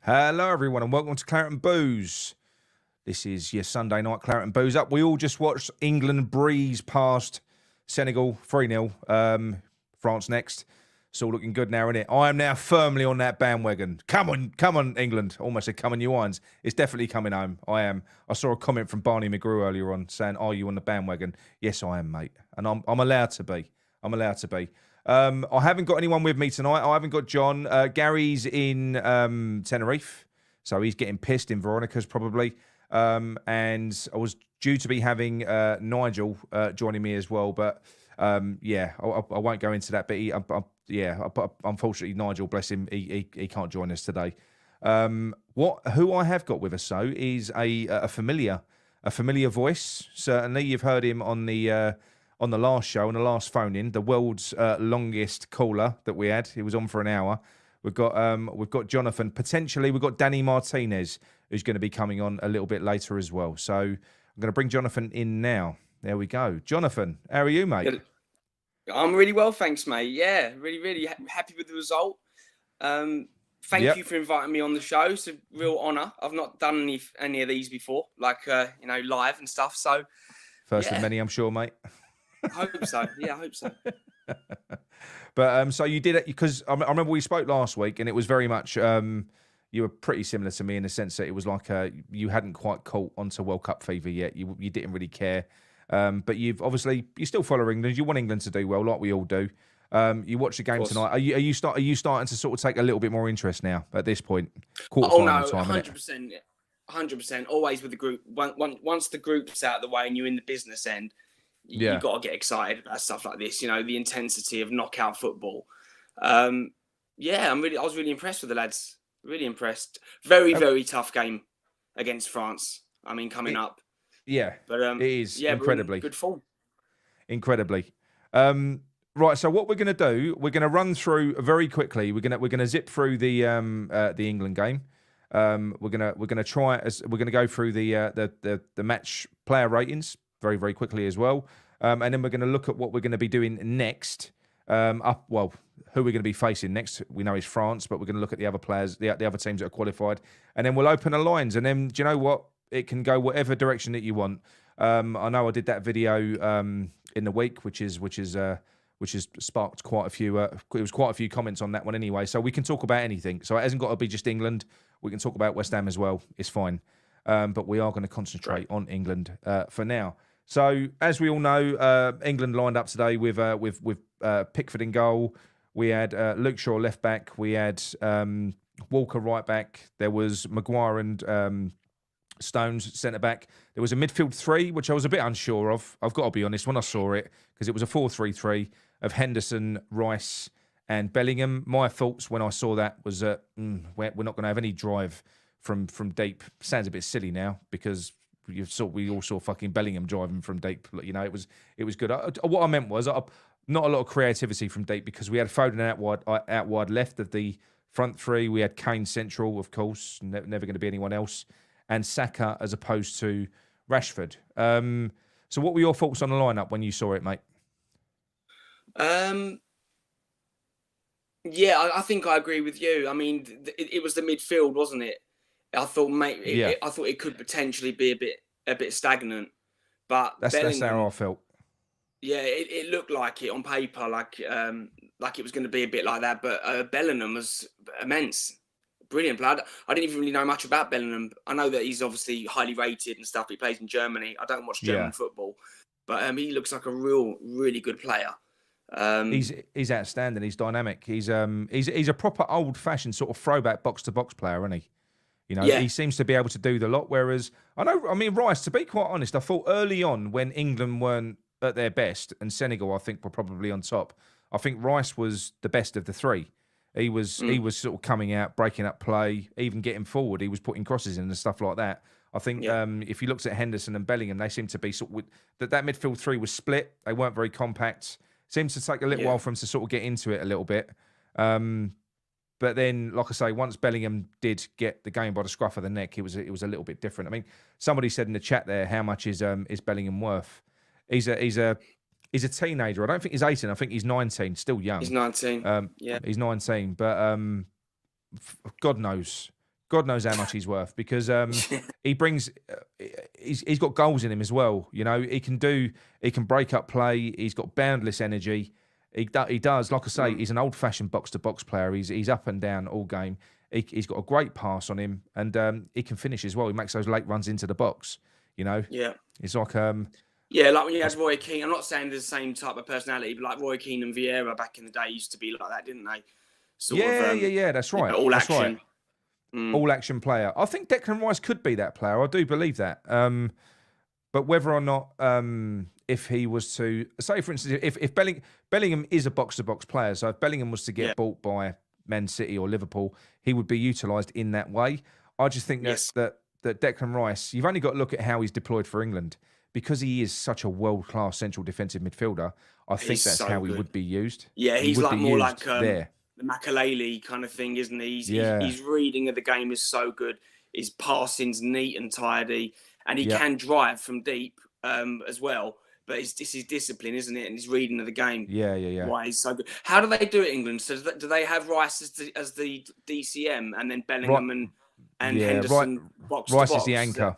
Hello, everyone, and welcome to Claret and Booze. This is your Sunday night Claret and Booze up. We all just watched England breeze past Senegal 3-0. France next. It's all looking good now, isn't it? I am now firmly on that bandwagon. Come on, England. Almost said, come on, you irons. It's definitely coming home. I am. I saw a comment from Barney McGrew earlier on saying, are you on the bandwagon? Yes, I am, mate. And I'm allowed to be. I'm allowed to be. I haven't got anyone with me tonight. I haven't got John. Gary's in Tenerife, so he's getting pissed in Veronica's probably. And I was due to be having Nigel joining me as well, but yeah, I won't go into that. But unfortunately, Nigel, bless him, he can't join us today. Who I have got with us though is a familiar voice. Certainly, you've heard him on the last show, on the last phone-in, the world's longest caller that we had. He was on for an hour. We've got Jonathan. Potentially, we've got Danny Martinez, who's going to be coming on a little bit later as well. So I'm going to bring Jonathan in now. There we go. Jonathan, how are you, mate? I'm really well, thanks, mate. Yeah, really happy with the result. Thank you for inviting me on the show. It's a real honour. I've not done any of these before, like live and stuff. So first of many, I'm sure, mate. I hope so. Yeah, I hope so. But so you did it because I remember we spoke last week, and it was very much you were pretty similar to me in the sense that it was like you hadn't quite caught onto World Cup fever yet. You didn't really care, but you're still following England. You want England to do well, like we all do. You watch the game tonight. Are you starting to sort of take a little bit more interest now at this point? Quarter-final time, 100%, 100%. Always with the group. Once the group's out of the way and you're in the business end. You've got to get excited about stuff like this, the intensity of knockout football. I was really impressed with the lads. Really impressed. Very tough game against France. I mean, coming up. Yeah, but it is incredibly good form. Incredibly. Right. So what we're going to do, we're going to run through very quickly. We're going to zip through the England game. We're going to go through the match player ratings very quickly as well. And then we're going to look at what we're going to be doing next. Who we're going to be facing next, we know is France, but we're going to look at the other players, the other teams that are qualified. And then we'll open the lines. And then, do you know what? It can go whatever direction that you want. I know I did that video in the week, which has sparked quite a few. It was quite a few comments on that one anyway. So we can talk about anything. So it hasn't got to be just England. We can talk about West Ham as well. It's fine. But we are going to concentrate on England for now. So, as we all know, England lined up today with Pickford in goal. We had Luke Shaw left back. We had Walker right back. There was Maguire and Stones centre back. There was a midfield three, which I was a bit unsure of. I've got to be honest when I saw it, because it was a 4-3-3 of Henderson, Rice, and Bellingham. My thoughts when I saw that was that we're not going to have any drive from deep. Sounds a bit silly now because we all saw fucking Bellingham driving from deep. It was good. What I meant was not a lot of creativity from deep because we had Foden out wide left of the front three. We had Kane central, of course, never going to be anyone else, and Saka as opposed to Rashford. So what were your thoughts on the lineup when you saw it, mate? I think I agree with you. I mean, it was the midfield, wasn't it? I thought, I thought it could potentially be a bit stagnant, but that's how I felt. Yeah, it looked like it on paper, like it was going to be a bit like that. But Bellingham was immense, brilliant player. I didn't even really know much about Bellingham. I know that he's obviously highly rated and stuff. He plays in Germany. I don't watch German football, but he looks like a really good player. He's outstanding. He's dynamic. He's a proper old-fashioned sort of throwback box-to-box player, isn't he? He seems to be able to do the lot. Whereas Rice, to be quite honest, I thought early on when England weren't at their best and Senegal, I think, were probably on top. I think Rice was the best of the three. He was sort of coming out, breaking up play, even getting forward. He was putting crosses in and stuff like that. I think if you looked at Henderson and Bellingham, they seemed to be sort of that midfield three was split. They weren't very compact. Seems to take a little while for them to sort of get into it a little bit. But then, like I say, once Bellingham did get the game by the scruff of the neck, it was a little bit different. I mean, somebody said in the chat there, how much is Bellingham worth? He's a teenager. I don't think he's 18. I think he's 19. Still young. He's 19. He's 19. But God knows God knows how much he's worth because he brings, he's got goals in him as well. You know, he can break up play. He's got boundless energy. He does, like I say, he's an old-fashioned box-to-box player. He's up and down all game. He's got a great pass on him, and he can finish as well. He makes those late runs into the box. You know, yeah, it's like yeah, like when you had Roy Keane. I'm not saying they're the same type of personality, but like Roy Keane and Vieira back in the day used to be like that, didn't they? Yeah. That's right. All That's action. right. All action player. I think Declan Rice could be that player. I do believe that. But whether or not, if he was to say, for instance, if Bellingham is a box to box player, so if Bellingham was to get bought by Man City or Liverpool, he would be utilised in that way. I just think that Declan Rice, you've only got to look at how he's deployed for England because he is such a world class central defensive midfielder. I think that's so how he would be used. Yeah, he's like more like there. The Makaleli kind of thing, isn't he? His reading of the game is so good. His passing's neat and tidy, and he can drive from deep as well. But it's his discipline, isn't it? And his reading of the game. Yeah. Why he's so good. How do they do it, England? So do they have Rice as the DCM and then Bellingham and Henderson box Rice to box? is the anchor.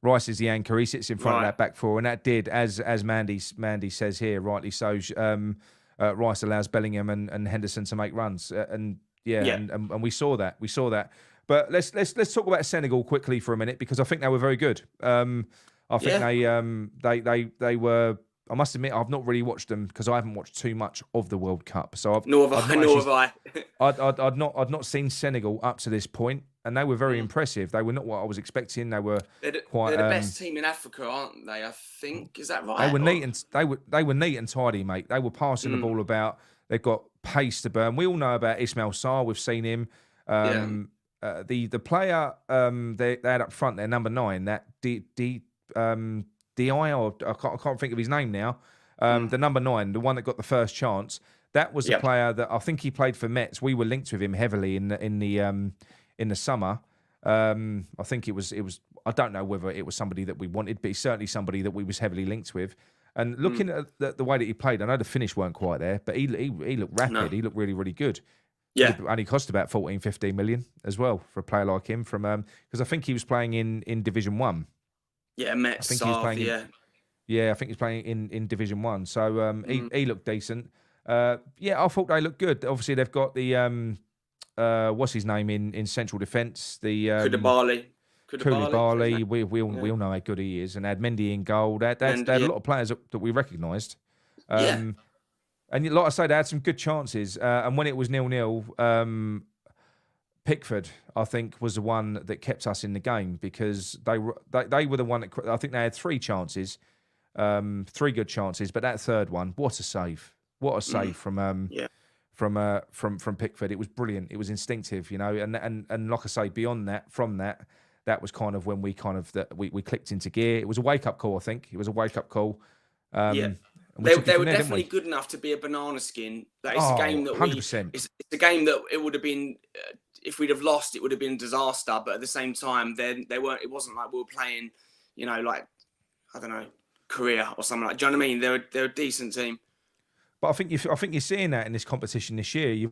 Rice is the anchor. He sits in front of that back four, and that did, as Mandy says here, rightly so. Rice allows Bellingham and Henderson to make runs, and we saw that. We saw that. But let's talk about Senegal quickly for a minute because I think they were very good. I think they were. I must admit, I've not really watched them because I haven't watched too much of the World Cup. So nor have I. I'd not seen Senegal up to this point, and they were very impressive. They were not what I was expecting. They were they're the best team in Africa, aren't they? I think, is that right? They were neat and they were neat and tidy, mate. They were passing the ball about. They've got pace to burn. We all know about Ismail Sarr. We've seen him. The player they had up front, their number 9, that Di, or I can't think of his name now. The number 9, the one that got the first chance. That was the player that I think he played for Metz. We were linked with him heavily in the summer. I think it was. I don't know whether it was somebody that we wanted, but he's certainly somebody that we was heavily linked with. And looking at the way that he played, I know the finish weren't quite there, but he looked rapid. No. He looked really, really good. Yeah, it only cost about 14, 15 million as well for a player like him. From because I think he was playing in Division 1. Yeah, Metz. I think he was playing. I think he's playing in Division 1. So he looked decent. I thought they looked good. Obviously, they've got the what's his name in central defence? The Koulibaly. We all know how good he is, and had Mendy in goal. They had a lot of players that we recognised. And like I say, they had some good chances. And when it was 0-0, Pickford, I think, was the one that kept us in the game because they were the one that I think they had 3 chances, 3 good chances, but that third one, what a save! What a save from Pickford. It was brilliant. It was instinctive, you know. And like I say, beyond that, from that was kind of when we we clicked into gear. It was a wake up call, I think. It was a wake up call. They were definitely good enough to be a banana skin. That is a game that 100%. It's a game that it would have been. If we'd have lost, it would have been a disaster. But at the same time, they weren't. It wasn't like we were playing, like I don't know, Korea or something like. Do you know what I mean? They're a decent team. But I think you're seeing that in this competition this year.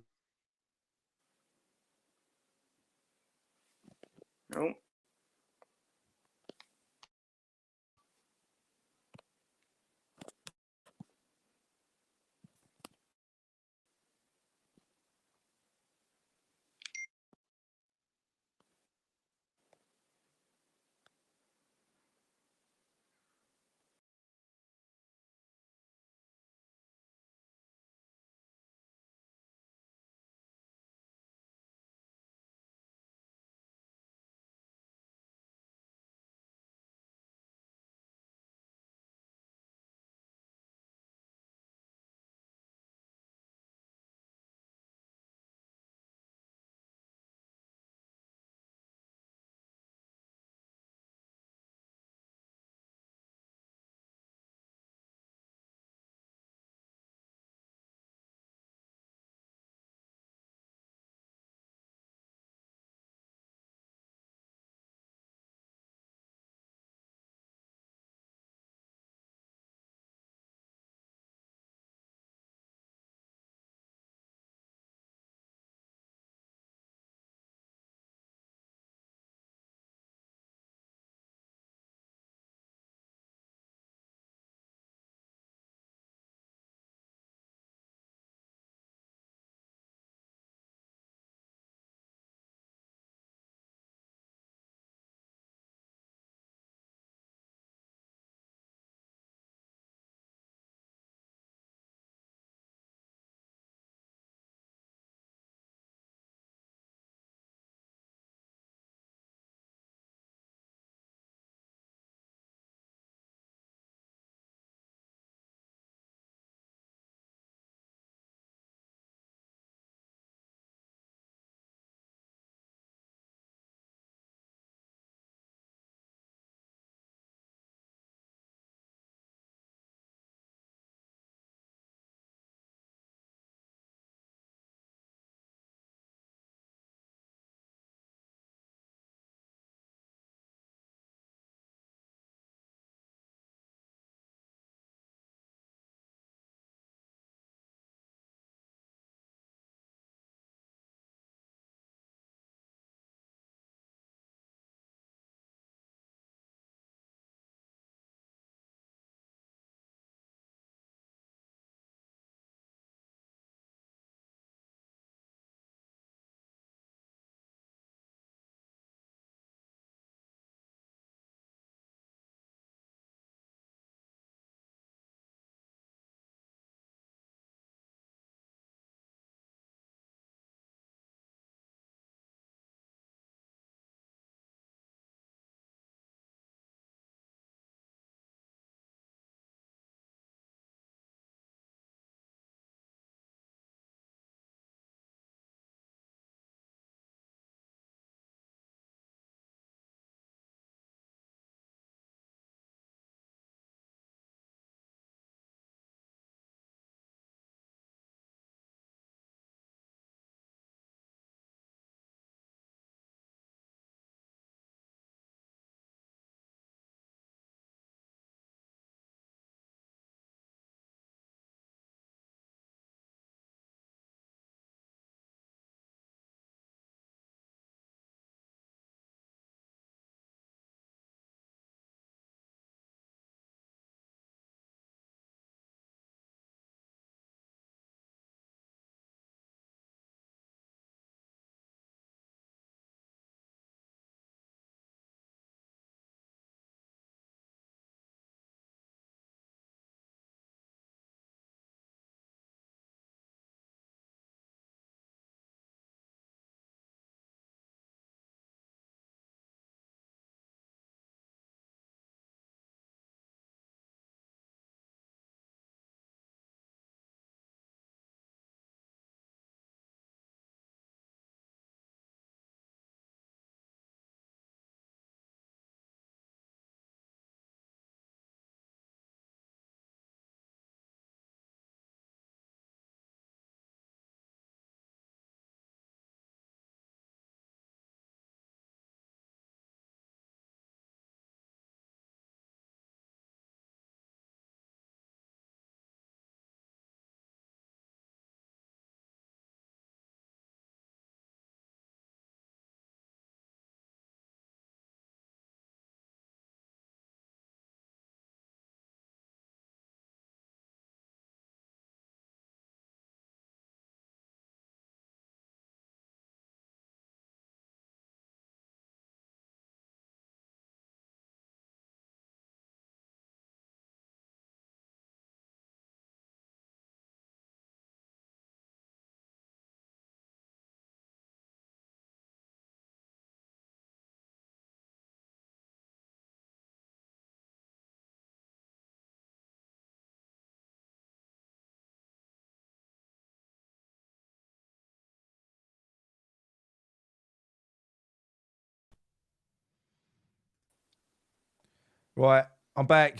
Right, I'm back.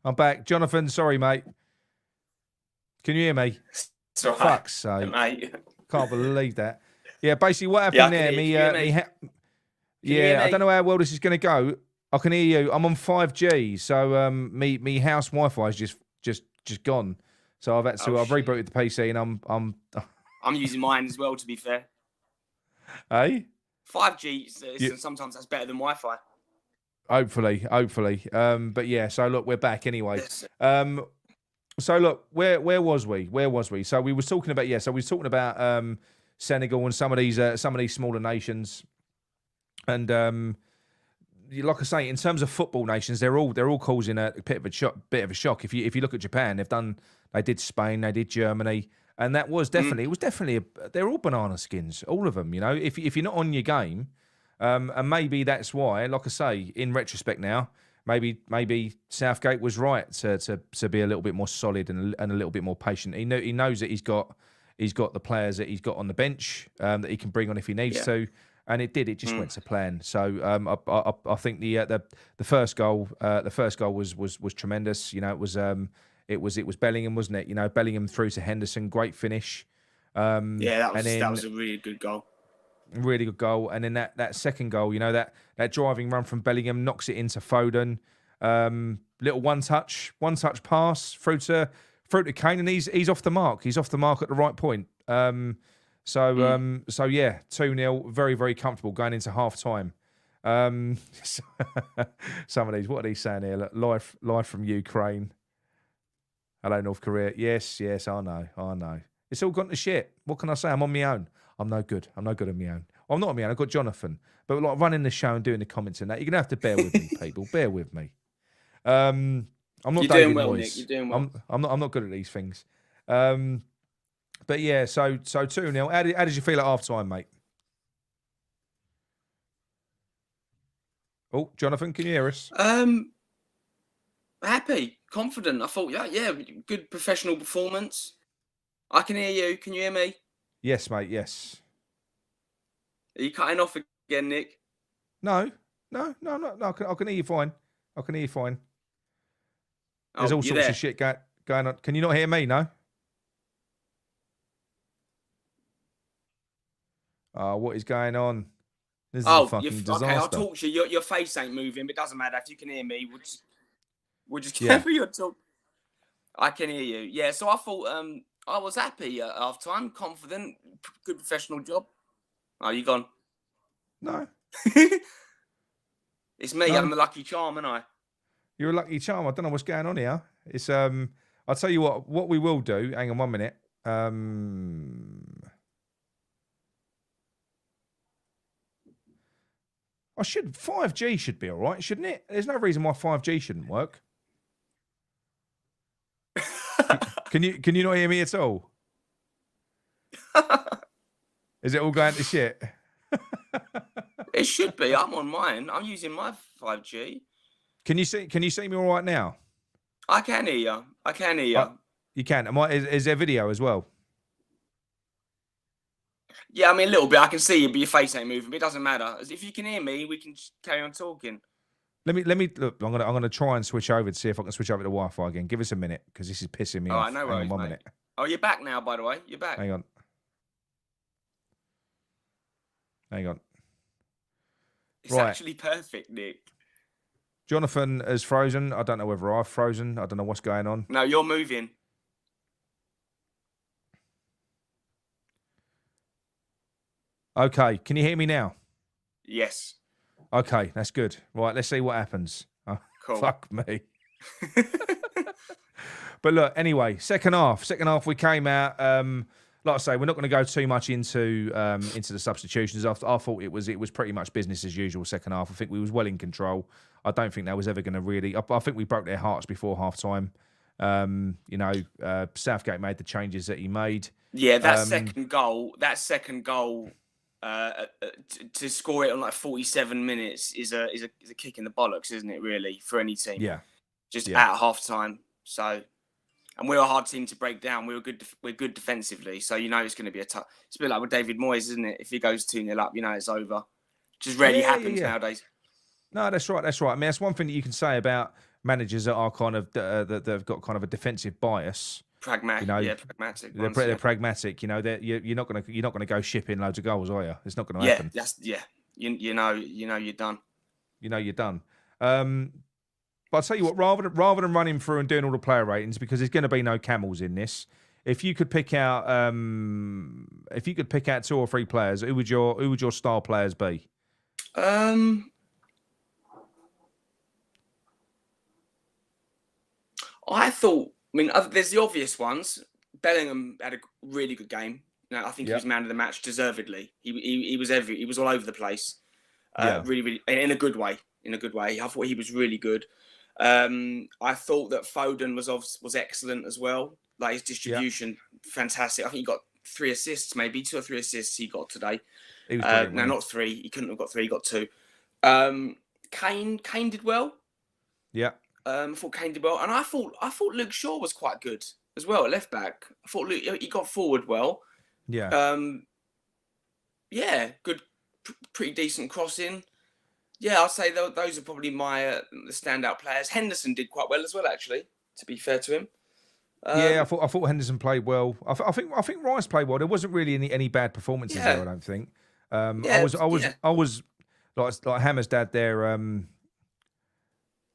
I'm back. Jonathan, sorry, mate. Can you hear me? It's all right, Fuck's sake. mate. Can't believe that. Yeah, basically what Yeah, I happened can there, hear you. Can you hear me? Can you hear yeah, I don't me? know how well this is going to go. I can hear you. I'm on 5G, so me house Wi-Fi is just gone. So I've Shit. rebooted the PC and I'm using mine as well, to be fair. Hey? 5G, Yeah, and sometimes that's better than Wi-Fi. hopefully. But yeah, so look, we're back anyway. Yes. So look, where was we? Where was we? So we was talking about So we was talking about Senegal and some of these smaller nations, and like I say, in terms of football nations, they're all causing a bit of a shock. If you look at Japan, they did Spain, they did Germany, and that was definitely they're all banana skins, all of them. You know, if you're not on your game, and maybe that's why, like I say, in retrospect now. Maybe Southgate was right to be a little bit more solid and a little bit more patient. He knows that he's got the players that he's got on the bench that he can bring on if he needs to, and it just went to plan. So I think the first goal was tremendous. You know, it was Bellingham, wasn't it? You know, Bellingham through to Henderson, great finish. That was a really good goal. Really good goal, and then that second goal, you know, that driving run from Bellingham knocks it into Foden. Little one touch pass through to Kane, and he's off the mark. He's off the mark at the right point. So yeah, 2-0, very very comfortable going into half time. Some of these, what are these saying here? Look, live from Ukraine. Hello, North Korea. Yes, I know. It's all gone to shit. What can I say? I'm on my own. I'm no good on my own. Well, I'm not on my own. I've got Jonathan. But like running the show and doing the comments and that, you're going to have to bear with me, people. Bear with me. I'm not You're David doing well, Moyes. Nick. You're doing well. I'm not good at these things. But yeah, so 2-0. How did you feel at half time, mate? Oh, Jonathan, can you hear us? Happy, confident. I thought, yeah, good professional performance. I can hear you. Can you hear me? Yes, mate, yes. Are you cutting off again, Nick? No. I can hear you fine. There's all sorts of shit going on. Can you not hear me, no? Oh, what is going on? This is a fucking disaster. Okay, I'll talk to you. Your face ain't moving, but it doesn't matter. If you can hear me, we'll just carry your talk. I can hear you. Yeah, so I thought I was happy at half time, confident, good professional job. Oh, you gone? No. It's me. No. I'm the lucky charm, aren't I? You're a lucky charm. I don't know what's going on here. It's I'll tell you what we will do. Hang on 1 minute. I should 5G should be all right, shouldn't it? There's no reason why 5G shouldn't work. Can you not hear me at all? Is it all going to shit? It should be. I'm on mine. I'm using my 5G. Can you see me all right now? I can hear you. You can. Is there video as well? Yeah, I mean a little bit. I can see you, but your face ain't moving. But it doesn't matter. If you can hear me, we can carry on talking. Let me look. I'm gonna try and switch over to see if I can switch over to Wi-Fi again. Give us a minute because this is pissing me off. I know. Hang on 1 minute. Oh, you're back now, by the way. You're back. Hang on. It's actually perfect, Nick. Jonathan has frozen. I don't know whether I've frozen. I don't know what's going on. No, you're moving. Okay, can you hear me now? Yes. Okay, that's good. Right, let's see what happens. Oh, cool. Fuck me. But look, anyway, second half we came out. Like I say, we're not going to go too much into the substitutions. I thought it was pretty much business as usual. Second half, I think we was well in control. I don't think that was ever going to really. I think we broke their hearts before half time. Southgate made the changes that he made. Yeah, that second goal. To score it on like 47 minutes is a kick in the bollocks, isn't it? Really, for any team. Yeah. At half time. So, and we're a hard team to break down. We're good defensively. So it's going to be a tough. It's a bit like with David Moyes, isn't it? If he goes 2-0 up, it's over. Which just rarely happens nowadays. No, that's right. That's right. I mean, that's one thing that you can say about managers that are kind of that have got kind of a defensive bias. You Pragmatic, know, yeah, pragmatic they're, ones. they're Yeah, pragmatic. You know, you're not gonna go shipping loads of goals, are you? It's not going to yeah, happen. yeah. You know you're done. You know, you're done. But I'll tell you what, rather than running through and doing all the player ratings, because there's going to be no camels in this. If you could pick out, two or three players, who would your star players be? Um, I thought. I mean, there's the obvious ones. Bellingham had a really good game. You know, I think he Yeah, was man of the match deservedly. He was he was all over the place. yeah, Really, really, in a good way. In a good way. I thought he was really good. I thought that Foden was excellent as well. Like his yeah. distribution, fantastic. I think he got 3 assists, maybe 2 or 3 assists he got today. He was brilliant, No, wasn't not 3. He couldn't have got 3. He got 2. Kane did well. he? Yeah, I thought Kane did well, and I thought Luke Shaw was quite good as well at left back. I thought he got forward well. yeah. Yeah, good, pretty decent crossing. Yeah, I'll say those are probably my the standout players. Henderson did quite well as well, actually. To be fair to him. Yeah, I thought Henderson played well. I think Rice played well. There wasn't really any bad performances there. I don't think. I Yeah, was yeah. I was like Hammer's dad there.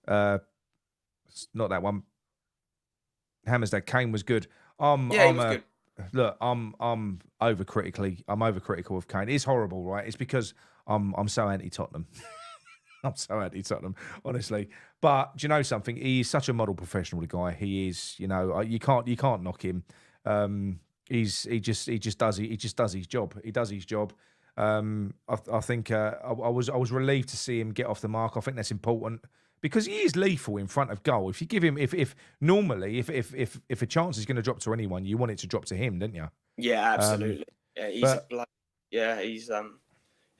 Uh, not that one. Hammer's dad. Kane was good. Yeah, he was good. Look. I'm overcritical of Kane. It's horrible, right? It's because I'm so anti Tottenham. I'm so anti-Tottenham, honestly. But do you know something? He's such a model professional, the guy. He is. You know, you can't knock him. He just does his job. He does his job. I think I was relieved to see him get off the mark. I think that's important because he is lethal in front of goal. If you give him, if normally, if a chance is going to drop to anyone, you want it to drop to him, don't you? Yeah, absolutely. Yeah,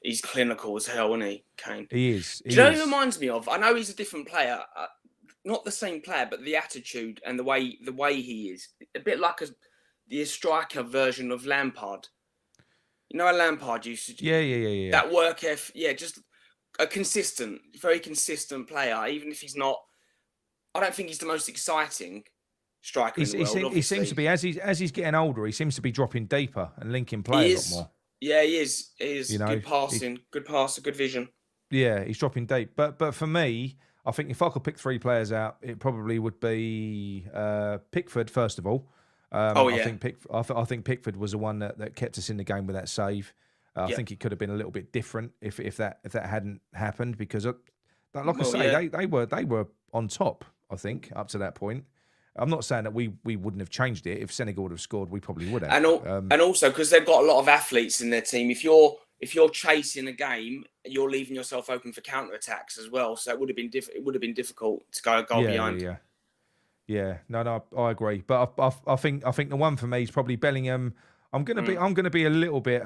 he's clinical as hell, isn't he, Kane? He is. Do you know what he reminds me of? I know he's a different player, not the same player, but the attitude and the way he is, a bit like the striker version of Lampard. You know how Lampard used to do? Yeah. That work ethic, just a very consistent player. Even if he's not, I don't think he's the most exciting striker in the world. He seems to be as he's getting older. He seems to be dropping deeper and linking play a lot more. Yeah, he is. He is. You know, good passing, good passer, good vision. Yeah, he's dropping deep. But for me, I think if I could pick 3 players out, it probably would be Pickford first of all. I think Pickford was the one that kept us in the game with that save. I think it could have been a little bit different if that hadn't happened because, they were on top. I think up to that point. I'm not saying that we wouldn't have changed it. If Senegal would have scored, we probably would have. And also because they've got a lot of athletes in their team. If you're chasing a game, you're leaving yourself open for counter attacks as well. So it would have been difficult to go a goal behind. Yeah. No, I agree. But I think the one for me is probably Bellingham. I'm gonna be a little bit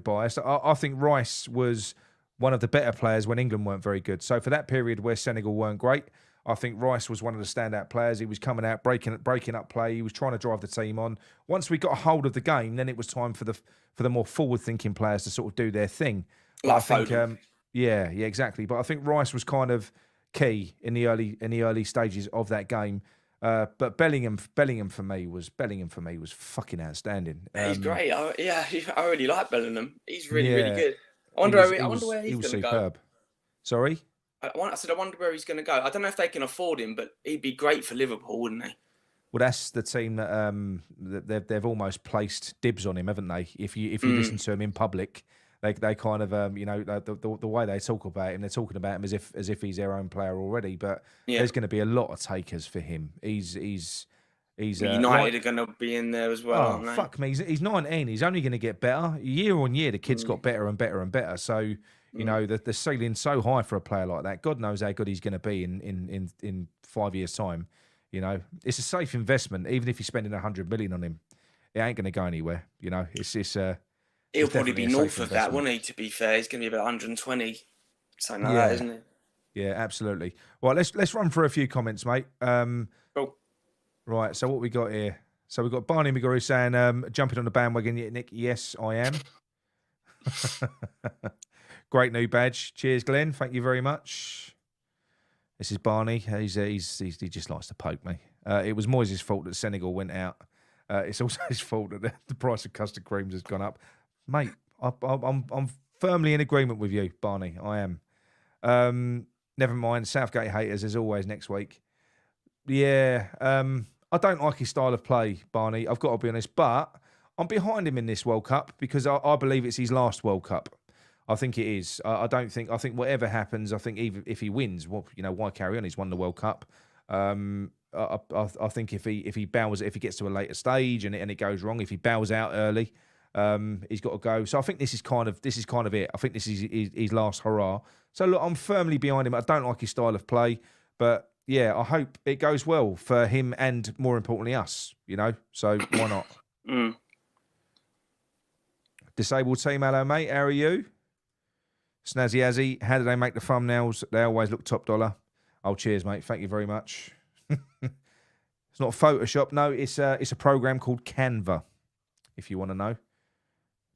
biased. I think Rice was one of the better players when England weren't very good. So for that period where Senegal weren't great, I think Rice was one of the standout players. He was coming out, breaking up play. He was trying to drive the team on. Once we got a hold of the game, then it was time for the more forward-thinking players to sort of do their thing. But I think, yeah, exactly. But I think Rice was kind of key in the early stages of that game. But Bellingham for me was fucking outstanding. He's great. I really like Bellingham. He's really good. I wonder where he's going to go. Sorry. I wonder where he's going to go. I don't know if they can afford him, but he'd be great for Liverpool, wouldn't he? Well, that's the team that they've almost placed dibs on him, haven't they? If you listen to him in public, they kind of the way they talk about him, they're talking about him as if he's their own player already. But there's going to be a lot of takers for him. He's United are going to be in there as well. Aren't they? Fuck me, he's 19. He's only going to get better year on year. The kid's got better and better and better. So. You know, the ceiling's so high for a player like that. God knows how good he's going to be in 5 years' time. You know, it's a safe investment. Even if you're spending 100 million on him, it ain't going to go anywhere. You know, he'll probably be north of that, won't he? To be fair, he's going to be about 120, something like that, isn't it? Yeah, absolutely. Well, let's run through a few comments, mate. Cool. Right. So what we got here? So we've got Barney McGrew saying, jumping on the bandwagon, Nick. Yes, I am. Great new badge. Cheers, Glenn. Thank you very much. This is Barney. He just likes to poke me. It was Moyes' fault that Senegal went out. It's also his fault that the price of custard creams has gone up. Mate, I'm firmly in agreement with you, Barney. I am. Never mind. Southgate haters, as always, next week. Yeah. I don't like his style of play, Barney. I've got to be honest. But I'm behind him in this World Cup because I believe it's his last World Cup. I think it is. I think whatever happens, I think even if he wins, well, why carry on? He's won the World Cup. I think if he bows, if he gets to a later stage and it goes wrong, if he bows out early, he's got to go. So I think this is kind of it. I think this is his last hurrah. So look, I'm firmly behind him. I don't like his style of play, but yeah, I hope it goes well for him and more importantly us. So why not? Disabled team, hello mate. How are you? Snazzy Azzy, how do they make the thumbnails? They always look top dollar. Oh, cheers, mate. Thank you very much. It's not Photoshop. No, it's a program called Canva, if you want to know.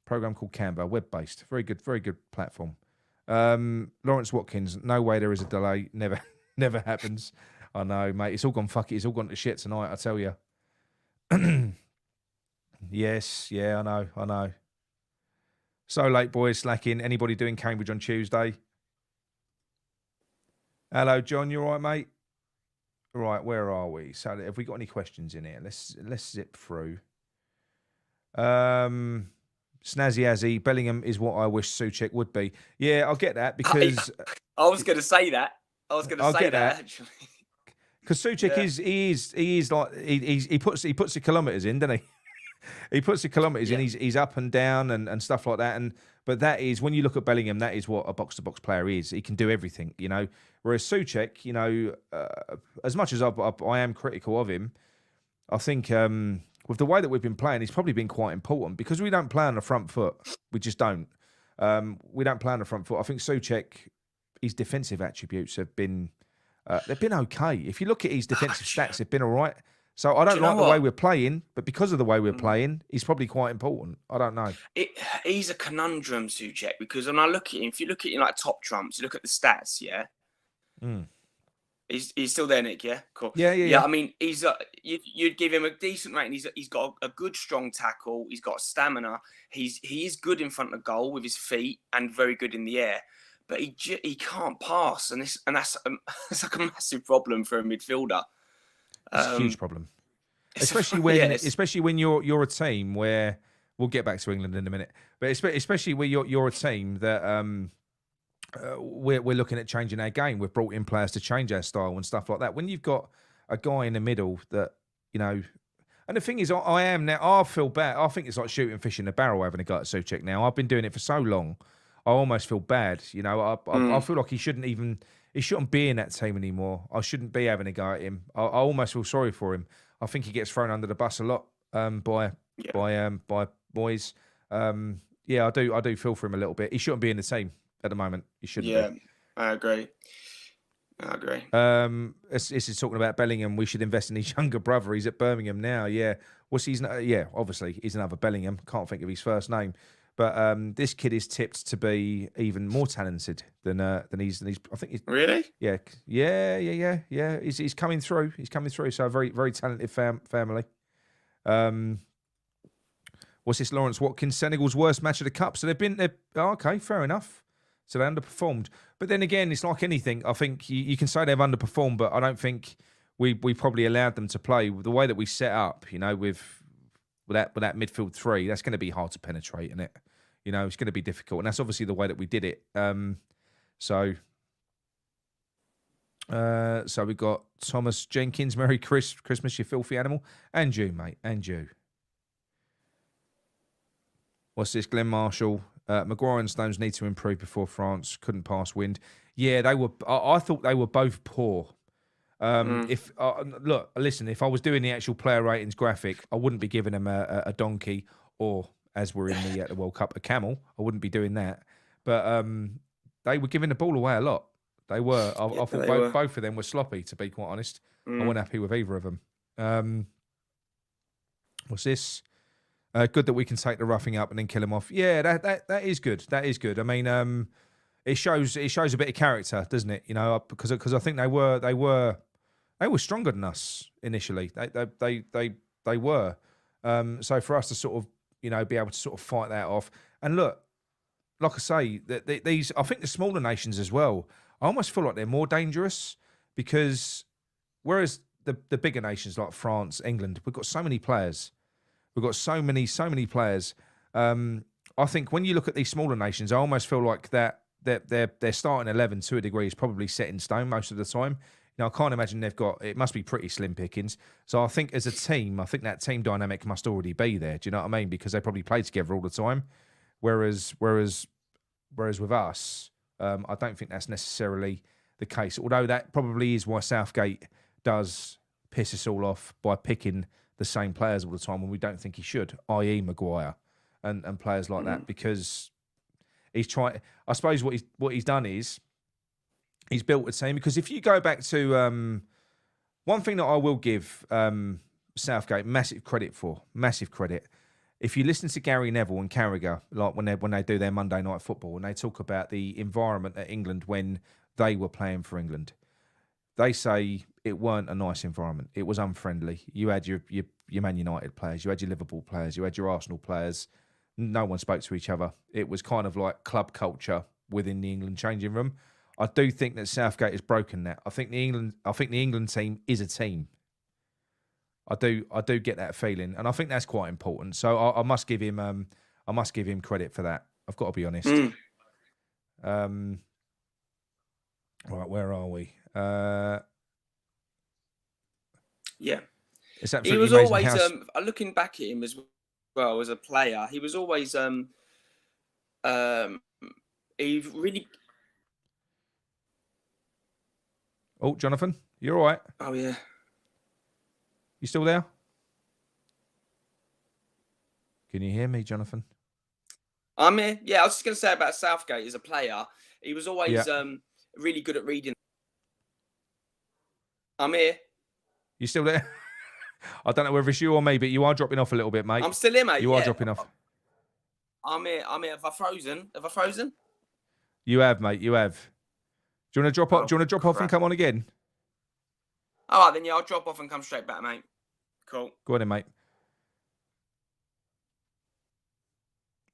Program called Canva, web-based. Very good platform. Lawrence Watkins, no way there is a delay. Never happens. I know, mate. It's all gone It's all gone to shit tonight, I tell you. Yes, yeah, I know. So late, boys, slacking. Anybody doing Cambridge on Tuesday? Hello, John. You all right, mate? Right, where are we? So, have we got any questions in here? Let's zip through. Snazzy Azzy, Bellingham is what I wish Souček would be. Yeah, I'll get that because I was going to say that. I'll say that actually. Because Souček is like he puts the kilometres in, doesn't he? He puts the kilometres in. He's up and down and stuff like that. But that is, when you look at Bellingham, that is what a box-to-box player is. He can do everything, Whereas Souček, as much as I am critical of him, I think with the way that we've been playing, he's probably been quite important because we don't play on the front foot. We just don't. We don't play on the front foot. I think Souček, his defensive attributes have been they've been okay. If you look at his defensive stats, they've been all right. So I don't like the way we're playing, but because of the way we're playing, he's probably quite important. I don't know. He's a conundrum, Souček, because when I look at him, if you look at him like top trumps, you look at the stats, yeah. He's still there, Nick. Yeah, cool. Yeah. I mean, you'd give him a decent rating. He's got a good strong tackle. He's got stamina. He is good in front of goal with his feet and very good in the air. But he can't pass, and that's like a massive problem for a midfielder. It's a huge problem, especially when you're a team where we'll get back to England in a minute, but especially where you're a team that we're looking at changing our game. We've brought in players to change our style and stuff like that. When you've got a guy in the middle that and the thing is, I feel bad. I think it's like shooting fish in a barrel having a go at Souček now. I've been doing it for so long. I almost feel bad. I feel like he shouldn't be in that team anymore. I shouldn't be having a go at him. I almost feel sorry for him. I think he gets thrown under the bus a lot by boys. I do feel for him a little bit. He shouldn't be in the team at the moment. He shouldn't. Yeah, be. I agree. This is talking about Bellingham. We should invest in his younger brother. He's at Birmingham now. Yeah. Obviously he's another Bellingham. Can't think of his first name. But this kid is tipped to be even more talented than he's. I think he's really. Yeah. He's coming through. So a very, very talented family. What's this? Lawrence Watkins, Senegal's worst match of the cup. So okay, fair enough. So they underperformed. But then again, it's like anything. I think you can say they've underperformed, but I don't think we probably allowed them to play the way that we set up. With that midfield three, that's going to be hard to penetrate, isn't it? It's going to be difficult, and that's obviously the way that we did it. So we got Thomas Jenkins, Merry Christmas, you filthy animal, and you, mate, and you. What's this, Glenn Marshall? Maguire and Stones need to improve before France couldn't pass wind. Yeah, they were. I thought they were both poor. If if I was doing the actual player ratings graphic, I wouldn't be giving them a donkey or, as we're in the World Cup, a camel. I wouldn't be doing that. But they were giving the ball away a lot. They were. I thought both of them were sloppy, to be quite honest. I wasn't happy with either of them. What's this? Good that we can take the roughing up and then kill them off. Yeah, that is good. That is good. I mean, it shows a bit of character, doesn't it? You know, because I think they were stronger than us initially. They were. So for us to sort of, you know, be able to sort of fight that off, and look, like I say, these, I think the smaller nations as well, I almost feel like they're more dangerous, because whereas the bigger nations like France, England, we've got so many players. We've got so many players. I think when you look at these smaller nations, I almost feel like that their starting 11 to a degree is probably set in stone most of the time. Now, I can't imagine they've got, it must be pretty slim pickings. So I think as a team, I think that team dynamic must already be there. Do you know what I mean? Because they probably play together all the time. Whereas with us, I don't think that's necessarily the case. Although that probably is why Southgate does piss us all off by picking the same players all the time when we don't think he should, i.e. Maguire and players like that, because he's trying. I suppose what he's done is he's built a team. Because if you go back to one thing that I will give Southgate massive credit for, massive credit. If you listen to Gary Neville and Carragher, like when they do their Monday Night Football, and they talk about the environment at England when they were playing for England, they say it weren't a nice environment. It was unfriendly. You had your Man United players, you had your Liverpool players, you had your Arsenal players. No one spoke to each other. It was kind of like club culture within the England changing room. I do think that Southgate has broken that. I think the England team is a team. I do get that feeling, and I think that's quite important. So I must give him credit for that. I've got to be honest. Right, where are we? Yeah, it's absolutely he was amazing always looking back at him as well as a player. He was always he really. Oh, Jonathan, you're all right? Oh yeah. You still there? Can you hear me, Jonathan? I'm here. Yeah, I was just going to say about Southgate as a player. He was always really good at reading. I'm here. You still there? I don't know whether it's you or me, but you are dropping off a little bit, mate. I'm still here, mate. You are dropping off. I'm here. Have I frozen? Have I frozen? You have, mate. You have. Do you want to drop off? Do you want to drop off and come on again? All right, then. Yeah, I'll drop off and come straight back, mate. Cool. Go on then, mate.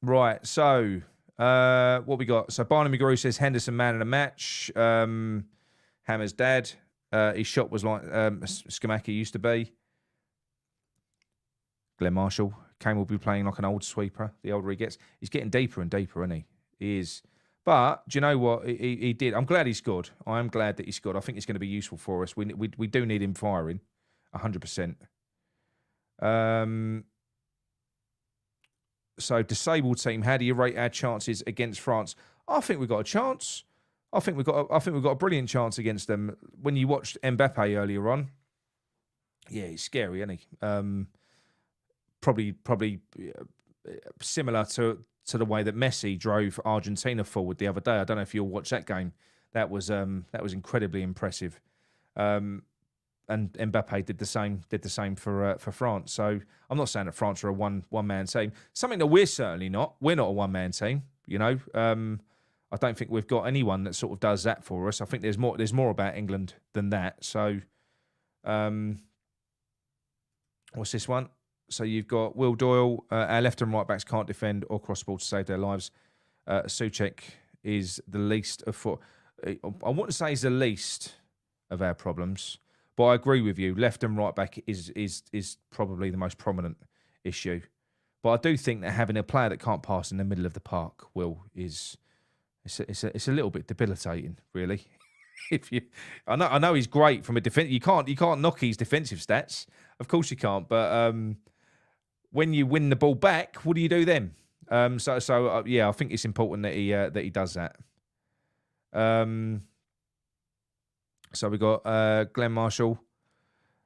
Right. So, what we got? So, Barney McGrew says Henderson man of the match. Hammer's dad. His shot was like Skamaki used to be. Glenn Marshall. Kane will be playing like an old sweeper the older he gets. He's getting deeper and deeper, isn't he? He is. But do you know what he did? I'm glad he scored. I am glad that he scored. I think it's going to be useful for us. We do need him firing, 100%. So disabled team. How do you rate our chances against France? I think we've got a chance. I think we've got a brilliant chance against them. When you watched Mbappe earlier on, yeah, he's scary, isn't he? Probably similar to the way that Messi drove Argentina forward the other day. I don't know if you'll watch that game. That was incredibly impressive. And Mbappe did the same for France. So I'm not saying that France are a one man team. Something that we're certainly not. We're not a one man team. You know, I don't think we've got anyone that sort of does that for us. I think there's more about England than that. So, what's this one? So you've got Will Doyle. Our left and right backs can't defend or cross ball to save their lives. Souček is the least of I want to say he's the least of our problems, but I agree with you. Left and right back is probably the most prominent issue. But I do think that having a player that can't pass in the middle of the park, it's a little bit debilitating, really. I know he's great from a defense. You can't knock his defensive stats. Of course you can't. But when you win the ball back, what do you do then? Yeah, I think it's important that he does that. So we got Glenn Marshall.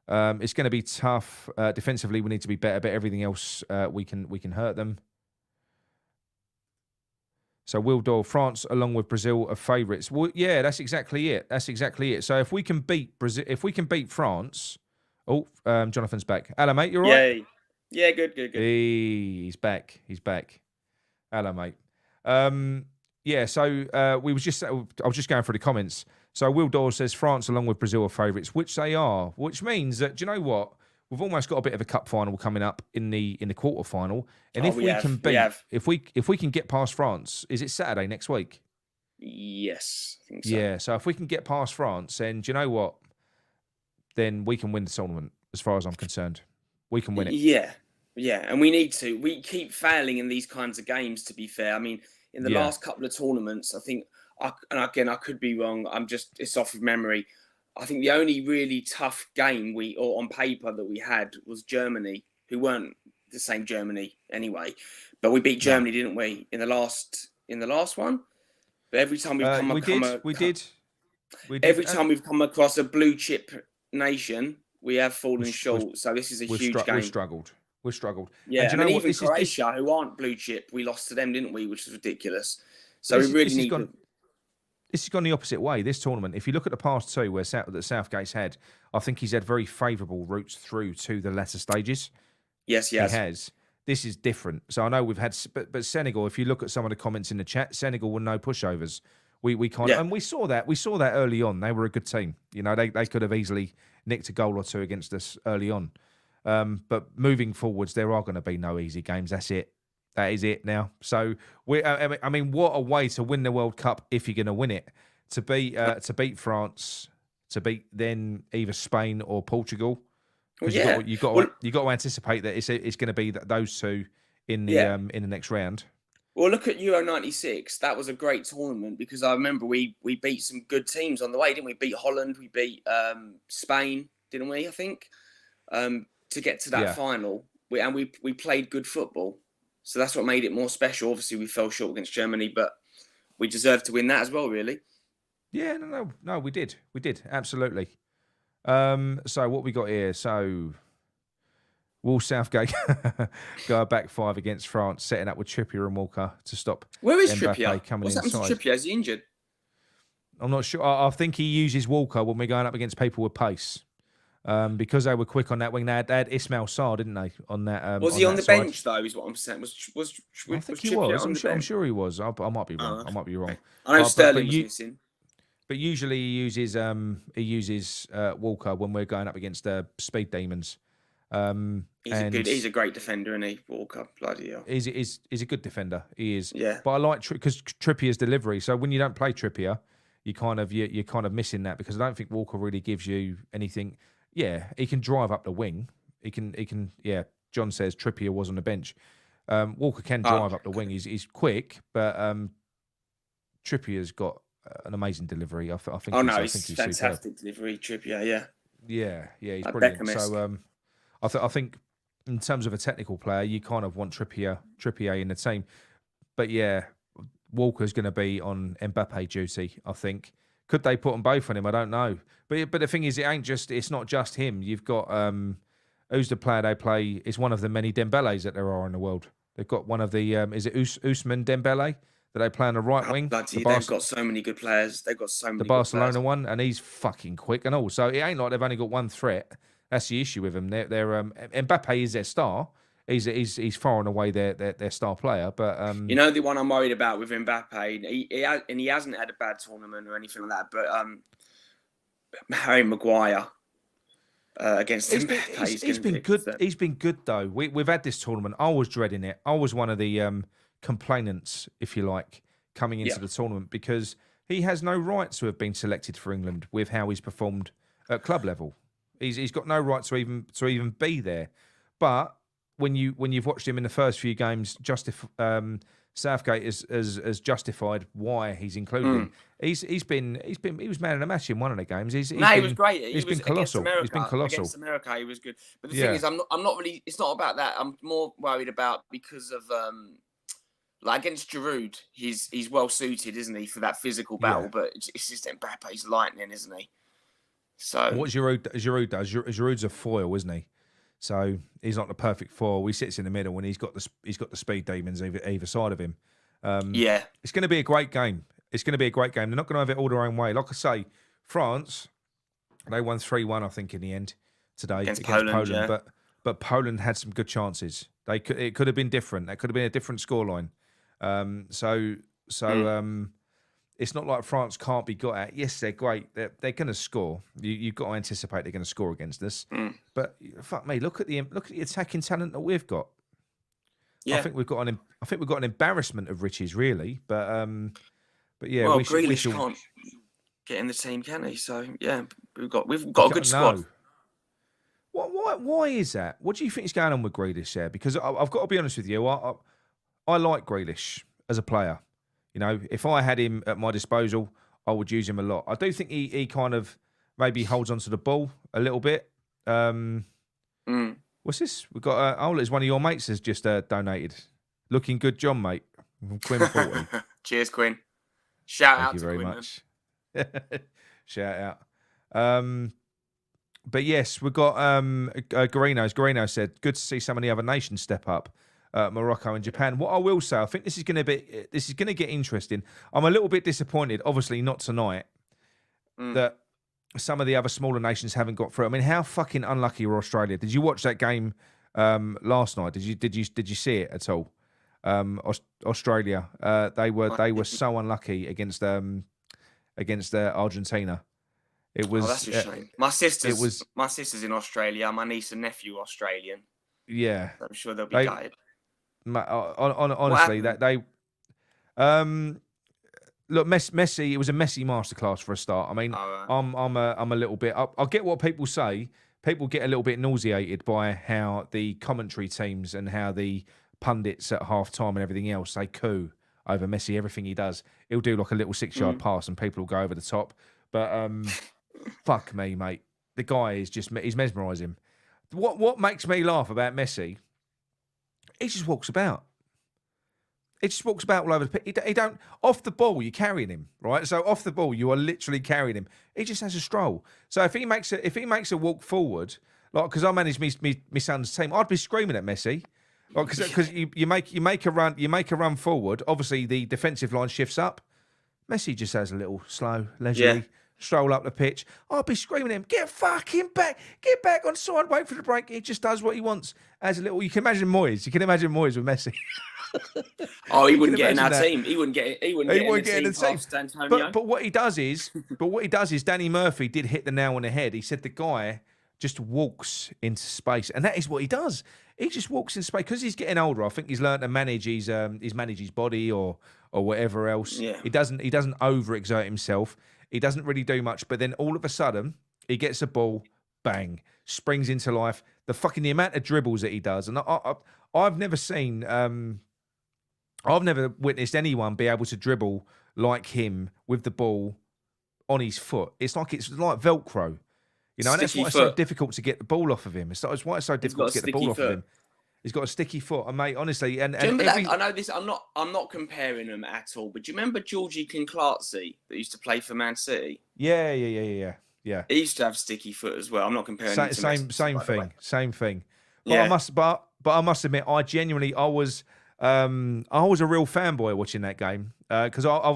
It's going to be tough defensively. We need to be better, but everything else we can hurt them. So Will Doyle, France along with Brazil are favourites. Well, yeah, that's exactly it. So if we can beat Brazil, if we can beat France, Jonathan's back. Hello, mate. You all right? Yeah, good. He's back. Hello, mate. Yeah, so I was just going through the comments. So Will Dawes says France along with Brazil are favourites, which they are, which means that, do you know what? We've almost got a bit of a cup final coming up in the quarter final. And if we can if we can get past France, is it Saturday next week? Yes, I think so. Yeah, so if we can get past France, then do you know what? Then we can win the tournament, as far as I'm concerned. We can win it. Yeah, and we need to. We keep failing in these kinds of games, to be fair. I mean, in the last couple of tournaments, I think, and again, I could be wrong. It's off of memory. I think the only really tough game or on paper that we had was Germany, who weren't the same Germany anyway. But we beat Germany, didn't we, in the last one? But every time we've every time we've come across a blue chip nation, we have fallen short. So this is a huge game. We've struggled. Yeah, and even Croatia, who aren't blue chip, we lost to them, didn't we? Which is ridiculous. So we really need to. This has gone the opposite way, this tournament. If you look at the past two where that Southgate's had, I think he's had very favourable routes through to the latter stages. Yes, he has. This is different. So I know we've had, but Senegal, if you look at some of the comments in the chat, Senegal were no pushovers. We kind of, and we saw that early on. They were a good team. You know, they could have easily nicked a goal or two against us early on. But moving forwards, there are going to be no easy games. That's it. That is it now. So I mean, what a way to win the World Cup if you're going to win it. To beat France, to beat then either Spain or Portugal. Because you've got to anticipate that it's going to be those two in the next round. Well, look at Euro '96. That was a great tournament because I remember we beat some good teams on the way, didn't we? Beat Holland, we beat Spain, didn't we? I think to get to that final, we played good football. So that's what made it more special. Obviously, we fell short against Germany, but we deserved to win that as well, really. Yeah, no, we did, absolutely. So what we got here? So will Southgate go a back five against France, setting up with Trippier and Walker to stop? Where is Trippier? What's happened to Trippier? Is he injured? I'm not sure. I think he uses Walker when we're going up against people with pace. Because they were quick on that wing. They had Ismail Sarr, didn't they? On that. Was he on the bench though? Is what I'm saying. I think he was. I'm sure he was. I might be wrong. I might be wrong. I know Sterling was missing. But usually he uses Walker when we're going up against speed demons. He's a great defender, isn't he? Walker, bloody hell. He's a good defender. He is. Yeah. But I like because Trippier's delivery. So when you don't play Trippier, you're kind of missing that because I don't think Walker really gives you anything. Yeah, he can drive up the wing. He can. Yeah, John says Trippier was on the bench. Walker can drive up the wing. He's quick, but Trippier's got an amazing delivery. I think. He's fantastic delivery, Trippier. Yeah, he's brilliant. So I think in terms of a technical player, you kind of want Trippier in the team. But yeah, Walker's going to be on Mbappe duty, I think. Could they put them both on him? I don't know. But the thing is, it's not just him. You've got who's the player they play? It's one of the many Dembélés that there are in the world. They've got one of the is it Ousmane Dembélé that they play on the right wing? They've got so many good players. They've got so many. The Barcelona one, and he's fucking quick and all. So it ain't like they've only got one threat. That's the issue with them. They're Mbappe is their star. He's far and away their star player. But the one I'm worried about with Mbappe, he hasn't had a bad tournament or anything like that. But Harry Maguire against he's been good. He's been good though. We've had this tournament. I was dreading it. I was one of the complainants, if you like, coming into the tournament because he has no right to have been selected for England with how he's performed at club level. He's got no right to even be there. But when you've watched him in the first few games, Southgate has justified why he's included him. He was man of the match in one of the games. He was great. He's been colossal. He's been colossal against America. He was good. But the thing is, I'm not really. It's not about that. I'm more worried about because of against Giroud. He's well suited, isn't he, for that physical battle? But it's just Mbappe's lightning, isn't he? So what Giroud does? Giroud's a foil, isn't he? So he's not the perfect foil. He sits in the middle, and he's got the speed demons either side of him. It's going to be a great game. They're not going to have it all their own way. Like I say, France, they won 3-1, I think, in the end today against Poland. Yeah. But Poland had some good chances. It could have been different. That could have been a different scoreline. So So it's not like France can't be got at. Yes, they're great. They're going to score. You've got to anticipate they're going to score against us. But fuck me, look at the attacking talent that we've got. Yeah. I think we've got an embarrassment of riches, really. But yeah, well, Grealish can't get in the team, can he? So yeah, we've got a good squad. Why is that? What do you think is going on with Grealish there? Because I've got to be honest with you, I like Grealish as a player. You know, if I had him at my disposal, I would use him a lot. I do think he kind of maybe holds onto the ball a little bit. What's this? We've got it's one of your mates has just donated. Looking good, John, mate. Quinn 40. Cheers, Quinn. Shout out to Quinn. Thank you very much. Shout out. But yes, we've got Garino said, good to see some of the other nations step up. Morocco and Japan. What I will say, I think this is going to get interesting. I'm a little bit disappointed, obviously not tonight, that some of the other smaller nations haven't got through. I mean, how fucking unlucky were Australia? Did you watch that game last night? Did you see it at all? Australia, they were so unlucky against Argentina. It was. Oh, that's a shame. My sister's in Australia. My niece and nephew are Australian. Yeah, I'm sure they'll be gutted. Honestly, that they look Messi. It was a Messi masterclass for a start. I mean, I'm a little bit. I get what people say. People get a little bit nauseated by how the commentary teams and how the pundits at half time and everything else they coo over Messi. Everything he does, he'll do like a little 6-yard pass and people will go over the top. But fuck me, mate. The guy is he's mesmerising. What makes me laugh about Messi? He just walks about. He just walks about all over the pitch. He don't off the ball. You're carrying him, right? So off the ball, you are literally carrying him. He just has a stroll. So if he makes a walk forward, like because I manage my son's team, I'd be screaming at Messi, like because you make a run forward. Obviously, the defensive line shifts up. Messi just has a little slow, leisurely stroll up the pitch. I'd be screaming at him, get fucking back, get back on side, wait for the break. He just does what he wants. As a little, you can imagine Moyes. You can imagine Moyes with Messi. Oh, he wouldn't get in our team. He wouldn't get in the team. But what he does is, Danny Murphy did hit the nail on the head. He said the guy just walks into space, and that is what he does. He just walks in space because he's getting older. I think he's learned to manage his body or whatever else. Yeah. He doesn't overexert himself. He doesn't really do much, but then all of a sudden he gets a ball, bang, springs into life. The amount of dribbles that he does, and I've never seen, I've never witnessed anyone be able to dribble like him with the ball on his foot. It's like Velcro, you know, and that's why it's so difficult to get the ball off of him. It's why it's so difficult to get the ball off of him. He's got a sticky foot, and mate, honestly, and I know this. I'm not comparing them at all. But do you remember Georgie Kinclartsey that used to play for Man City? Yeah. He used to have sticky foot as well. I'm not comparing. Same thing. Yeah. But I must admit, I was a real fanboy watching that game because I've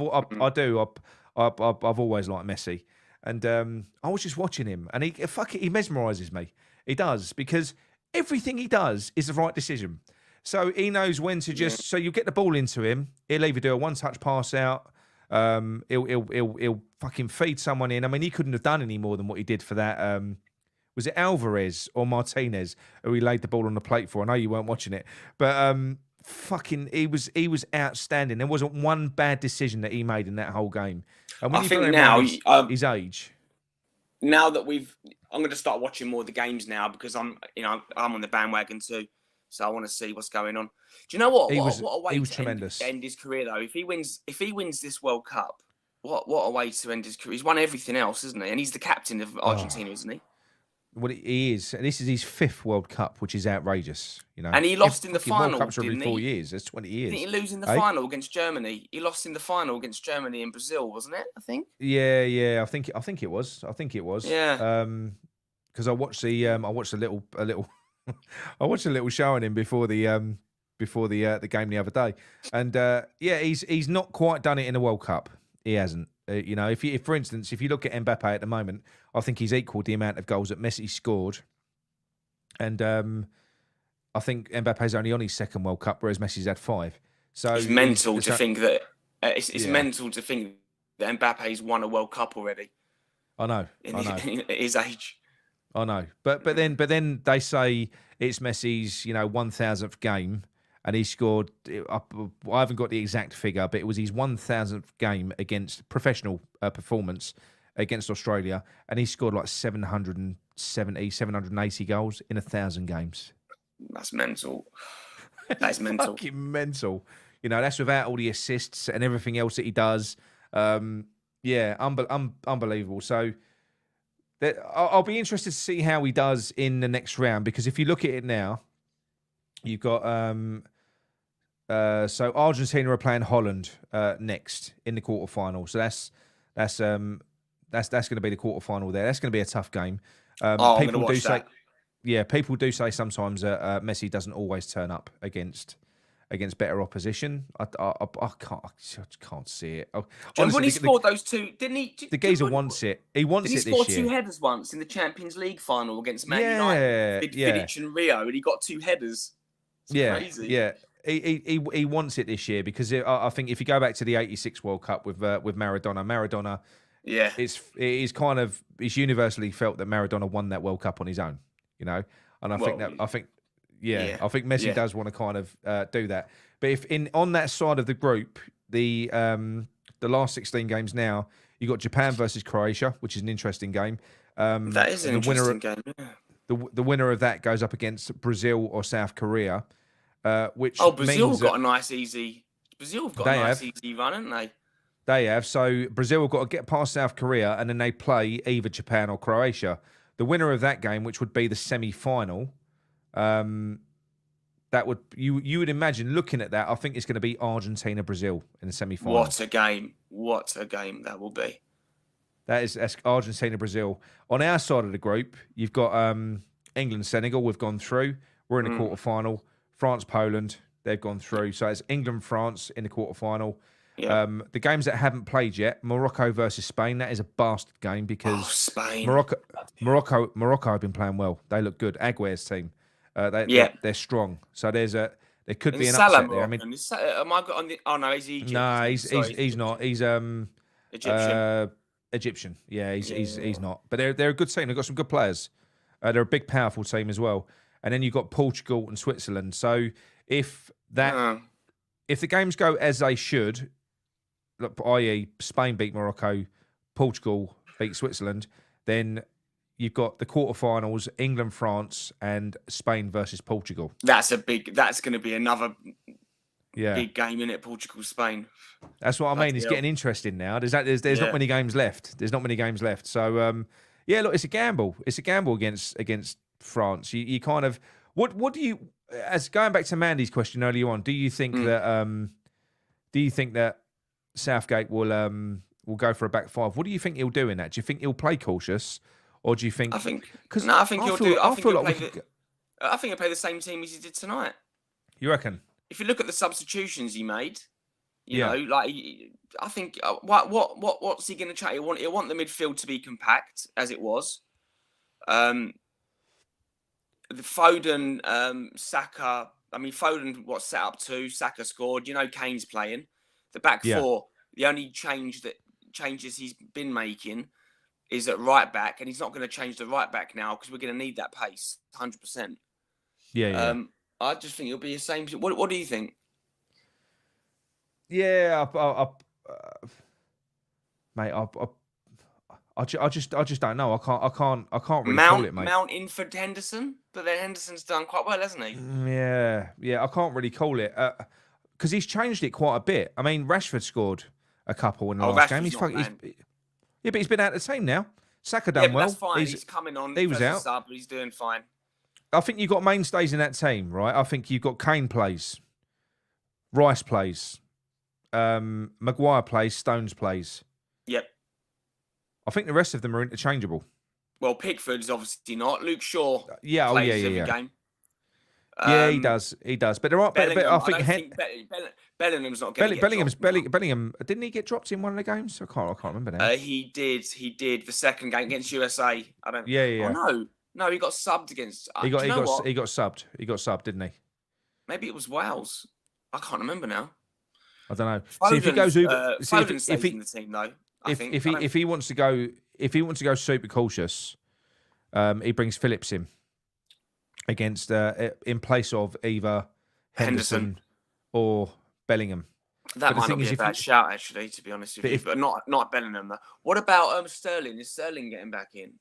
always liked Messi, and I was just watching him, and he mesmerises me. He does because everything he does is the right decision. So he knows when to just. So you get the ball into him. He'll either do a one-touch pass out. He'll fucking feed someone in. I mean, he couldn't have done any more than what he did for that. Was it Alvarez or Martinez who he laid the ball on the plate for? I know you weren't watching it, but he was outstanding. There wasn't one bad decision that he made in that whole game. And when I think now his age. Now that I'm going to start watching more of the games now because I'm on the bandwagon too. So I want to see what's going on. Do you know what? What a way to tremendous. End his career though. If he wins this World Cup, what a way to end his career. He's won everything else, isn't he? And he's the captain of Argentina, isn't he? Well, he is. And this is his 5th World Cup, which is outrageous. You know, and he lost in the final. World Cups every 4 years. That's 20 years. Didn't he lose in the final against Germany? He lost in the final against Germany and Brazil, wasn't it? I think. Yeah. I think it was. Yeah. Because I watched a little show on him before the game the other day, and he's not quite done it in the World Cup. He hasn't. If for instance, if you look at Mbappe at the moment, I think he's equalled the amount of goals that Messi scored, and I think Mbappe's only on his 2nd World Cup, whereas Messi's had 5. So it's mental to think that It's mental to think that Mbappe's won a World Cup already. I know. In his age. I know. But then they say it's Messi's 1,000th game, and he scored. I haven't got the exact figure, but it was his 1,000th game against professional performance against Australia, and he scored like 780 goals in 1,000 games. That's mental. That's mental. Fucking mental. That's without all the assists and everything else that he does. Unbelievable. So I'll be interested to see how he does in the next round, because if you look at it now, you've got so Argentina are playing Holland next in the quarterfinal. So that's going to be the quarterfinal there. That's going to be a tough game. People do say, people do say sometimes Messi doesn't always turn up against better opposition. I can't see it. Honestly, when he scored those two, didn't he? The geezer wants it. He wants it this year. He scored two headers once in the Champions League final against Man United. Vidic and Rio, and he got two headers. It's crazy. Yeah. He wants it this year, because I think if you go back to the '86 World Cup with Maradona, it's universally felt that Maradona won that World Cup on his own, and I think Messi does want to kind of do that. But if on that side of the group, the last 16 games now, you got Japan versus Croatia, which is an interesting game. That is an interesting game. Yeah. The winner of that goes up against Brazil or South Korea. Brazil have got a nice easy run, haven't they? They have. So Brazil have got to get past South Korea, and then they play either Japan or Croatia. The winner of that game, which would be the semi-final, that would you would imagine, looking at that, I think it's going to be Argentina Brazil in the semi-final. What a game that will be. That's Argentina Brazil. On our side of the group, you've got England Senegal. We've gone through. We're in the quarterfinal. France Poland, they've gone through. So it's England France in the quarterfinal. Yeah. The games that haven't played yet: Morocco versus Spain. That is a bastard game, because Spain. Morocco have been playing well. They look good. Aguer's team. They're strong. So there could be an upset there. I mean, am I got on the? Oh no, he's Egypt. No, he's not. He's Egyptian. Yeah, he's not. But they're a good team. They've got some good players. They're a big, powerful team as well. And then you've got Portugal and Switzerland. So if the games go as they should, i.e. Spain beat Morocco, Portugal beat Switzerland, then you've got the quarterfinals: England, France, and Spain versus Portugal. That's going to be another big game, in it. Portugal, Spain. That's what I mean. It's getting interesting now. There's not many games left. So look, it's a gamble. It's a gamble against France. You kind of what do you, as going back to Mandy's question earlier on? Do you think that Southgate will go for a back five? What do you think he'll do in that? Do you think he'll play cautious, or do you think? I think he'll play the same team as he did tonight. You reckon? If you look at the substitutions he made, I think what's he going to try? He'll want the midfield to be compact as it was. The Foden, Saka. I mean, Foden set up two. Saka scored. Kane's playing. The back four. The only changes he's been making is at right back, and he's not going to change the right back now, because we're going to need that pace, 100%. Yeah. I just think it'll be the same. What do you think? Yeah, mate. I just don't know. I can't really call it, mate. Mount in for Henderson, but then Henderson's done quite well, hasn't he? Yeah. I can't really call it because he's changed it quite a bit. I mean, Rashford scored a couple in the last game. But he's been out of the team now. Saka done well. That's fine. He's coming on. He was out. Sub, he's doing fine. I think you've got mainstays in that team, right? I think you've got Kane plays, Rice plays, Maguire plays, Stones plays. Yep. I think the rest of them are interchangeable. Well, Pickford's obviously not. Luke Shaw plays every game. He does. But there are. Bellingham's not going to get Bellingham. Didn't he get dropped in one of the games? I can't remember now. He did. The second game against USA. I don't. Yeah. Oh, no, he got subbed against. He got subbed. He got subbed, didn't he? Maybe it was Wales. I can't remember now. I don't know. See if he goes Uber. See Foden stays in the team though. If he wants to go super cautious, he brings Phillips against in place of either Henderson or Bellingham. That might not be a bad shout, actually, to be honest with you. But not Bellingham. Though. What about Sterling? Is Sterling getting back in?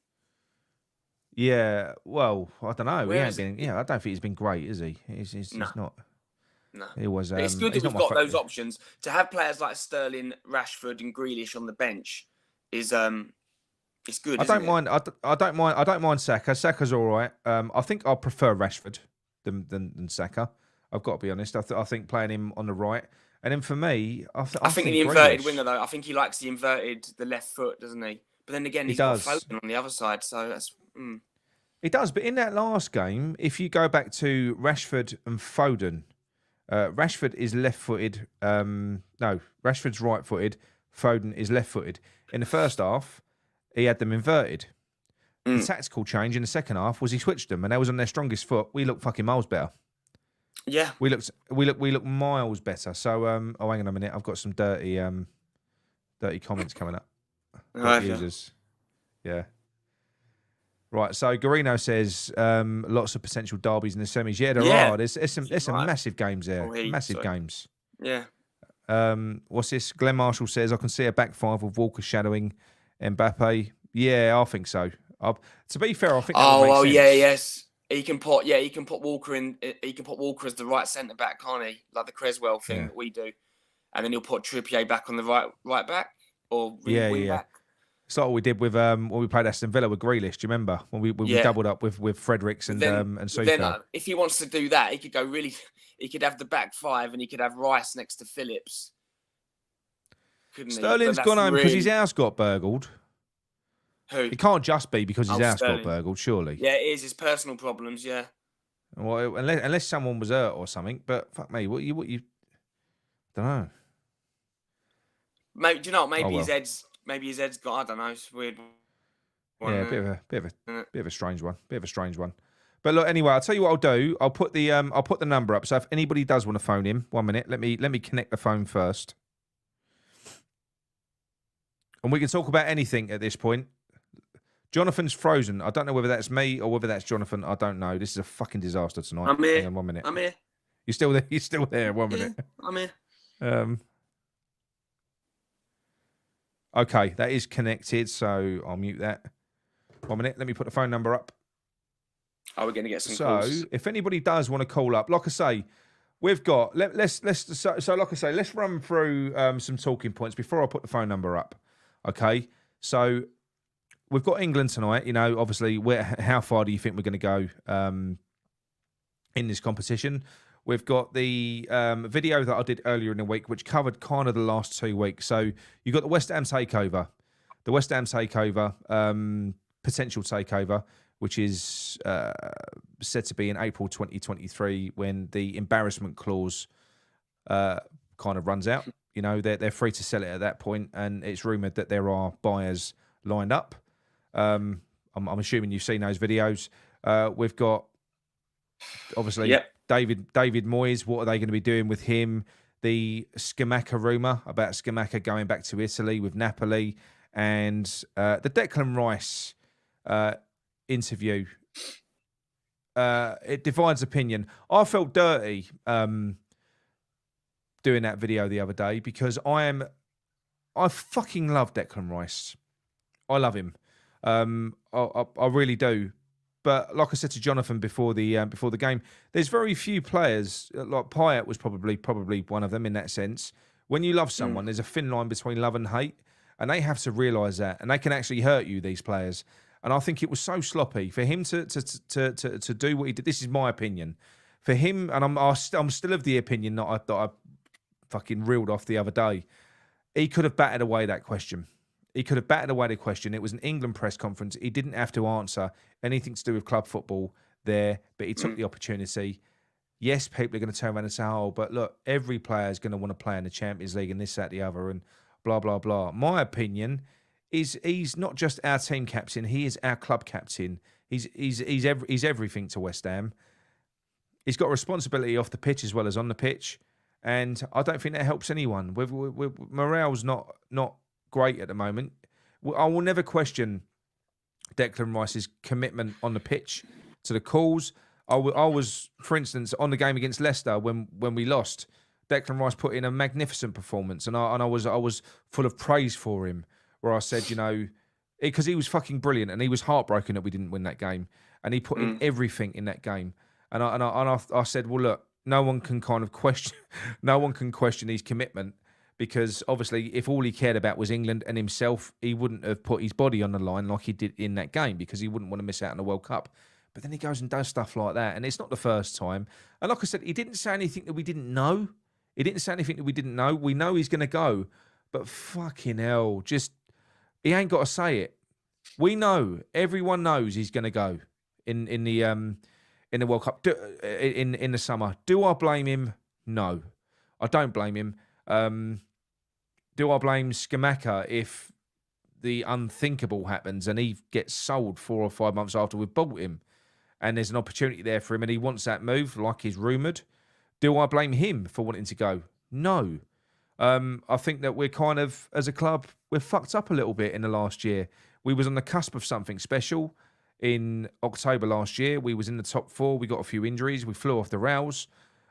Yeah, well, I don't know. I don't think he's been great, is he? He's not. No. It was. It's good that we've got those options. To have players like Sterling, Rashford, and Grealish on the bench is it's good. I don't mind Saka. Saka's all right. I think I prefer Rashford than Saka. I've got to be honest. I think playing him on the right, and then for me, I think the inverted winger though. I think he likes the left foot, doesn't he? But then again, he's got Foden on the other side, so that's. He does, but in that last game, if you go back to Rashford and Foden, Rashford is left-footed. No, Rashford's right-footed. Foden is left-footed. In the first half, he had them inverted. The tactical change in the second half was he switched them, and they was on their strongest foot. We looked fucking miles better. Yeah, we look miles better. So, hang on a minute, I've got some dirty comments coming up. Users, yeah. Right, so Garino says lots of potential derbies in the semis. Yeah, there are. There's some massive games there. Games. Yeah. What's this? Glenn Marshall says I can see a back five with Walker shadowing Mbappe. Yeah, I think so. To be fair, I think. Yes. He can put Walker in. He can put Walker as the right centre back, can't he? Like the Creswell thing that we do, and then he'll put Trippier back on the right back or wing back. It's like what we did with when we played Aston Villa with Grealish. Do you remember when we doubled up with Fredericks and Soufal? Then if he wants to do that, he could go really. He could have the back five, and he could have Rice next to Phillips. Sterling's gone home because his house got burgled. Who? It can't just be because his house got burgled, surely. Yeah, it is. His personal problems. Yeah. Well, unless someone was hurt or something, but fuck me, what you don't know. Maybe, do you know what? Maybe his head's got. I don't know. It's weird. Yeah, a bit of a strange one. But look, anyway, I'll tell you what I'll do. I'll put the number up. So if anybody does want to phone him, 1 minute, let me connect the phone first, and we can talk about anything at this point. Jonathan's frozen. I don't know whether that's me or whether that's Jonathan. I don't know. This is a fucking disaster tonight. I'm here. Hang on 1 minute. I'm here. You're still there? You're still there? 1 minute. I'm here. Okay, that is connected, so I'll mute that. 1 minute. Let me put the phone number up. We're going to get some calls. So, if anybody does want to call up, like I say, we've got. Let's run through some talking points before I put the phone number up. Okay, so we've got England tonight. You know, obviously, how far do you think we're going to go in this competition? We've got the video that I did earlier in the week, which covered kind of the last 2 weeks. So you've got the West Ham takeover, potential takeover, which is said to be in April 2023 when the embarrassment clause kind of runs out. You know, they're free to sell it at that point, and it's rumoured that there are buyers lined up. I'm assuming you've seen those videos. We've got, obviously, David Moyes. What are they going to be doing with him? The Scamacca rumour about Scamacca going back to Italy with Napoli, and the Declan Rice interview. It divides opinion. I felt dirty doing that video the other day because I fucking love Declan Rice. I love him. I really do. But like I said to Jonathan before the game, there's very few players. Like Payet was probably one of them in that sense. When you love someone, there's a thin line between love and hate, and they have to realise that, and they can actually hurt you. These players, and I think it was so sloppy for him to do what he did. This is my opinion. For him, and I'm still of the opinion that I fucking reeled off the other day. He could have batted away that question. It was an England press conference. He didn't have to answer anything to do with club football there, but he took the opportunity. Yes, people are going to turn around and say, oh, but look, every player is going to want to play in the Champions League and this, that, the other, and blah, blah, blah. My opinion is he's not just our team captain. He is our club captain. He's everything to West Ham. He's got responsibility off the pitch as well as on the pitch. And I don't think that helps anyone. Morale's not great at the moment. I will never question Declan Rice's commitment on the pitch to the calls. I was, for instance, on the game against Leicester when we lost. Declan Rice put in a magnificent performance, and I was full of praise for him. Where I said, because he was fucking brilliant, and he was heartbroken that we didn't win that game, and he put in everything in that game. And I said, well, look, no one can question his commitment, because obviously, if all he cared about was England and himself, he wouldn't have put his body on the line like he did in that game, because he wouldn't want to miss out on the World Cup. But then he goes and does stuff like that, and it's not the first time. And like I said, he didn't say anything that we didn't know. He didn't say anything that we didn't know. We know he's going to go, but fucking hell, he ain't got to say it. We know, everyone knows he's going to go in the World Cup in the summer. Do I blame him? No, I don't blame him. Do I blame Skamaka if the unthinkable happens and he gets sold 4 or 5 months after we've bought him, and there's an opportunity there for him and he wants that move like he's rumoured? Do I blame him for wanting to go? No. I think that we're kind of, as a club, we're fucked up a little bit in the last year. We was on the cusp of something special in October last year. We was in the top 4. We got a few injuries. We flew off the rails.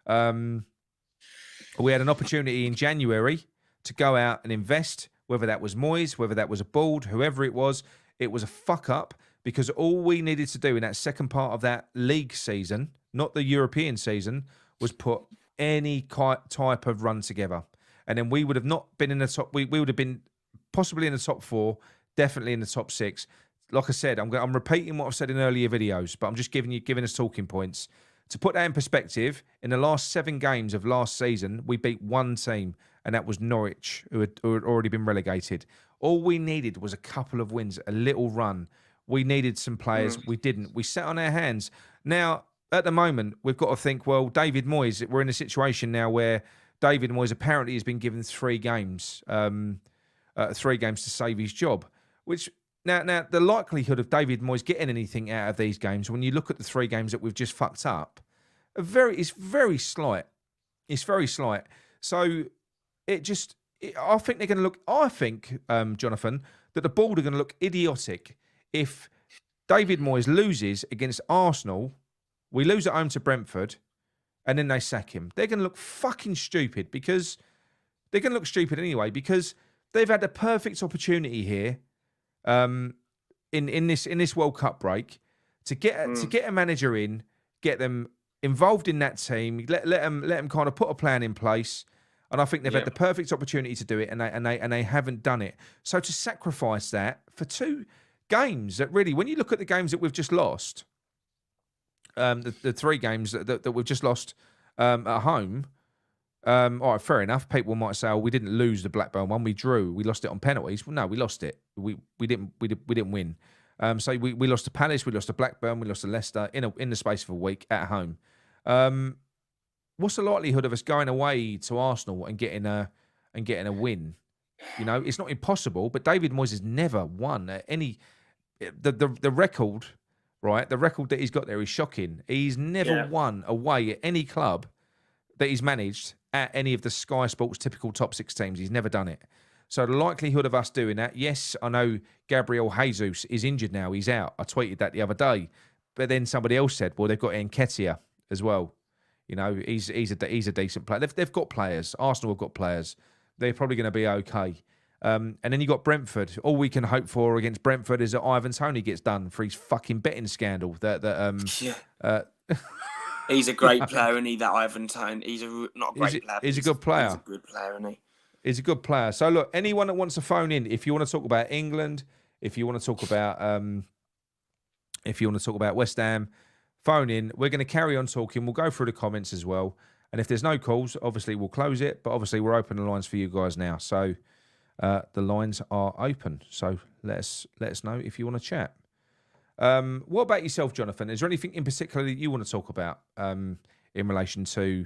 We had an opportunity in January to go out and invest, whether that was Moyes, whether that was a board, whoever it was a fuck up, because all we needed to do in that second part of that league season, not the European season, was put any type of run together. And then we would have not been in the top, we would have been possibly in the top 4, definitely in the top 6. Like I said, I'm repeating what I've said in earlier videos, but I'm just giving us talking points. To put that in perspective, in the last 7 games of last season, we beat one team, and that was Norwich, who had already been relegated. All we needed was a couple of wins, a little run. We needed some players. We didn't. We sat on our hands. Now, at the moment, we've got to think, well, David Moyes, we're in a situation now where David Moyes apparently has been given 3 games, 3 games to save his job. Which now the likelihood of David Moyes getting anything out of these games, when you look at the 3 games that we've just fucked up, it's very slight. It's very slight. So I think they're going to look. I think, Jonathan, that the board are going to look idiotic if David Moyes loses against Arsenal. We lose at home to Brentford, and then they sack him. They're going to look fucking stupid, because they're going to look stupid anyway, because they've had the perfect opportunity here in this World Cup break to get a manager in, get them involved in that team, let them kind of put a plan in place. And I think they've had the perfect opportunity to do it, and they haven't done it. So to sacrifice that for 2 games that really, when you look at the games that we've just lost, the 3 games that we've just lost at home. All right, fair enough. People might say, "Oh, we didn't lose the Blackburn one. We drew. We lost it on penalties." Well, no, we lost it. We didn't win. So we lost to Palace. We lost to Blackburn. We lost to Leicester in the space of a week at home. What's the likelihood of us going away to Arsenal and getting a win? It's not impossible. But David Moyes has never won at any. The record. Right, the record that he's got there is shocking. He's never won away at any club that he's managed at any of the Sky Sports typical top 6 teams. He's never done it. So the likelihood of us doing that, yes, I know Gabriel Jesus is injured now. He's out. I tweeted that the other day. But then somebody else said, well, they've got Nketiah as well. He's a decent player. They've got players. Arsenal have got players. They're probably going to be okay. And then you got Brentford. All we can hope for against Brentford is that Ivan Toney gets done for his fucking betting scandal. He's a great player, isn't he? That Ivan Toney. He's not a great player. He's a good player. He's a good player, isn't he? He's a good player. So look, anyone that wants to phone in, if you want to talk about England, if you want to talk about West Ham, phone in. We're going to carry on talking. We'll go through the comments as well. And if there's no calls, obviously we'll close it. But obviously we're open the lines for you guys now. So. The lines are open, so let us know if you want to chat. What about yourself, Jonathan? Is there anything in particular that you want to talk about in relation to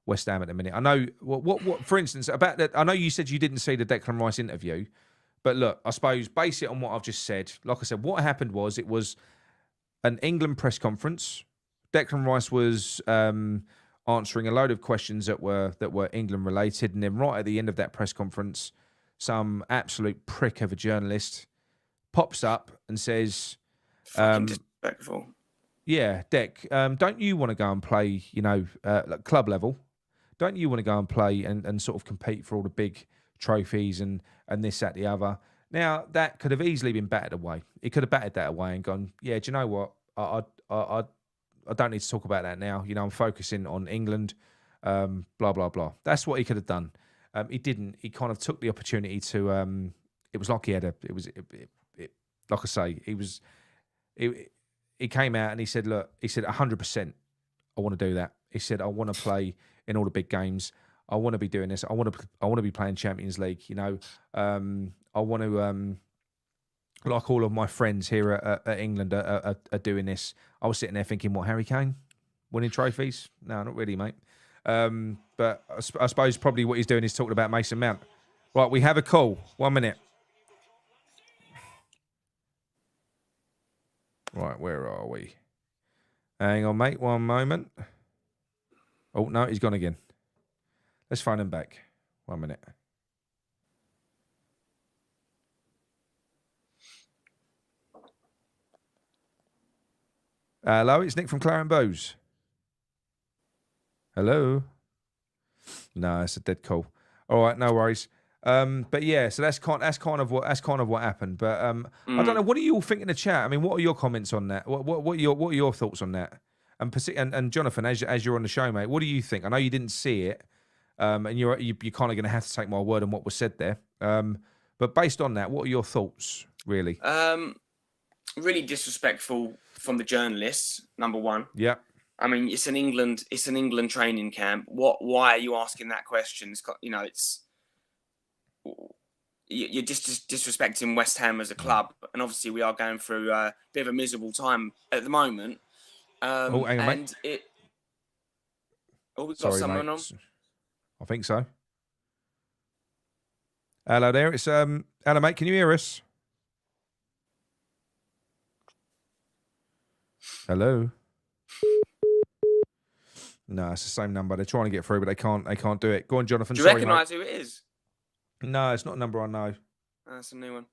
West Ham at the minute? I know what for instance about that. I know you said you didn't see the Declan Rice interview, but look, I suppose base it on what I've just said. Like I said, what happened was it was an England press conference. Declan Rice was answering a load of questions that were England related, and then right at the end of that press conference, some absolute prick of a journalist pops up and says, Fucking disrespectful. "Yeah, Dec, don't you want to go and play? Like club level? Don't you want to go and play and sort of compete for all the big trophies and this, that, the other?" Now that could have easily been batted away. He could have batted that away and gone, "Yeah, do you know what? I don't need to talk about that now. I'm focusing on England, blah, blah, blah." That's what he could have done. He didn't. He kind of took the opportunity to, it was like he had like I say, he came out and he said, look, 100%, I want to do that. He said, I want to play in all the big games. I want to be doing this. I want to be playing Champions League. I want to, like all of my friends here at England are doing this. I was sitting there thinking, what, Harry Kane winning trophies? No, not really, mate. But I suppose probably what he's doing is talking about Mason Mount. Right, we have a call. 1 minute. Right, where are we? Hang on, mate. 1 moment. Oh, no, he's gone again. Let's phone him back. 1 minute. Hello, it's Nick from Claret Bowes. Hello. No, it's a dead call. All right, no worries. But yeah, so that's kind of what happened. But I don't know. What do you all think in the chat? I mean, what are your comments on that? What are your thoughts on that? And Jonathan, as you're on the show, mate, what do you think? I know you didn't see it, and you're kind of going to have to take my word on what was said there. But based on that, what are your thoughts, really? Really disrespectful from the journalists. Number one. Yeah. I mean, it's an England training camp. Why are you asking that question? You're just disrespecting West Ham as a club, and obviously we are going through a bit of a miserable time at the moment. Hang on, mate. We've got someone on. I think so. Hello there. It's hello, mate. Can you hear us? Hello. No, it's the same number. They're trying to get through, but they can't do it. Go on, Jonathan. Do you recognise who it is? No, it's not a number I know. That's a new one.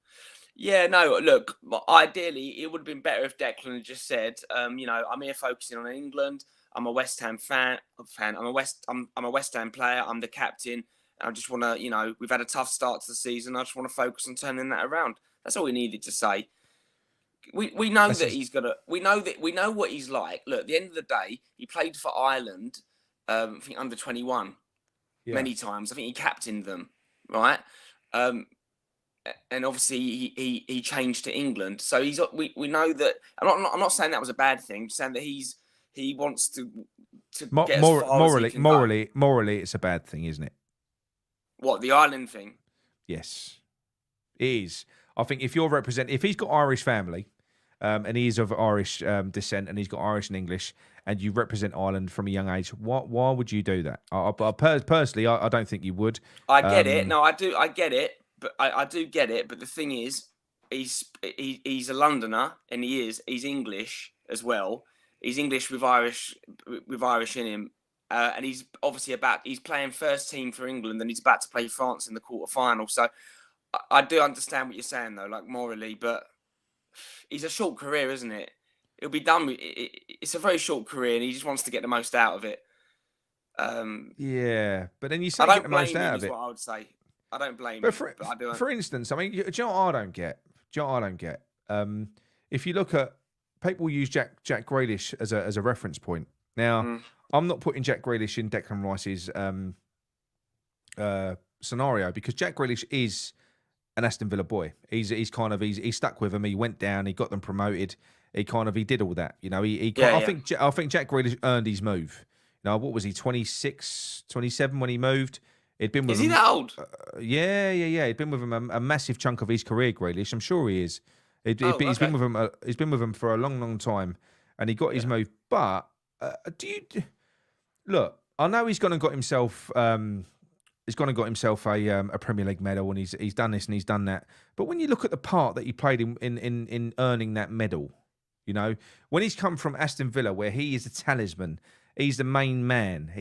Yeah, no, look, ideally, it would have been better if Declan had just said, I'm here focusing on England. I'm a West Ham fan. I'm a West Ham player. I'm the captain. I just want to, we've had a tough start to the season. I just want to focus on turning that around. That's all we needed to say. We know that he's gonna. We know what he's like. Look, at the end of the day, he played for Ireland. I think under 21 many times. I think he captained them, right? And obviously he changed to England. So we know that. I'm not saying that was a bad thing. I'm saying that he wants to get morally, it's a bad thing, isn't it? What, the Ireland thing? Yes, it is. I think if he's got Irish family, and he is of Irish descent, and he's got Irish and English, and you represent Ireland from a young age, why would you do that? Personally, I don't think you would. I get it. No, I do. I get it. But I do get it. But the thing is, he's a Londoner, and he's English as well. He's English with Irish in him. And he's obviously he's playing first team for England, and he's about to play France in the quarterfinal. So I do understand what you're saying, though, like morally, but he's a short career, isn't it? He'll be done with it. It's a very short career, and he just wants to get the most out of it. Yeah, but then you say get the most out of it. What I would say. I don't blame but him. But I do. For instance, I mean, do you know what I don't get? If you look at people use Jack Grealish as a reference point. Now, I'm not putting Jack Grealish in Declan Rice's scenario because Jack Grealish is an Aston Villa boy. He's stuck with them. He went down. He got them promoted. He did all that. I think Jack Grealish earned his move. What was he? 26, 27 when he moved. He'd been with Is he that old? Yeah. He'd been with him a massive chunk of his career, Grealish. I'm sure he is. He's been with him. He's been with him for a long, long time, and he got his move. But look? I know he's gone and got himself. He's gone and got himself a Premier League medal, and he's done this and he's done that. But when you look at the part that he played in earning that medal, when he's come from Aston Villa, where he is a talisman, He's the main man.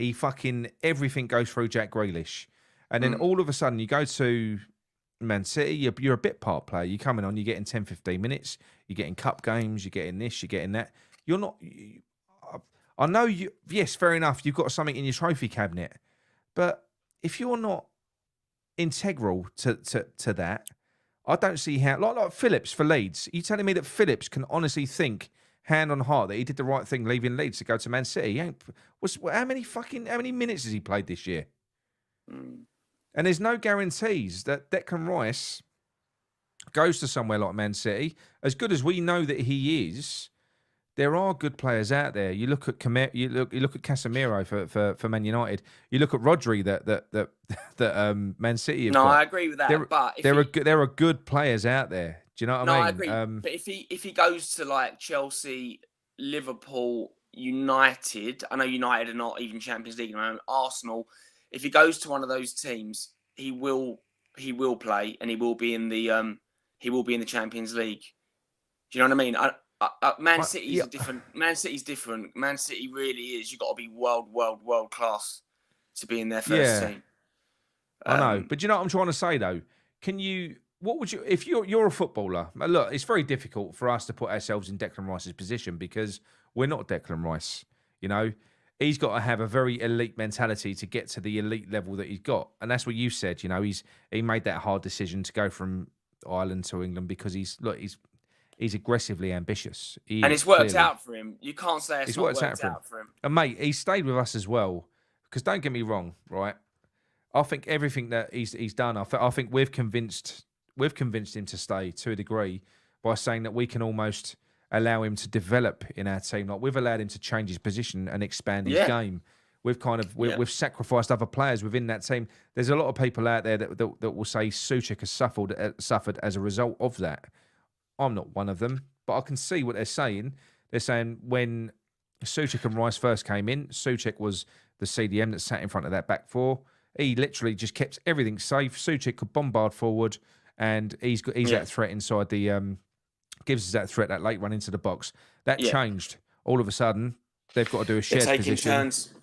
Everything goes through Jack Grealish. And then all of a sudden you go to Man City, you're a bit part player. You're coming on, you're getting 10, 15 minutes. You're getting cup games, you're getting this, you're getting that. You're not... I know you... Yes, fair enough. You've got something in your trophy cabinet. But if you're not integral to that, I don't see how... Like Phillips for Leeds. Are you telling me that Phillips can honestly think, hand on heart, that he did the right thing leaving Leeds to go to Man City? How many minutes has he played this year? And there's no guarantees that Declan Rice goes to somewhere like Man City. As good as we know that he is, there are good players out there. You look at you look at Casemiro for Man United. You look at Rodri that Man City have got. I agree with that. But there are good players out there. Do you know what I mean? I agree. But if he goes to like Chelsea, Liverpool, United, I know United are not even Champions League at the moment, Arsenal. If he goes to one of those teams, he will play and he will be in the Champions League. Do you know what I mean? Man City's different. Man City's different. Man City really is. You've got to be world class to be in their first team. I know, but do you know what I'm trying to say though? What would you, if you're a footballer? Look, it's very difficult for us to put ourselves in Declan Rice's position because we're not Declan Rice. You know, he's got to have a very elite mentality to get to the elite level that he's got, and that's what you said. You know, he made that hard decision to go from Ireland to England because he's aggressively ambitious. And it's worked out for him. You can't say it's not worked out for him. And mate, he stayed with us as well. Because don't get me wrong, right? I think everything that he's done, I think we've convinced him to stay to a degree by saying that we can almost allow him to develop in our team. Like we've allowed him to change his position and expand his game. We've sacrificed other players within that team. There's a lot of people out there that will say Souček has suffered as a result of that. I'm not one of them, but I can see what they're saying. They're saying when Souček and Rice first came in, Souček was the CDM that sat in front of that back four. He literally just kept everything safe. Souček could bombard forward, and he's that threat inside the gives us that threat, that late run into the box. That changed. All of a sudden, they've got to do a shared position. They're taking turns.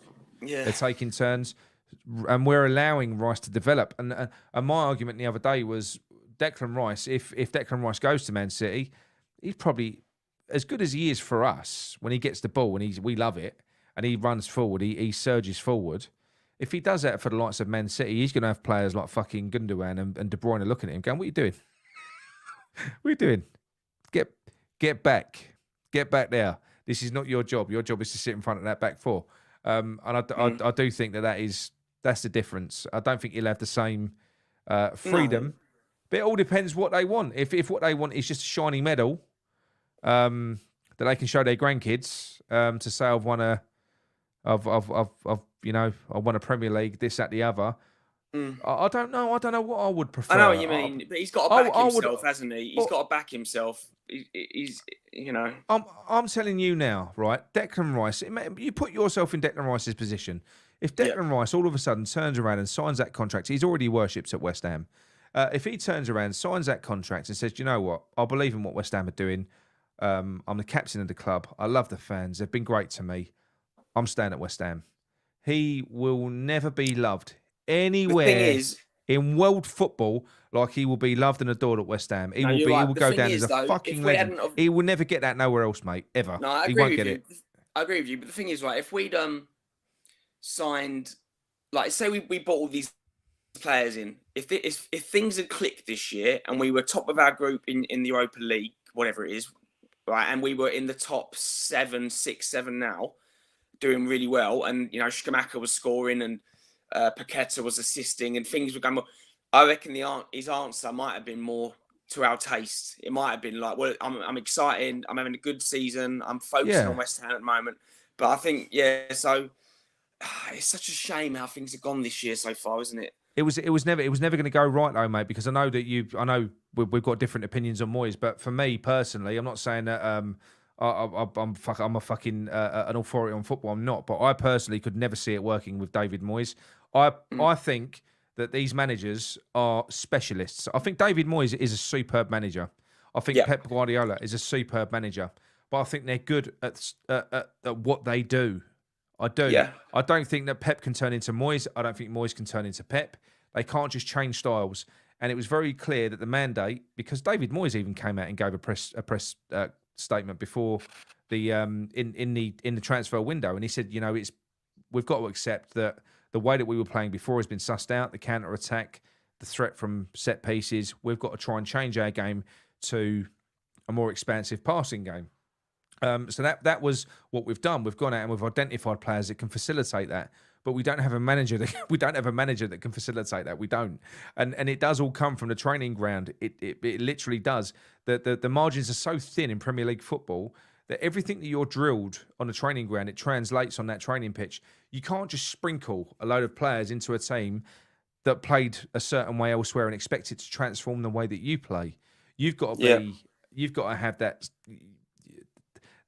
Yeah, they're taking turns, and we're allowing Rice to develop. And my argument the other day was Declan Rice. If Declan Rice goes to Man City, he's probably as good as he is for us when he gets the ball and we love it and he runs forward. He surges forward. If he does that for the likes of Man City, he's going to have players like fucking Gundogan and De Bruyne looking at him going, "What are you doing? What are you doing? Get back. Get back there. This is not your job. Your job is to sit in front of that back four." And I do think that's the difference. I don't think he'll have the same freedom. No. But it all depends what they want. If what they want is just a shiny medal that they can show their grandkids to say I've won a Premier League, this, that, the other. I don't know. I don't know what I would prefer. I know what you mean, but he's got to back himself, hasn't he? He's got to back himself. He's you know. I'm telling you now, right? Declan Rice. You put yourself in Declan Rice's position. If Declan Rice all of a sudden turns around and signs that contract, he's already worships at West Ham. If he turns around, signs that contract, and says, "You know what? I believe in what West Ham are doing. I'm the captain of the club. I love the fans. They've been great to me. I'm staying at West Ham." He will never be loved anywhere in world football like he will be loved and adored at West Ham. He will go down as a fucking legend. He will never get that nowhere else, mate. Ever. No, he won't get it. I agree with you. But the thing is, right, if we'd signed, like, say we bought all these players in, if things had clicked this year and we were top of our group in the Europa League, whatever it is, right, and we were in the top 6, 7 now, doing really well, and Schumacher was scoring and Paqueta was assisting and things were going well, I reckon his answer might have been more to our taste. It might have been like, well, I'm excited, I'm having a good season, I'm focusing on West Ham at the moment. But I think, so it's such a shame how things have gone this year so far, isn't it? It was never going to go right though, mate, because I know we've got different opinions on Moyes, but for me personally, I'm not saying that I'm a fucking an authority on football. I'm not, but I personally could never see it working with David Moyes. I think that these managers are specialists. I think David Moyes is a superb manager. I think Pep Guardiola is a superb manager, but I think they're good at what they do. I do. Yeah. I don't think that Pep can turn into Moyes. I don't think Moyes can turn into Pep. They can't just change styles. And it was very clear that the mandate, because David Moyes even came out and gave a press statement before the in the transfer window, and he said, we've got to accept that the way that we were playing before has been sussed out. The counter attack, the threat from set pieces. We've got to try and change our game to a more expansive passing game. So that was what we've done. We've gone out and we've identified players that can facilitate that, but we don't have a manager that can facilitate that. We don't, and it does all come from the training ground. It literally does. The margins are so thin in Premier League football that everything that you're drilled on the training ground, it translates on that training pitch. You can't just sprinkle a load of players into a team that played a certain way elsewhere and expect it to transform the way that you play. You've got to be. You've got to have that.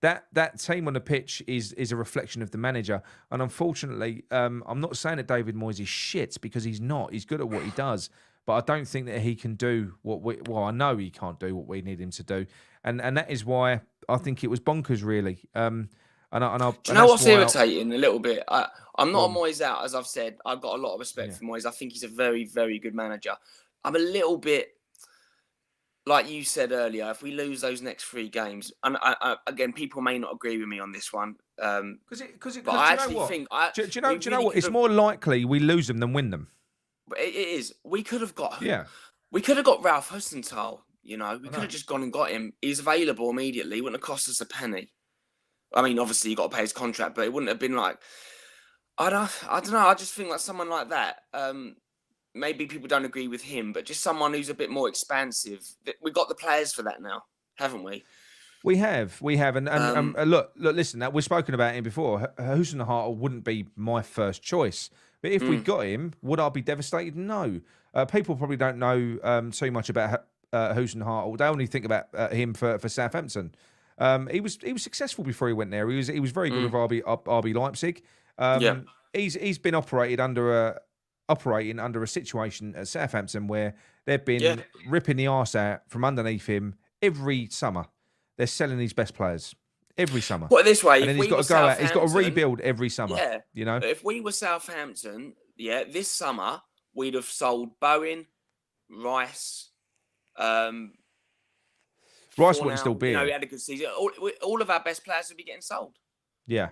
That team on the pitch is a reflection of the manager. And unfortunately, I'm not saying that David Moyes is shit, because he's not. He's good at what he does. But I don't think that he can do I know he can't do what we need him to do. And that is why I think it was bonkers, really. Do you know what's irritating a little bit? I'm not a Moyes out, as I've said. I've got a lot of respect for Moyes. I think he's a very, very good manager. I'm a little bit... Like you said earlier, if we lose those next 3 games, and again, people may not agree with me on this one, because I actually think, do you know what? It's more likely we lose them than win them. But it is. We could have got Ralph Hussenthal. We could have just gone and got him. He's available immediately. Wouldn't have cost us a penny. I mean, obviously you got to pay his contract, but it wouldn't have been like. I don't know. I just think like someone like that. Maybe people don't agree with him, but just someone who's a bit more expansive. We've got the players for that now, haven't we? We have. And look, listen, we've spoken about him before. Hussenthal wouldn't be my first choice. But if we got him, would I be devastated? No. People probably don't know too much about Hussenthal. They only think about him for Southampton. He was successful before he went there. He was very good with RB Leipzig. He's been operating under a situation at Southampton where they've been ripping the arse out from underneath him every summer. They're selling his best players every summer. Put it this way, and then he's got to go out. He's got to rebuild every summer. Yeah, If we were Southampton, this summer we'd have sold Bowen, Rice. Rice wouldn't still be. We had a good season. All of our best players would be getting sold. Yeah,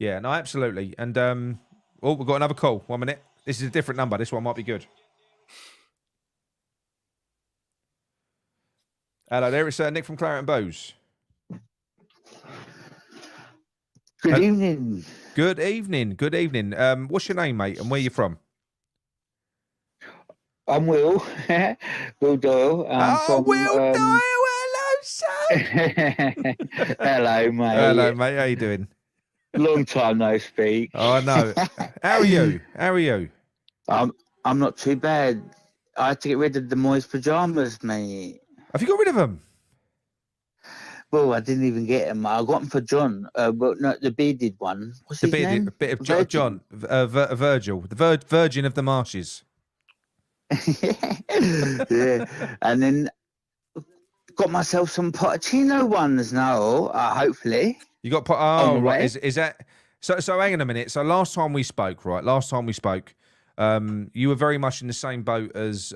no, absolutely. And we've got another call. 1 minute. This is a different number. This one might be good. Hello there, it's Nick from Claret and Bowes. Good evening. Good evening. What's your name, mate, and where are you from? I'm Will. Will Doyle. Will Doyle. Hello, son. Hello, mate. Hello, mate. How you doing? Long time no speak. Oh, no. How are you? I'm not too bad. I had to get rid of the Moyes pajamas, mate. Have you got rid of them? Well, I didn't even get them. I got them for John. But not the bearded one. What's his name? Bit of John. Virgil, the Virgin of the Marshes. Yeah. And then got myself some Pochettino ones now, hopefully. You got right. Is that so? Hang on a minute. So last time we spoke, you were very much in the same boat as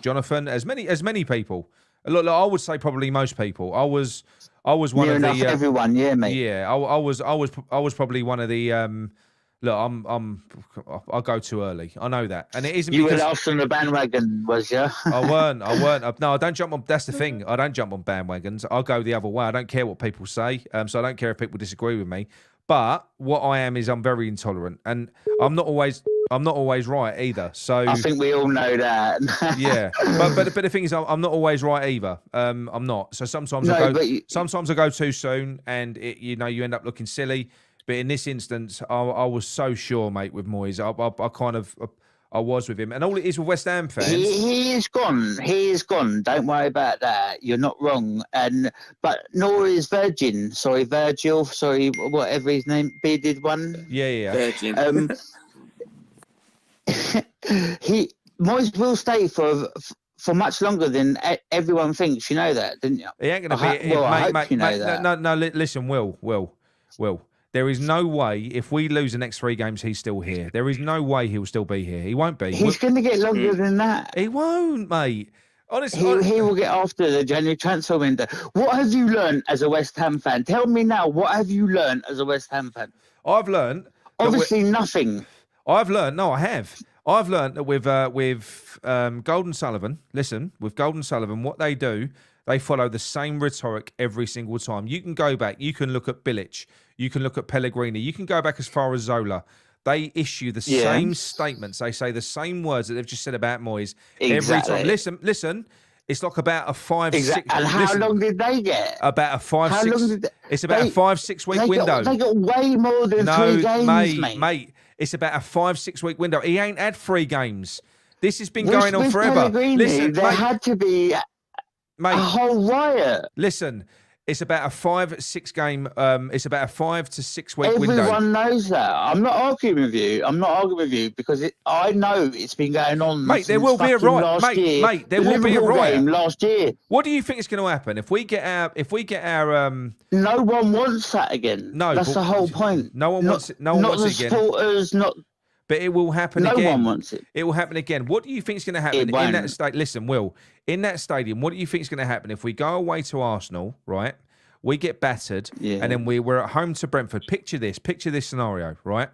Jonathan, as many people. Look, I would say probably most people. I was one near of the everyone, yeah, mate. Yeah, I was probably one of the. Look, I'll go too early. I know that, and it isn't. You because were last on the bandwagon, was you? I weren't. No, I don't jump on. That's the thing. I don't jump on bandwagons. I'll go the other way. I don't care what people say. So I don't care if people disagree with me. But what I am is I'm very intolerant, and I'm not always right either. So I think we all know that. Yeah, but the thing is, I'm not always right either. I'm not. So sometimes sometimes I go too soon, and you end up looking silly. But in this instance, I was so sure, mate, with Moyes. I was with him, and all it is with West Ham fans. He is gone. He is gone. Don't worry about that. You're not wrong. But nor is Virgil. Sorry, Virgil. Sorry, whatever his name, bearded one. Yeah. Virgin. Moyes will stay for much longer than everyone thinks. You know that, didn't you? He ain't gonna be. I hope you know that. No. Listen, Will. There is no way if we lose the next 3 games, he's still here. There is no way he'll still be here. He won't be. He's going to get longer than that. He won't, mate. Honestly, he will get after the January transfer window. What have you learned as a West Ham fan? Tell me now, what have you learned as a West Ham fan? I've learned. Obviously, nothing. I've learned. No, I have. I've learned that with Golden Sullivan. Listen, with Golden Sullivan, what they do, they follow the same rhetoric every single time. You can go back. You can look at Bilic. You can look at Pellegrini. You can go back as far as Zola. They issue the same statements. They say the same words that they've just said about Moyes every time. Listen. It's like about a 5-6. And how long did they get? About a 5-6. It's about a 5-6 week window. They got way more than 3 games, mate. It's about a 5-6 week window. He ain't had 3 games. This has been going on forever. Listen, there had to be a whole riot. Listen. It's about a 5-6 game. It's about a 5 to 6 week window. Everyone knows that. I'm not arguing with you. Because I know it's been going on. Mate, there will be a riot. Mate, there will be a riot last year. What do you think is going to happen if we get our? No one wants that again. No, that's the whole point. No one wants it. No one wants it again. Not the supporters. Not. But it will happen again. No one wants it. It will happen again. What do you think is going to happen in that stadium? Listen, Will, in that stadium, what do you think is going to happen if we go away to Arsenal, right? We get battered, and then we're at home to Brentford. Picture this scenario, right?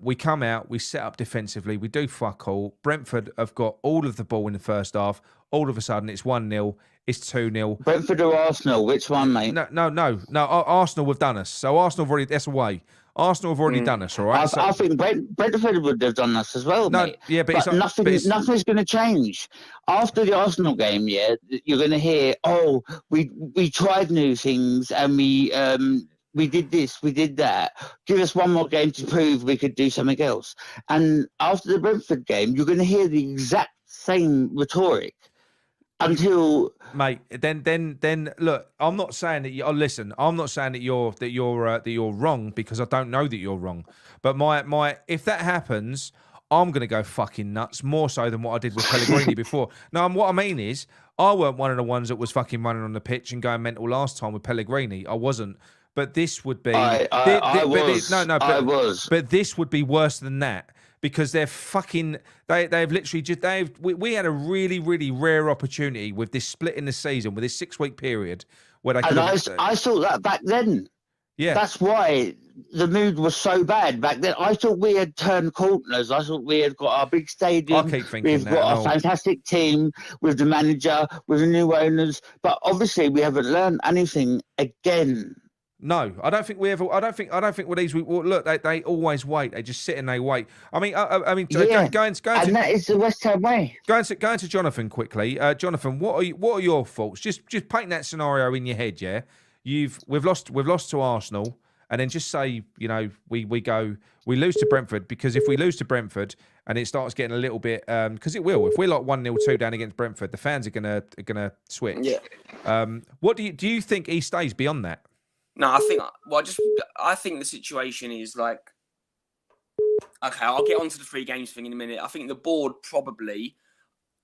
We come out, we set up defensively, we do fuck all. Brentford have got all of the ball in the first half. All of a sudden, it's 1-0, it's 2-0. Brentford or Arsenal? Which one, mate? No. Arsenal have done us. So Arsenal have already, that's away. Arsenal have already done us, all right? I think Brentford would have done us as well, mate. Yeah, but nothing's going to change. After the Arsenal game, you're going to hear, we tried new things and we did this, we did that. Give us one more game to prove we could do something else. And after the Brentford game, you're going to hear the exact same rhetoric. Until mate, then look. I'm not saying that you. Listen, I'm not saying that you're wrong because I don't know that you're wrong. But my if that happens, I'm gonna go fucking nuts more so than what I did with Pellegrini before. No, what I mean is, I weren't one of the ones that was fucking running on the pitch and going mental last time with Pellegrini. I wasn't. But this would be. I was. But this would be worse than that. Because they're fucking, they've literally just, we had a really, really rare opportunity with this split in the season, with this 6-week period where they could. And I thought that back then. Yeah. That's why the mood was so bad back then. I thought we had turned corners. I thought we had got our big stadium. I keep thinking we've got a fantastic team with the manager, with the new owners. But obviously we haven't learned anything again. No, I don't think we ever. I don't think with these. Look, they always wait. They just sit and they wait. I mean, going to that is the West Ham way. Going to Jonathan quickly. Jonathan, what are your thoughts? Just paint that scenario in your head. Yeah, we've lost to Arsenal, and then just say we lose to Brentford, because if we lose to Brentford and it starts getting a little bit because it will, if we're like 1-0, 2 down against Brentford, the fans are gonna switch. Yeah. What do you think he stays beyond that? No, I think the situation is like, okay, I'll get onto the 3 games thing in a minute. I think the board probably,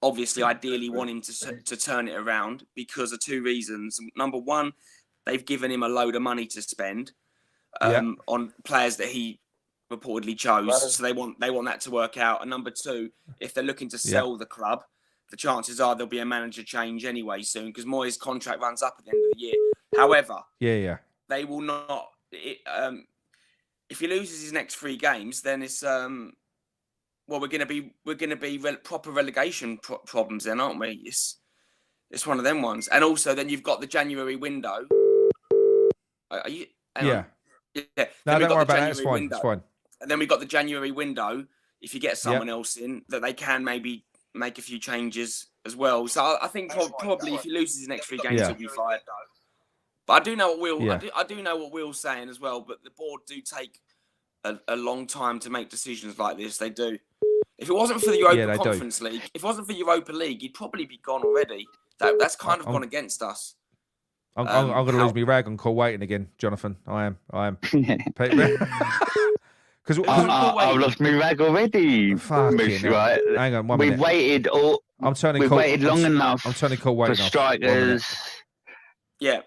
obviously, ideally want him to turn it around because of 2 reasons. Number one, they've given him a load of money to spend on players that he reportedly chose, so they want that to work out. And number 2, if they're looking to sell the club, the chances are there'll be a manager change anyway soon because Moyes' contract runs up at the end of the year. However, they will not. If he loses his next 3 games, then it's we're going to be proper relegation problems then, aren't we? It's one of them ones. And also, then you've got the January window. Are you? Yeah. Yeah. No, don't worry about that. It's fine. It's fine. And then we've got the January window. If you get someone else in, that they can maybe make a few changes as well. So I think probably if he loses his next 3 games, he'll be fired. But I do know what Will. I do know what Will's saying as well. But the board do take a long time to make decisions like this. They do. If it wasn't for the Europa Conference League, if it wasn't for Europa League, he'd probably be gone already. That's kind of gone against us. I'm going to lose my rag on call waiting again, Jonathan. I am. Because I've lost my rag already. Right? Hang on, 1 minute. We've waited waited long enough. I'm turning call waiting for strikers. Yeah.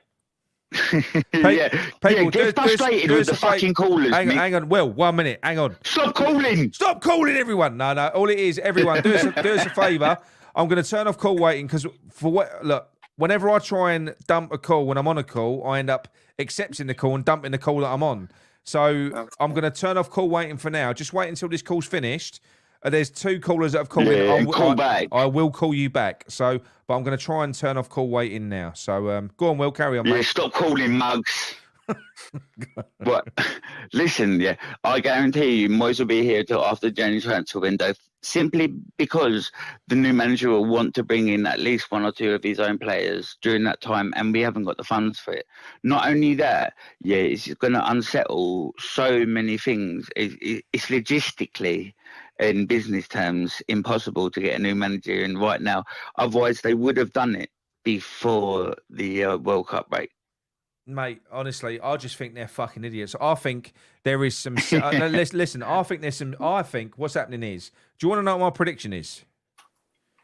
Get frustrated with the fucking callers. Hang on, Will, 1 minute. Hang on. Stop calling. Stop calling everyone. No. All it is, everyone, do us a favour. I'm going to turn off call waiting because look, whenever I try and dump a call when I'm on a call, I end up accepting the call and dumping the call that I'm on. So I'm going to turn off call waiting for now. Just wait until this call's finished. There's 2 callers that have called in. I will call you back. So, but I'm going to try and turn off call waiting now. So go on, Will, carry on, mate. Stop calling mugs. But listen, I guarantee you, Moyes will be here till after the January transfer window, simply because the new manager will want to bring in at least 1 or 2 of his own players during that time, and we haven't got the funds for it. Not only that, it's going to unsettle so many things. It's logistically, in business terms, impossible to get a new manager in right now. Otherwise, they would have done it before the World Cup break. Mate, honestly, I just think they're fucking idiots. I think there is some. Listen, I think there's some. I think what's happening is. Do you want to know what my prediction is?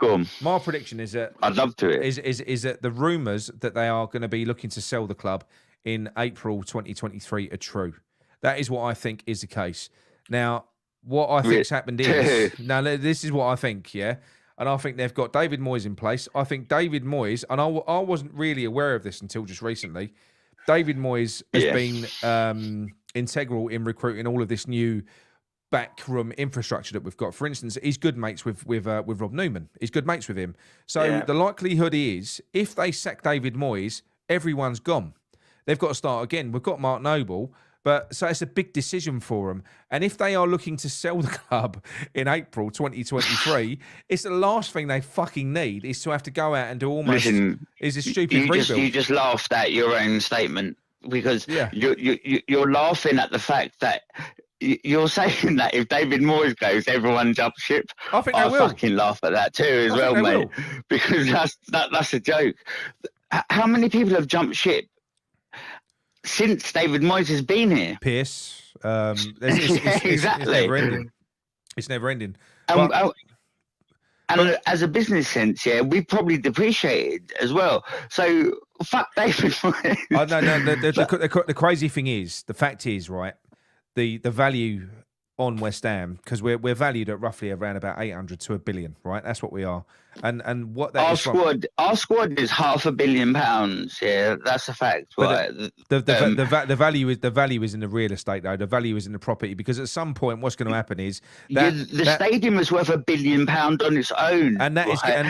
Go on. My prediction is that I'd love to. Is that the rumours that they are going to be looking to sell the club in April 2023 are true. That is what I think is the case. Now, what I think's happened is now this is what I think. Yeah. And I think they've got David Moyes in place. I think David Moyes, and I wasn't really aware of this until just recently. David Moyes has been integral in recruiting all of this new backroom infrastructure that we've got. For instance, he's good mates with Rob Newman. He's good mates with him. So the likelihood is, if they sack David Moyes, everyone's gone. They've got to start again. We've got Mark Noble. So it's a big decision for them. And if they are looking to sell the club in April 2023, it's the last thing they fucking need is to have to go out and do almost is a stupid rebuild. You just laughed at your own statement because you're laughing at the fact that you're saying that if David Moyes goes, everyone jumps ship. I think they will. Fucking laugh at that too as well, mate. Because that's a joke. How many people have jumped ship since David Moyes has been here? Pierce. Exactly. It's never ending. And as a business sense, we probably depreciated as well. So fuck David Moyes. Oh, no. The crazy thing is, the fact is, right, the value on West Ham, because we're valued at roughly around about 800 to £1 billion, right? That's what we are. And what that our squad is £500 million. Yeah, that's a fact. Right? The value is in the real estate, though. The value is in the property, because at some point, what's going to happen is that the stadium is worth £1 billion on its own, and that's going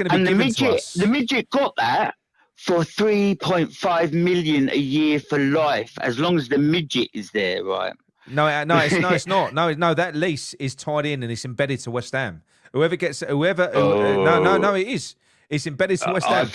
to be given to us. The midget got that for 3.5 million a year for life, as long as the midget is there, right? No, it's not. No, that lease is tied in and it's embedded to West Ham. No, it is. It's embedded to West Ham.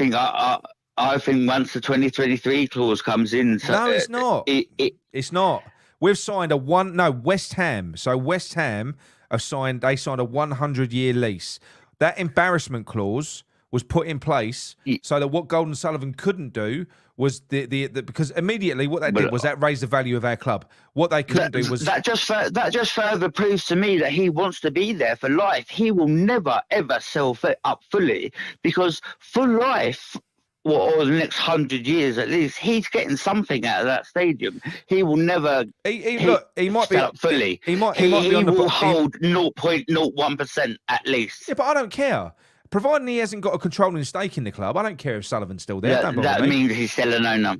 I think once the 2023 clause comes in, no, it's not. It's not. We've signed West Ham. So West Ham signed a 100-year lease. That embarrassment clause was put in place so that what Golden Sullivan couldn't do was because immediately what that did was that raised the value of our club. What they couldn't do was that just further proves to me that he wants to be there for life. He will never ever sell up fully, because for life, or the next 100 years at least, he's getting something out of that stadium. He will never. He might be up fully. He will hold 0.01% at least. Yeah, but I don't care. Providing he hasn't got a controlling stake in the club, I don't care if Sullivan's still there. That means he's still an owner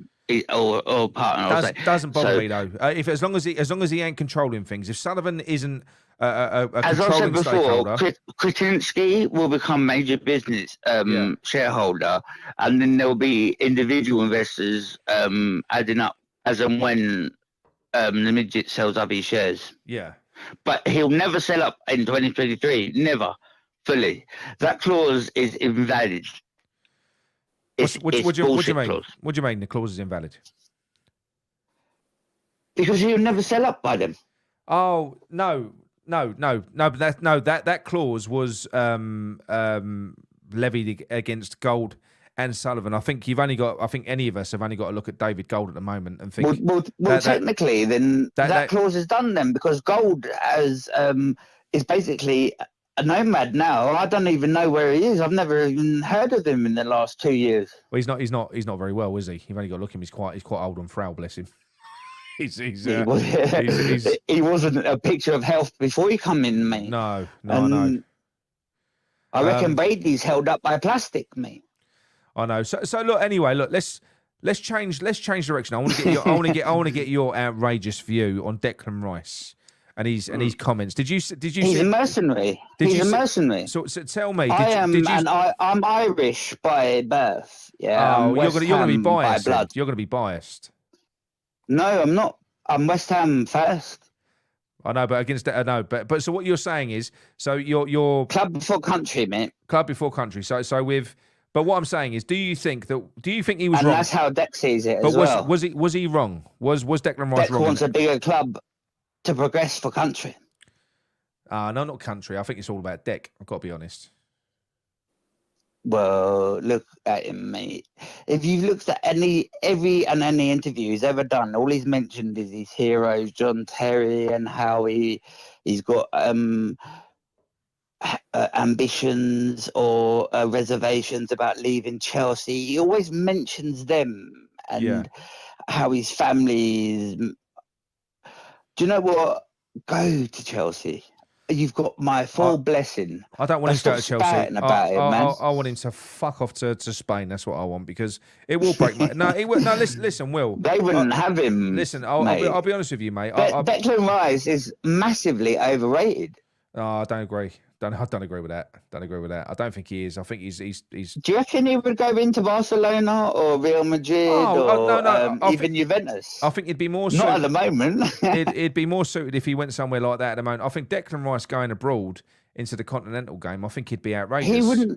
or partner. Doesn't bother me though. As long as he ain't controlling things. If Sullivan isn't a controlling stakeholder, Kretinsky will become major business shareholder, and then there'll be individual investors adding up as and when the midget sells up his shares. Yeah, but he'll never sell up in 2023. Never. Fully. That clause is invalid. What do you mean? Clause. What do you mean the clause is invalid? Because he'll never sell up by them. Oh no! But that clause was levied against Gold and Sullivan. I think any of us have only got to look at David Gold at the moment and think. Well, technically, then that clause is done then, because Gold is basically nomad now. I don't even know where he is. I've never even heard of him in the last 2 years. Well, he's not very well, is he? You've only got to look at him. He's quite old and frail, bless him. He wasn't a picture of health before he come in, mate. No, I know. I reckon Brady's held up by plastic, mate. I know. So look. Anyway, look. Let's change direction. I want to get your outrageous view on Declan Rice and his comments. Did you? He's a mercenary. He's a mercenary. So tell me. I'm Irish by birth. Yeah. Oh, you're going to be biased. You're going to be biased. No, I'm not. I'm West Ham first. I know, but but so what you're saying is, so you're club before country, mate. Club before country. So but what I'm saying is, do you think he was wrong? And that's how Deck sees it as well. Was he wrong? Was Declan Rice wrong? Deck wants a bigger club to progress for country. No, not country. I think it's all about Deck. I've got to be honest. Well, look at him, mate. If you've looked at any interview he's ever done, all he's mentioned is his heroes, John Terry, and how he's got ambitions or reservations about leaving Chelsea. He always mentions them and how his family is. Do you know what? Go to Chelsea. You've got my full blessing. I don't want him to go to Chelsea. About him, man. I want him to fuck off to Spain. That's what I want, because it will break my... No, it will. No, listen, Will. They wouldn't have him. Listen, I'll be honest with you, mate. Declan Rice is massively overrated. I don't agree. I don't agree with that. I don't think he is. I think he's. Do you reckon he would go into Barcelona or Real Madrid or even Juventus? I think it'd be more suited. Not at the moment. it'd be more suited if he went somewhere like that at the moment. I think Declan Rice going abroad into the continental game, I think he'd be outrageous.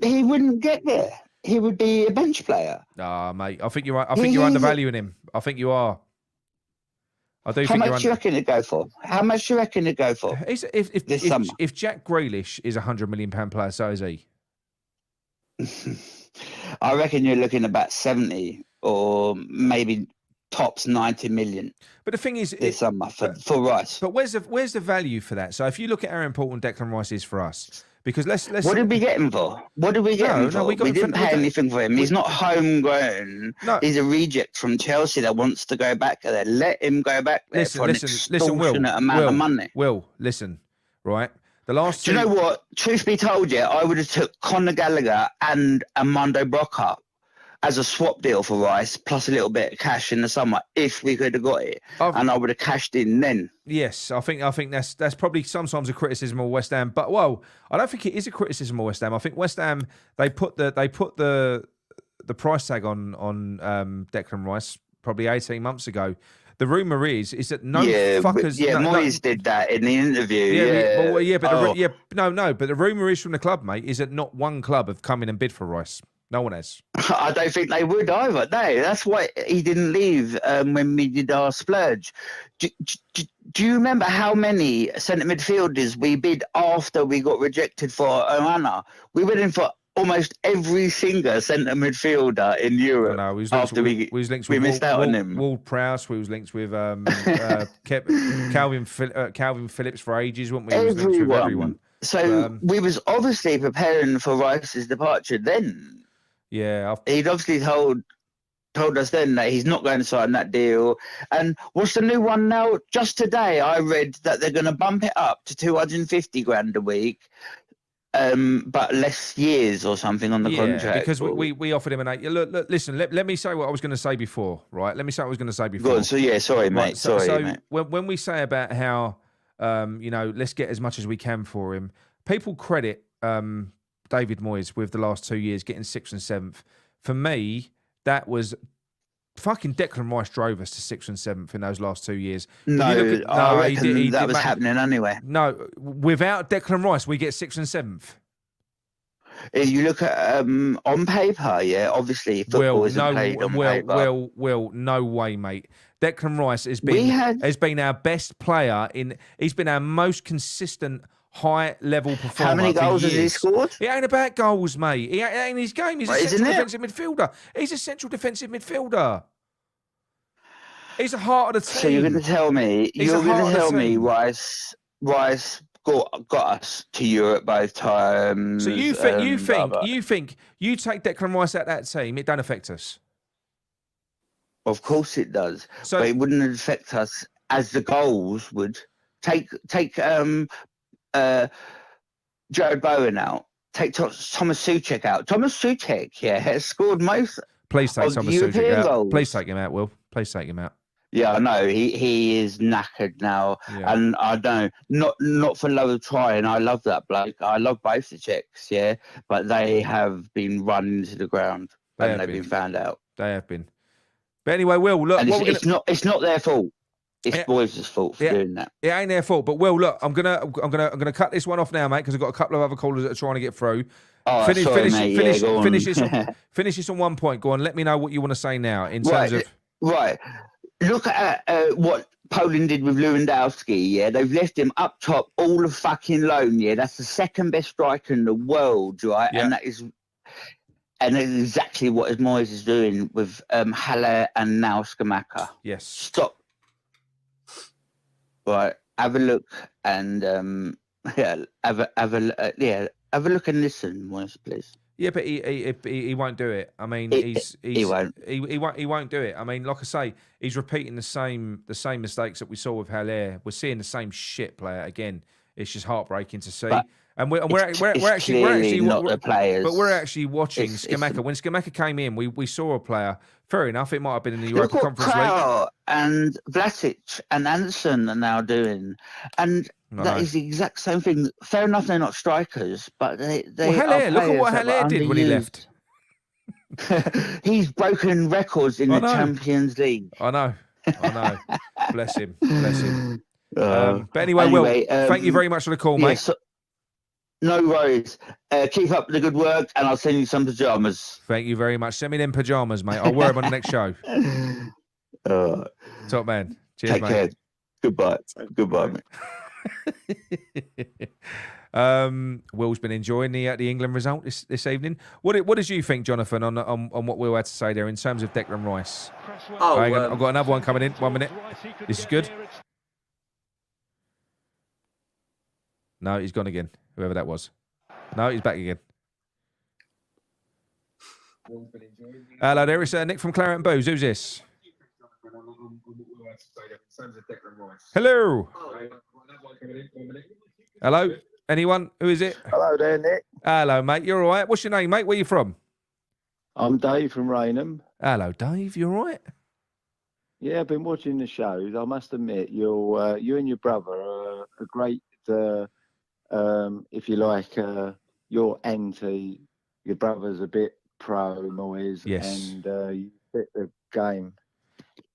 He wouldn't get there. He would be a bench player. Mate. I think you're undervaluing him. I think you are. How much do you reckon it'd go for? If Jack Grealish is £100 million player, so is he. I reckon you're looking about 70 or maybe tops 90 million. But the thing is, this summer for Rice. But where's the value for that? So if you look at how important Declan Rice is for us. Because let's. What did we get him for? We didn't pay anything for him. He's not homegrown. No. He's a reject from Chelsea that wants to go back there. Let him go back there for an extortionate amount of money. Will, listen, right? The last. Do you know what? Truth be told, I would have took Conor Gallagher and Armando Broca as a swap deal for Rice, plus a little bit of cash in the summer if we could have got it, and I would have cashed in then. Yes, I think that's probably sometimes a criticism of West Ham, but I don't think it is a criticism of West Ham. I think West Ham they put the price tag on Declan Rice probably 18 months ago. The rumor is that fuckers. Moyes did that in the interview. But the rumor is from the club, mate, is that not one club have come in and bid for Rice. No one has. I don't think they would either. No, that's why he didn't leave when we did our splurge. Do you remember how many centre midfielders we bid after we got rejected for Onana? We went in for almost every single centre midfielder in Europe. No, we missed out on him. Ward-Prowse. We was linked with Calvin Phillips for ages, weren't we? Everyone. So we was obviously preparing for Rice's departure then. Yeah, he'd obviously told us then that he's not going to sign that deal. And what's the new one now? Just today, I read that they're going to bump it up to 250 grand a week, but less years or something on the contract. Because we offered him an 8. Look, listen. Let me say what I was going to say before, right? Let me say what I was going to say before. Go on, sorry, mate. Mate. When we say about how let's get as much as we can for him, people credit David Moyes with the last 2 years getting 6th and 7th. For me, that was fucking Declan Rice drove us to 6th and 7th in those last 2 years. I reckon that was happening anyway. No, without Declan Rice, we get 6th and 7th. If you look at on paper, obviously football isn't played on paper. No way, mate. Declan Rice has been our best player he's been our most consistent high-level performer. How many goals has he scored? It ain't about goals, mate. It ain't his game. He's a central defensive midfielder. He's a central defensive midfielder. He's the heart of the team. So you're going to tell me, Rice got us to Europe both times. So you think you take Declan Rice out that team, it don't affect us? Of course it does, So, but it wouldn't affect us as the goals would. Take Jared Bowen out. Take Thomas Souček out. Thomas Souček, has scored most please take of the Thomas Souček European out. goals. Please take him out, Will. Please take him out. Yeah, I know he is knackered now, and I don't not for love of trying. I love that bloke. I love both the Czechs, but they have been run into the ground and they've been found out. They have been. But anyway, Will, look, and it's not their fault. It's Boys' fault for doing that. It ain't their fault. But Will, look, I'm gonna cut this one off now, mate, because I've got a couple of other callers that are trying to get through. Oh, finish finish this on one point. Go on, let me know what you want to say now in terms of. Right. Look at what Poland did with Lewandowski, They've left him up top all of fucking loan, That's the second best striker in the world, right? Yeah. And that is exactly what Moyes is doing with Haller and now Skamaka. Yes. Stop. Right. Have a look and have a look and listen, Moyes, please. Yeah, but he won't do it. I mean, he won't do it. I mean, like I say, he's repeating the same mistakes that we saw with Haller. We're seeing the same shit player again. It's just heartbreaking to see. And we're actually not the players. But we're actually watching Skamaka. When Skamaka came in, we saw a player. Fair enough, it might have been in the Europa Conference League. And Vlasic and Anderson are now doing, and that is the exact same thing. Fair enough, they're not strikers, but they Haller, look at what Haller did when he left. He's broken records in the Champions League. I know. Bless him. But anyway, Will, thank you very much for the call, mate. No worries. Keep up the good work, and I'll send you some pajamas. Thank you very much. Send me them pajamas, mate. I'll wear them on the next show. Top man. Cheers, Take mate. Care. Goodbye, mate. Will's been enjoying the England result this evening. What did you think, Jonathan, on what Will had to say there in terms of Declan Rice? I've got another one coming in. 1 minute. This is good. No, he's gone again. Whoever that was. No, he's back again. Hello there, it's Nick from Claret and Booze. Who's this? Hello. Hello? Anyone? Who is it? Hello there, Nick. Hello, mate. You're all right? What's your name, mate? Where you from? I'm Dave from Raynham. Hello, Dave. You all right? Yeah, I've been watching the shows. I must admit, you and your brother are a great... if you like, you're anti, your brother's a bit pro Moyes, and you fit the game.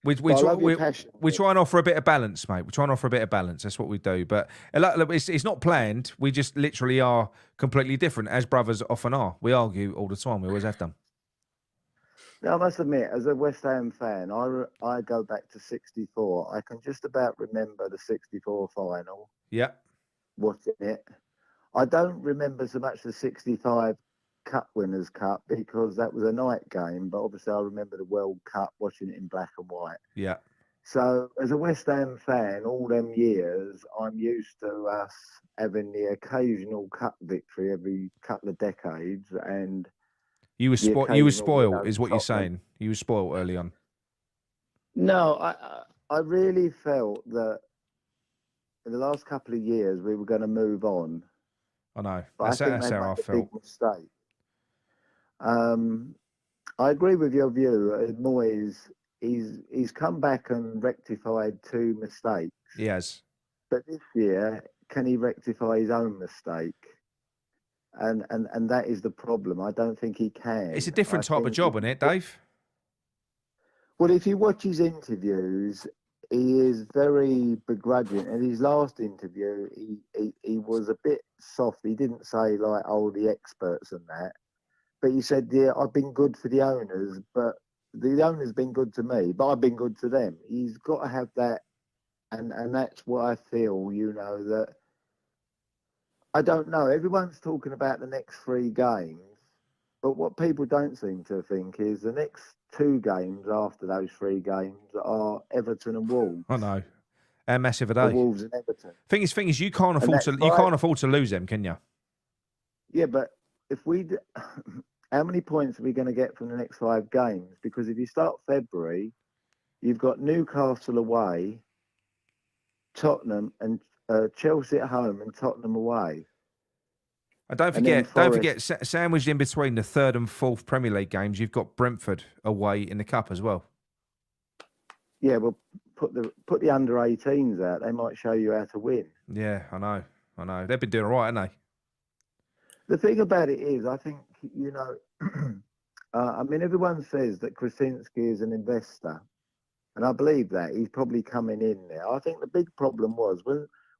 We try and offer a bit of balance, mate. We try and offer a bit of balance. That's what we do. But it's not planned. We just literally are completely different, as brothers often are. We argue all the time. We always have done. Now, I must admit, as a West Ham fan, I go back to '64. I can just about remember the '64 final. Yeah. Watching it. I don't remember so much the '65 Cup Winners' Cup because that was a night game, but obviously I remember the World Cup, watching it in black and white. Yeah. So as a West Ham fan, all them years, I'm used to us having the occasional cup victory every couple of decades, and you were spoiled, is what you're saying. You were spoiled early on. No, I really felt that in the last couple of years we were going to move on. I know. But That's how I felt. Big mistake. I agree with your view. Moyes, he's come back and rectified 2 mistakes. He has. But this year, can he rectify his own mistake? And that is the problem. I don't think he can. It's a different type of job, isn't it, Dave? Well, if you watch his interviews, he is very begrudging. In his last interview, he was a bit soft. He didn't say like, "Oh, the experts and that," but he said, "Yeah, I've been good for the owners, but the owners been good to me, but I've been good to them." He's got to have that, and that's what I feel. That I don't know. Everyone's talking about the next 3 games, but what people don't seem to think is the next 2 games after those 3 games are Everton and Wolves. I know. How massive are for they? Wolves and Everton. Thing is, you can't afford to lose them, can you? Yeah, but if how many points are we going to get from the next 5 games? Because if you start February, you've got Newcastle away, Tottenham and Chelsea at home, and Tottenham away. And don't forget, sandwiched in between the 3rd and 4th Premier League games, you've got Brentford away in the cup as well. Yeah, well, put the under 18s out. They might show you how to win. Yeah, I know. They've been doing all right, haven't they? The thing about it is, I think, I mean, everyone says that Krasinski is an investor, and I believe that. He's probably coming in there. I think the big problem was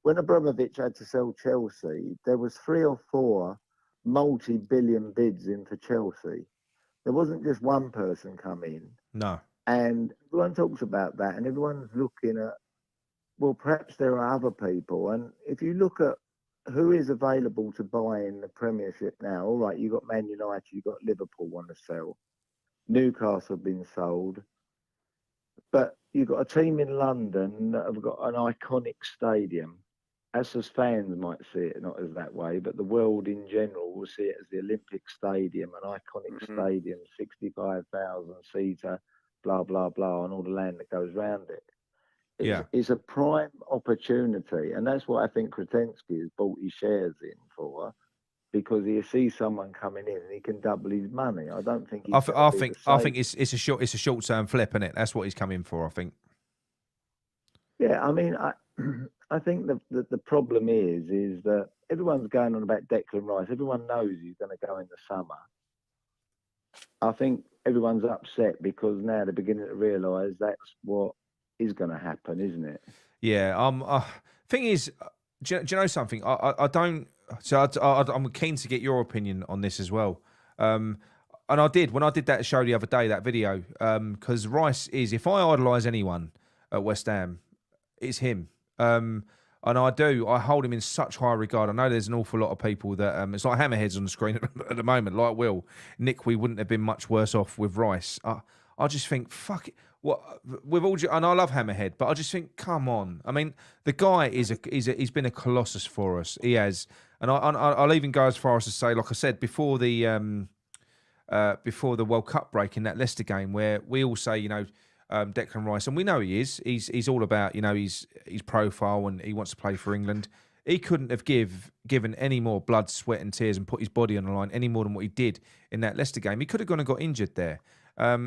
when Abramovich had to sell Chelsea, there was 3 or 4 multi-billion bids in for Chelsea. There wasn't just one person come in. No. And everyone talks about that, and everyone's looking at, well, perhaps there are other people. And if you look at who is available to buy in the Premiership now, all right, you've got Man United, you've got Liverpool want to sell. Newcastle have been sold. But you've got a team in London that have got an iconic stadium. Us as fans might see it not as that way, but the world in general will see it as the Olympic Stadium, an iconic stadium, 65,000 seater, blah, blah, blah, and all the land that goes around it. It's a prime opportunity, and that's what I think Krasinski has bought his shares in for, because he sees someone coming in and he can double his money. I don't think. I think it's a short term flip, isn't it? That's what he's come in for, I think. Yeah, I mean, I think the problem is that everyone's going on about Declan Rice. Everyone knows he's going to go in the summer. I think everyone's upset because now they're beginning to realise that's what is going to happen, isn't it? Yeah. Thing is, do you know something? I don't. So I'm keen to get your opinion on this as well. And I did when I did that show the other day, that video, because Rice is, if I idolise anyone at West Ham, it's him. And I hold him in such high regard. I know there's an awful lot of people that it's like hammerheads on the screen at the moment, like Will. Nick, we wouldn't have been much worse off with Rice. I just think, fuck it. What with all, and I love Hammerhead, but I just think, come on. I mean, the guy he's been a colossus for us. He has, and I'll even go as far as to say, like I said before the World Cup break in that Leicester game, where we all say, Declan Rice, and we know he is. He's all about, his profile, and he wants to play for England. He couldn't have given any more blood, sweat, and tears and put his body on the line any more than what he did in that Leicester game. He could have gone and got injured there.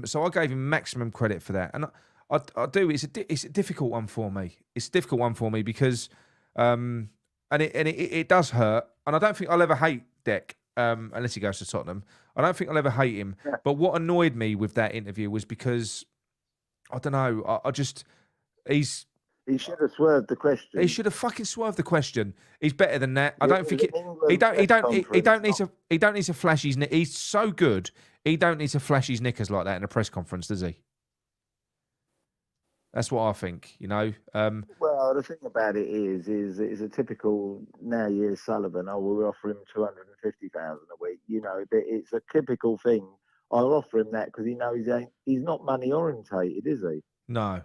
So I gave him maximum credit for that, and I do. It's a difficult one for me. It's a difficult one for me because, and it does hurt. And I don't think I'll ever hate Dec unless he goes to Tottenham. I don't think I'll ever hate him. Yeah. But what annoyed me with that interview was because I don't know. He should have swerved the question. He should have fucking swerved the question. He's better than that. I don't think he don't need to flash his. He's so good. He don't need to flash his knickers like that in a press conference, does he? That's what I think. Well, the thing about it is it's a typical now year Sullivan. Oh, we'll offer him 250,000 a week. It's a typical thing. I'll offer him that because he knows he's not money orientated, is he? No.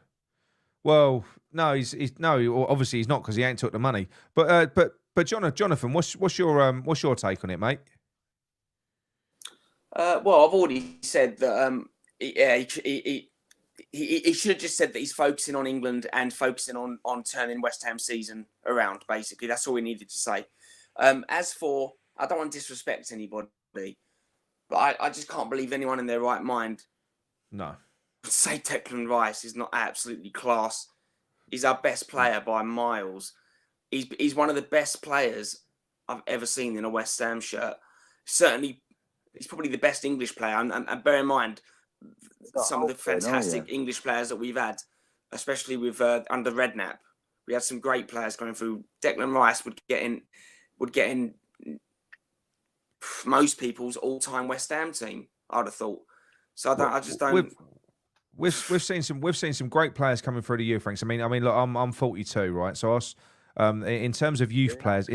Well, no, he's obviously he's not because he ain't took the money. But Jonathan, what's your take on it, mate? Well, I've already said that. He should have just said that he's focusing on England and focusing on turning West Ham season around. Basically, that's all he needed to say. As for, I don't want to disrespect anybody, but I just can't believe anyone in their right mind. No. Say Declan Rice is not absolutely class. He's our best player by miles. He's one of the best players I've ever seen in a West Ham shirt. Certainly, he's probably the best English player. And bear in mind some of the fantastic English players that we've had, especially with under Redknapp. We had some great players going through. Declan Rice would get in most people's all-time West Ham team, I'd have thought. So I just don't. We've seen some great players coming through the youth ranks. I mean, look, I'm 42, right? So in terms of youth players,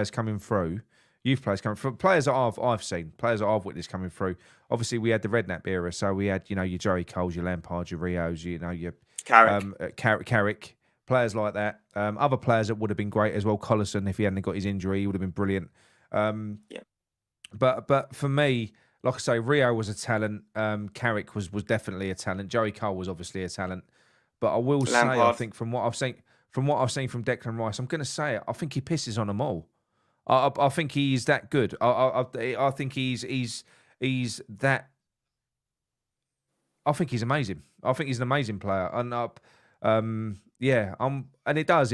coming through, players that I've seen, players that I've witnessed coming through. Obviously, we had the Redknapp era, so we had your Joey Coles, your Lampards, your Rios, your Carrick. Carrick. players like that. Other players that would have been great as well. Collison, if he hadn't got his injury, he would have been brilliant. Yeah. But for me, like I say, Rio was a talent. Carrick was definitely a talent. Joey Cole was obviously a talent. But I will say, I Lampard. think from what I've seen from Declan Rice, I'm going to say it. I think he pisses on them all. I think he's that good. I think he's that. I think he's amazing. I think he's an amazing player. And it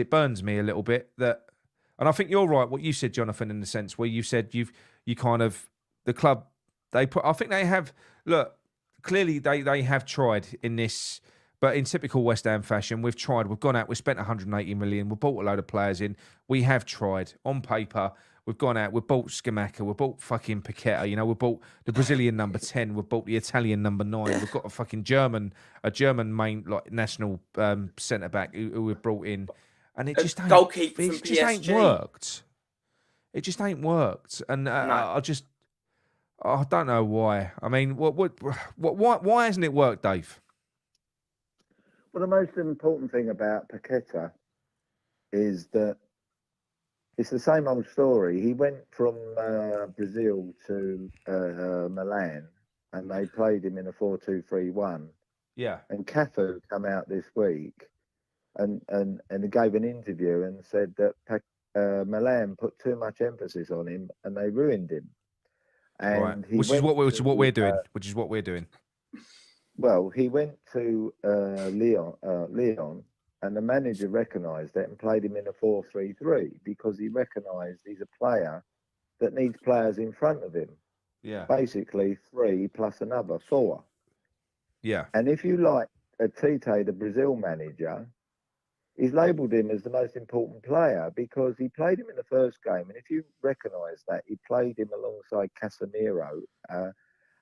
burns me a little bit that. And I think you're right. What you said, Jonathan, in the sense where you said you kind of the club they put. I think they have. Look, clearly they have tried in this. But in typical West Ham fashion, we've tried. We've gone out. We've spent 180 million. We've bought a load of players in. We have tried. On paper, we've gone out. We've bought Scamacca. We've bought fucking Paqueta. You know, we've bought the Brazilian number 10. We've bought the Italian number 9. We've got a fucking German main like national centre back who we've brought in, and it just ain't goalkeeper it from just ain't PSG. worked. It just ain't worked, and No. I don't know why. I mean, why hasn't it worked, Dave? Well, the most important thing about Paqueta is that it's the same old story. He went from Brazil to Milan, and they played him in a 4-2-3-1. Yeah. And Cafu come out this week and he gave an interview and said that Milan put too much emphasis on him and they ruined him. And right. Which is what we're doing. Well, he went to Lyon, and the manager recognised that and played him in a 4-3-3 because he recognised he's a player that needs players in front of him. Yeah. Basically, 3 plus another 4. Yeah. And if you like Tite, the Brazil manager, he's labelled him as the most important player because he played him in the first game. And if you recognise that, he played him alongside Casemiro.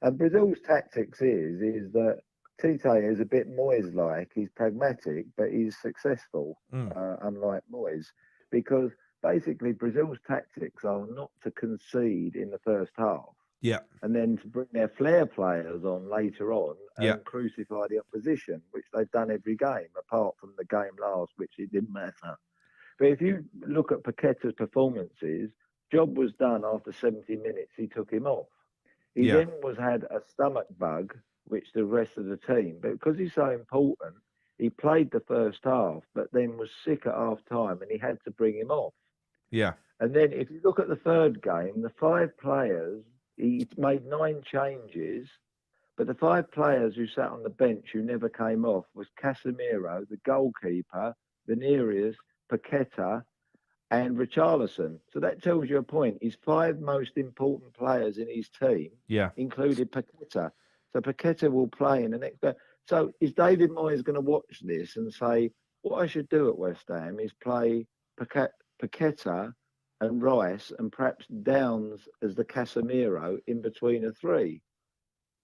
And Brazil's tactics is that Tite is a bit Moyes-like. He's pragmatic, but he's successful, unlike Moyes, because basically Brazil's tactics are not to concede in the first half. Yeah. And then to bring their flair players on later on and crucify the opposition, which they've done every game, apart from the game last, which it didn't matter. But if you look at Paqueta's performances, job was done after 70 minutes, he took him off. He then had a stomach bug, which the rest of the team, but because he's so important, he played the first half, but then was sick at half time and he had to bring him off. Yeah. And then if you look at the third game, the 5 players, he made 9 changes, but the 5 players who sat on the bench who never came off was Casemiro, the goalkeeper, Vinicius, Paqueta, and Richarlison. So that tells you a point. His 5 most important players in his team included Paqueta. So Paqueta will play in the next game. So is David Moyes going to watch this and say, what I should do at West Ham is play Paqueta and Rice and perhaps Downs as the Casemiro in between a 3?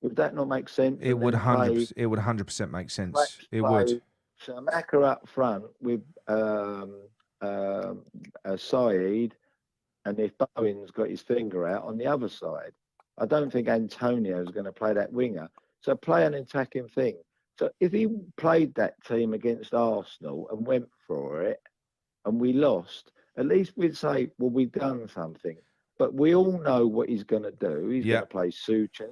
Would that not make sense? It would 100% make sense. It would. Scamacca up front with Saeed, and if Bowen's got his finger out on the other side. I don't think Antonio is going to play that winger. So play an attacking thing. So if he played that team against Arsenal and went for it and we lost, at least we'd say, well, we've done something. But we all know what he's going to do. He's going to play Souček.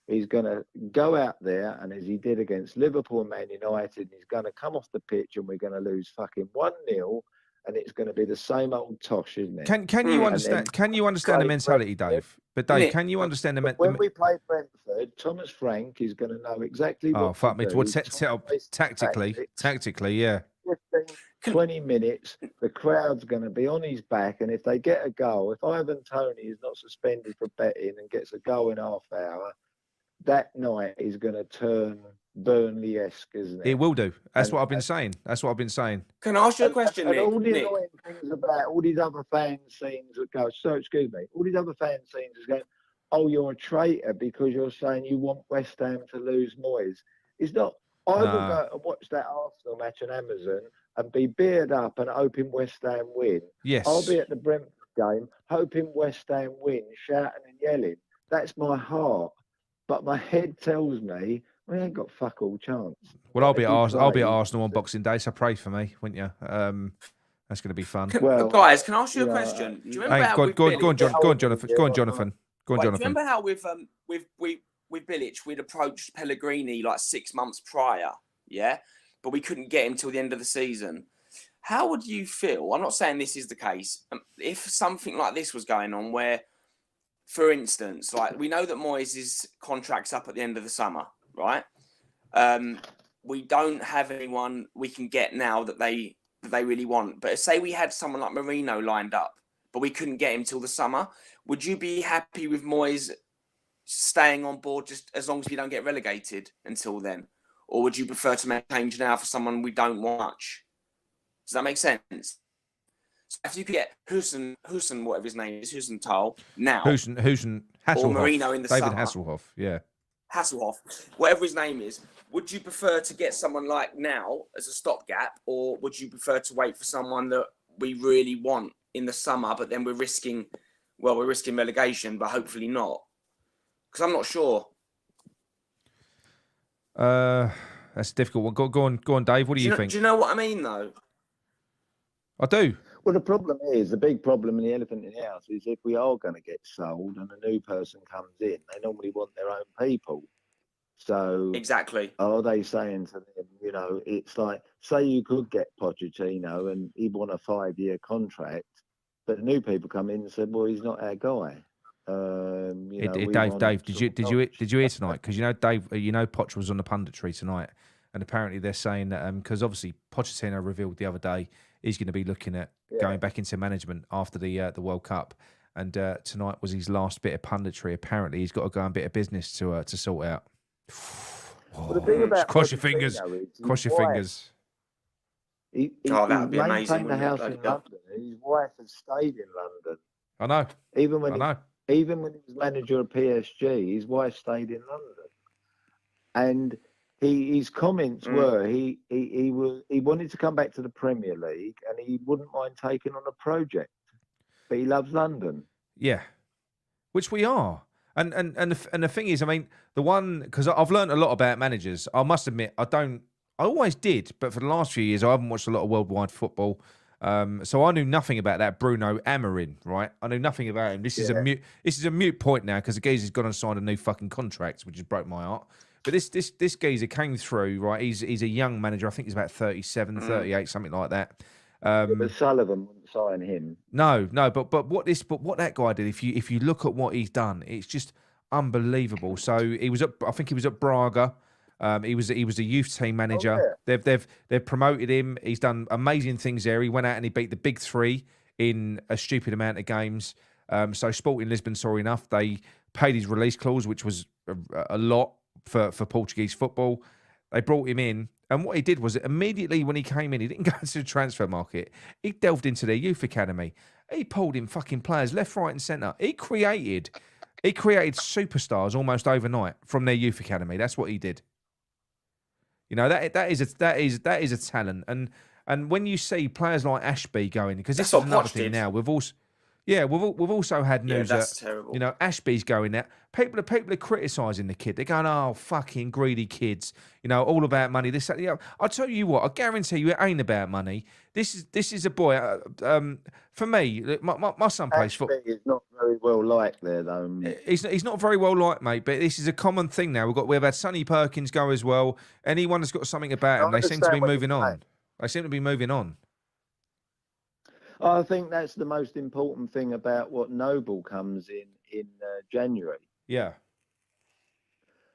He's going to go out there, and as he did against Liverpool and Man United, he's going to come off the pitch and we're going to lose fucking 1-0. And it's going to be the same old tosh, isn't it? Can you understand? Can you understand the mentality, Dave? But Dave, can you understand the mentality? When we play Brentford, Thomas Frank is going to know exactly what. Oh fuck me! do. What tactically, yeah. 15, 20 minutes, the crowd's going to be on his back, and if they get a goal, if Ivan Toney is not suspended for betting and gets a goal in half hour, that night is going to turn Burnley-esque, isn't it? It will do. That's what I've been saying. Can I ask you a question, and Nick? all the annoying things about all these other fan scenes that go, all these other fan scenes is going, oh, you're a traitor because you're saying you want West Ham to lose Moyes. It's not. I will go and watch that Arsenal match on Amazon and be beard up and hoping West Ham win. Yes. I'll be at the Brentford game hoping West Ham win, shouting and yelling. That's my heart. But my head tells me We ain't got fuck all chance. Well, I'll be at play, Arsenal on Boxing Day, so pray for me, wouldn't you? That's going to be fun. Well, guys, can I ask you a question? Do you remember how go on, Jonathan. Go on, Jonathan. Do you remember how with Bilic we'd approached Pellegrini like 6 months prior, yeah, but we couldn't get him till the end of the season. How would you feel? I'm not saying this is the case. If something like this was going on, where, for instance, like we know that Moyes' contract's up at the end of the summer, right? We don't have anyone we can get now that they really want. But say we had someone like Marino lined up, but we couldn't get him till the summer. Would you be happy with Moyes staying on board just as long as we don't get relegated until then? Or would you prefer to make a change now for someone we don't want much? Does that make sense? So if you could get Hussein, whatever his name is, Hussenthal, now. Hussein Hasselhoff. Or Marino in the David summer. Hasselhoff, yeah. Hasselhoff, whatever his name is, would you prefer to get someone like now as a stopgap, or would you prefer to wait for someone that we really want in the summer, but then we're risking relegation, but hopefully not? Because I'm not sure. That's a difficult one. Go on, Dave. What do you think? Do you know what I mean, though? I do. Well, the big problem in the elephant in the house is if we are going to get sold and a new person comes in, they normally want their own people. So exactly, are they saying to them, it's like, say you could get Pochettino and he'd want a 5-year contract, but the new people come in and said, well, he's not our guy. Dave, did you hear tonight? Because Dave, Poch was on the punditry tonight, and apparently they're saying that because obviously Pochettino revealed the other day he's going to be looking at going back into management after the World Cup, and tonight was his last bit of punditry. Apparently he's got to go and bit of business to sort out. Well, the thing about cross your fingers. Cross your fingers. He that'd be amazing. Maintained the house in London. His wife has stayed in London. I know. Even when he was manager of PSG, his wife stayed in London. And his comments were he wanted to come back to the Premier League and he wouldn't mind taking on a project, but he loves London. Yeah, which we are. And the thing is, I mean, the one, because I've learned a lot about managers. I must admit, I always did, but for the last few years, I haven't watched a lot of worldwide football. So I knew nothing about that Bruno Amorim, right? I knew nothing about him. This is a mute point now because the geezer's gone and signed a new fucking contract, which has broke my heart. But this geezer came through, right? He's a young manager. I think he's about 37, 38, something like that. But Sullivan wouldn't sign him. No. But what that guy did, if you look at what he's done, it's just unbelievable. So I think he was at Braga. He was a youth team manager. Oh, yeah. They've promoted him. He's done amazing things there. He went out and he beat the big three in a stupid amount of games. So Sporting Lisbon, sorry enough, they paid his release clause, which was a lot for Portuguese football. They brought him in, and what he did was immediately when he came in, he didn't go into the transfer market. He delved into their youth academy. He pulled in fucking players left, right, and centre. He created superstars almost overnight from their youth academy. That's what he did. That is a talent, and when you see players like Ashby going, because this is another thing now. We've also had news that's terrible. Ashby's going there. People are criticising the kid. They're going, oh, fucking greedy kids. All about money. This, that, I'll tell you what. I guarantee you, it ain't about money. This is a boy. For me, my son plays football. Ashby is not very well liked there, though. He's not very well liked, mate. But this is a common thing now. We've had Sonny Perkins go as well. Anyone that's got something about him, they seem to be moving on. They seem to be moving on. I think that's the most important thing about what Noble comes in January. Yeah.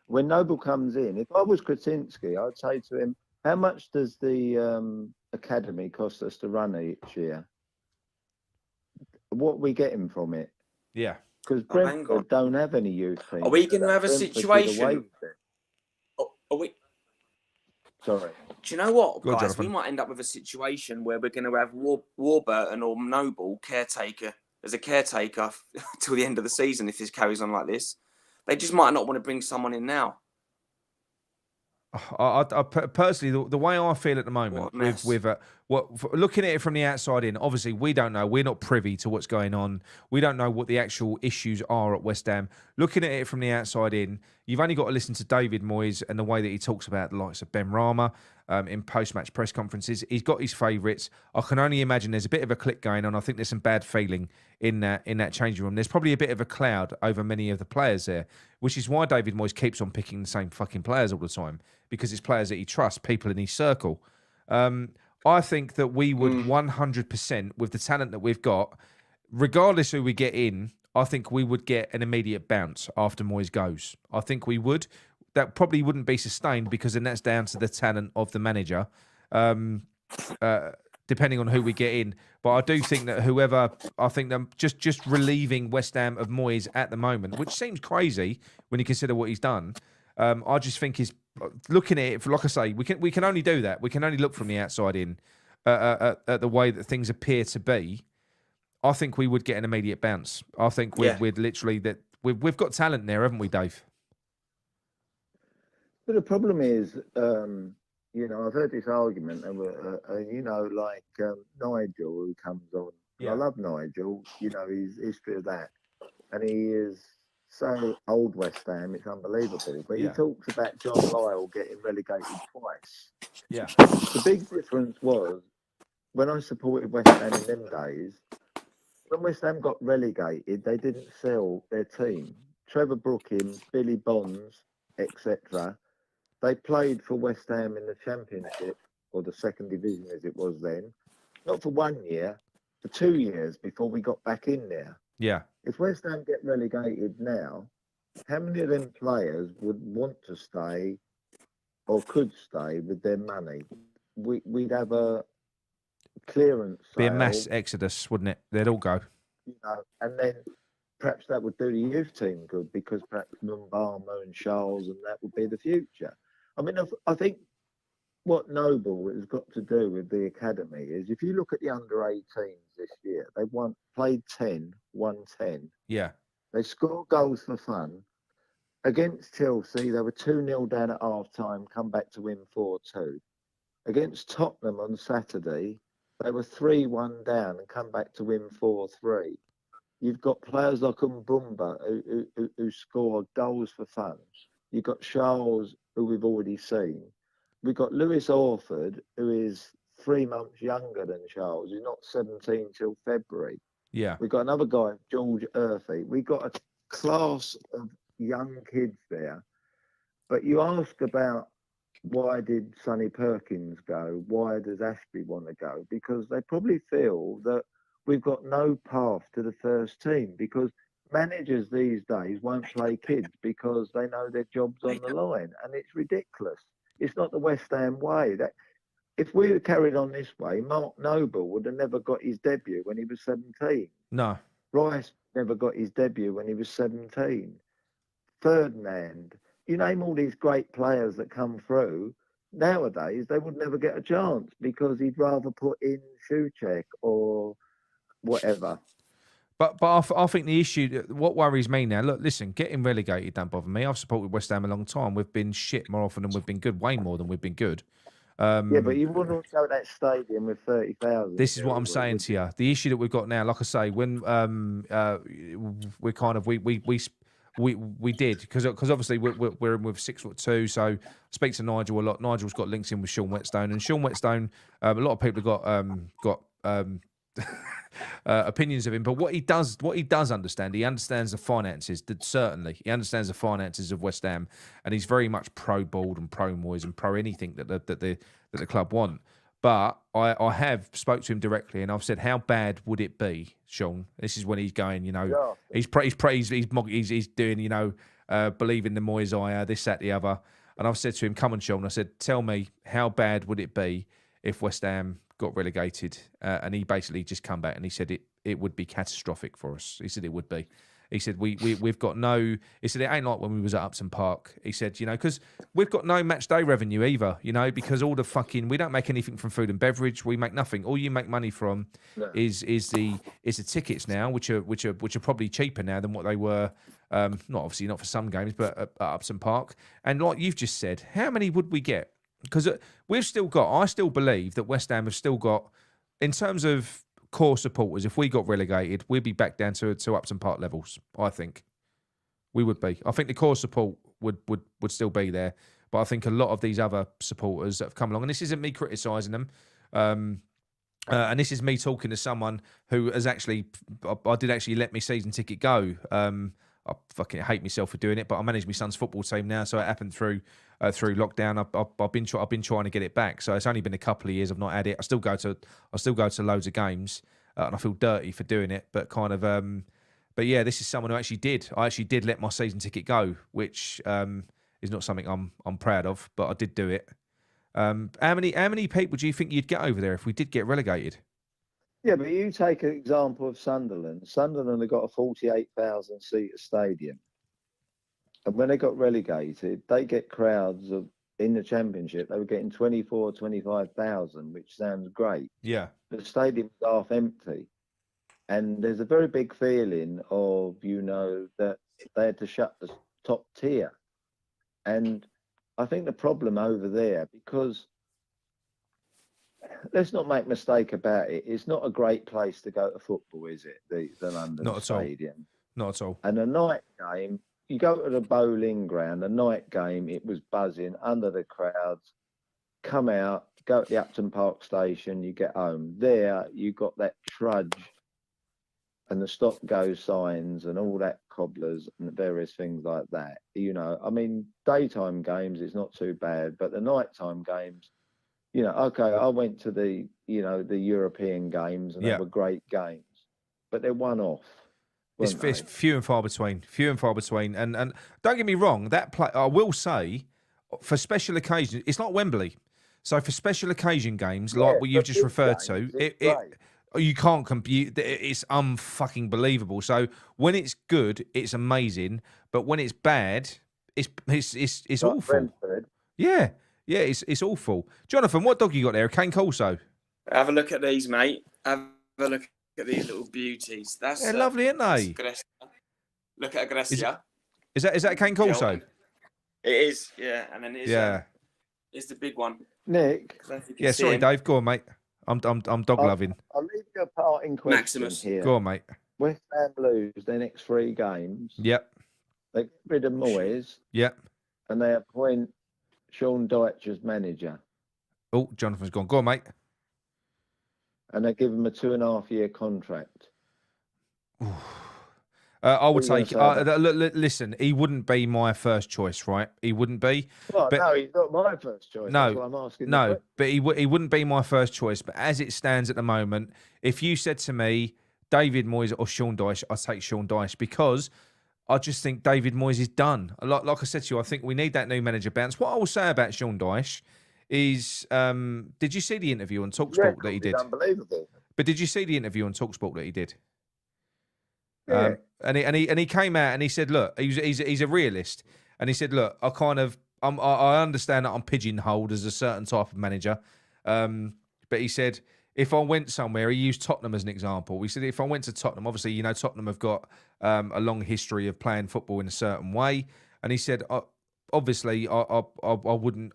When Noble comes in, if I was Krasinski, I'd say to him, how much does the academy cost us to run each year? What are we getting from it? Yeah. Because Brentford don't have any youth teams. Are we going to have a situation? Are we? Sorry. Do you know what, guys? We might end up with a situation where we're going to have Warburton or Noble as a caretaker till the end of the season if this carries on like this. They just might not want to bring someone in now. I personally, the way I feel at the moment, looking at it from the outside in, obviously we don't know. We're not privy to what's going on. We don't know what the actual issues are at West Ham. Looking at it from the outside in, You've only got to listen to David Moyes and the way that he talks about the likes of Ben Rama in post-match press conferences. He's got his favourites. I can only imagine there's a bit of a click going on. I think there's some bad feeling in that changing room. There's probably a bit of a cloud over many of the players there, which is why David Moyes keeps on picking the same fucking players all the time, because it's players that he trusts, people in his circle. I think that we would 100%, with the talent that we've got, regardless who we get in, I think we would get an immediate bounce after Moyes goes. I think we would. That probably wouldn't be sustained, because then that's down to the talent of the manager, depending on who we get in. But I do think that just relieving West Ham of Moyes at the moment, which seems crazy when you consider what he's done. I just think he's looking at it, like I say, we can only do that. We can only look from the outside in at the way that things appear to be. I think we would get an immediate bounce. I think we'd literally we've got talent there, haven't we, Dave? But the problem is, I've heard this argument, and Nigel, who comes on. Yeah. I love Nigel. His history of that, and he is so old West Ham. It's unbelievable. But he talks about John Lyall getting relegated twice. Yeah. The big difference was when I supported West Ham in them days. When West Ham got relegated, they didn't sell their team. Trevor Brookings, Billy Bonds, etc. They played for West Ham in the Championship, or the second division as it was then, not for 1 year, for 2 years before we got back in there. Yeah. If West Ham get relegated now, how many of them players would want to stay or could stay with their money? We'd have a clearance sale. Be a mass exodus, wouldn't it? They'd all go. And then perhaps that would do the youth team good, because perhaps Numbama and Charles and that would be the future. I mean, I think what Noble has got to do with the academy is, if you look at the under-18s this year, they played 10, won 10. Yeah. They score goals for fun. Against Chelsea, they were 2-0 down at half-time, come back to win 4-2. Against Tottenham on Saturday, they were 3-1 down and come back to win 4-3. You've got players like Mbumba who score goals for fun. You've got Charles, who we've already seen. We've got Lewis Orford, who is 3 months younger than Charles. He's not 17 till February. Yeah. We've got another guy, George Earthy. We've got a class of young kids there. But you ask about, why did Sonny Perkins go? Why does Ashby want to go? Because they probably feel that we've got no path to the first team, because managers these days won't play kids because they know their job's on the line, and it's ridiculous. It's not the West Ham way. That if we had carried on this way, Mark Noble would have never got his debut when he was 17. No. Rice never got his debut when he was 17. Ferdinand. You name all these great players that come through, nowadays they would never get a chance, because he'd rather put in Souček or whatever. But I think the issue, what worries me now, look, listen, getting relegated don't bother me. I've supported West Ham a long time. We've been shit more often than we've been good, way more than we've been good. Yeah, but you wouldn't go to that stadium with 30,000. This is what I'm saying to you. The issue that we've got now, like I say, when we're kind of we did, because obviously we're in with 6'2", so I speak to Nigel a lot. Nigel's got links in with Sean Whetstone, and Sean Whetstone, a lot of people have got opinions of him, but what he does understand, he understands the finances. Certainly, he understands the finances of West Ham, and he's very much pro Bald and pro Moyes and pro anything that the club want. But I have spoke to him directly, and I've said, how bad would it be, Sean? This is when he's going, he's doing, believing the Moyes eye, this, that, the other. And I've said to him, come on, Sean. I said, tell me, how bad would it be if West Ham got relegated? And he basically just come back and he said it would be catastrophic for us. He said it would be. He said, we've got no... He said, it ain't like when we was at Upton Park. He said, because we've got no match day revenue either, because all the fucking... We don't make anything from food and beverage. We make nothing. All you make money from is the tickets now, which are probably cheaper now than what they were, not for some games, but at Upton Park. And like you've just said, how many would we get? Because I still believe that West Ham have still got, in terms of core supporters, if we got relegated, we'd be back down to Upton Park levels. I think we would be. I think the core support would still be there. But I think a lot of these other supporters that have come along, and this isn't me criticising them, and this is me talking to someone who has actually, I did actually let my season ticket go. I fucking hate myself for doing it, but I manage my son's football team now, so it happened through lockdown. I've been trying to get it back, so it's only been a couple of years I've not had it. I still go to loads of games, and I feel dirty for doing it, but kind of. But yeah, this is someone who actually did. I actually did let my season ticket go, which is not something I'm proud of, but I did do it. How many people do you think you'd get over there if we did get relegated? Yeah, but you take an example of Sunderland. Sunderland have got a 48,000 seat stadium. And when they got relegated, they get crowds of, in the Championship, they were getting 24, 25,000, which sounds great. Yeah. The stadium's half empty. And there's a very big feeling of, that they had to shut the top tier. And I think the problem over there, because let's not make a mistake about it, it's not a great place to go to football, is it? The London Not at Stadium. Not at all. And a night game, you go to the bowling ground, a night game, it was buzzing under the crowds. Come out, go to the Upton Park station, you get home. There, you got that trudge and the stop go signs and all that cobblers and various things like that. I mean, daytime games, it's not too bad, but the nighttime games, okay, I went to the European games and they were great games, but they're one off. It's few and far between. And don't get me wrong, that play, I will say, for special occasions, it's not Wembley. So for special occasion games, like what you've just referred to, you can't compute. It's unfucking believable. So when it's good, it's amazing. But when it's bad, it's awful. Brentford. Yeah, it's awful. Jonathan, what dog you got there? A cane Corso. Have a look at these, mate. Have a look at these little beauties. They're lovely, aren't they? Look at Agressia. Is that a cane Corso? It is, yeah. And then it's the big one. Nick. Yeah, sorry, Dave. Go on, mate. I'm dog loving. I'll leave you a part in question Maximus. here. Go on, mate. West Ham lose their next 3 games. Yep. They get rid of Moyes. Yep. And they appoint Sean Dyche as manager. Oh, Jonathan's gone. Go on, mate. And they give him a 2.5-year contract. I would take. Listen, he wouldn't be my first choice, right? He wouldn't be. Well, no, he's not my first choice. No, that's why I'm asking. No, but he wouldn't be my first choice. But as it stands at the moment, if you said to me, David Moyes or Sean Dyche, I'd take Sean Dyche because I just think David Moyes is done. Like I said to you, I think we need that new manager bounce. What I will say about Sean Dyche is, did you see the interview on TalkSport that he did? Unbelievable. But did you see the interview on TalkSport that he did? Yeah. And he came out and he said, look, he's a realist, and he said, look, I understand that I'm pigeonholed as a certain type of manager, but he said if I went somewhere, he used Tottenham as an example. He said if I went to Tottenham, obviously Tottenham have got a long history of playing football in a certain way, and he said obviously I wouldn't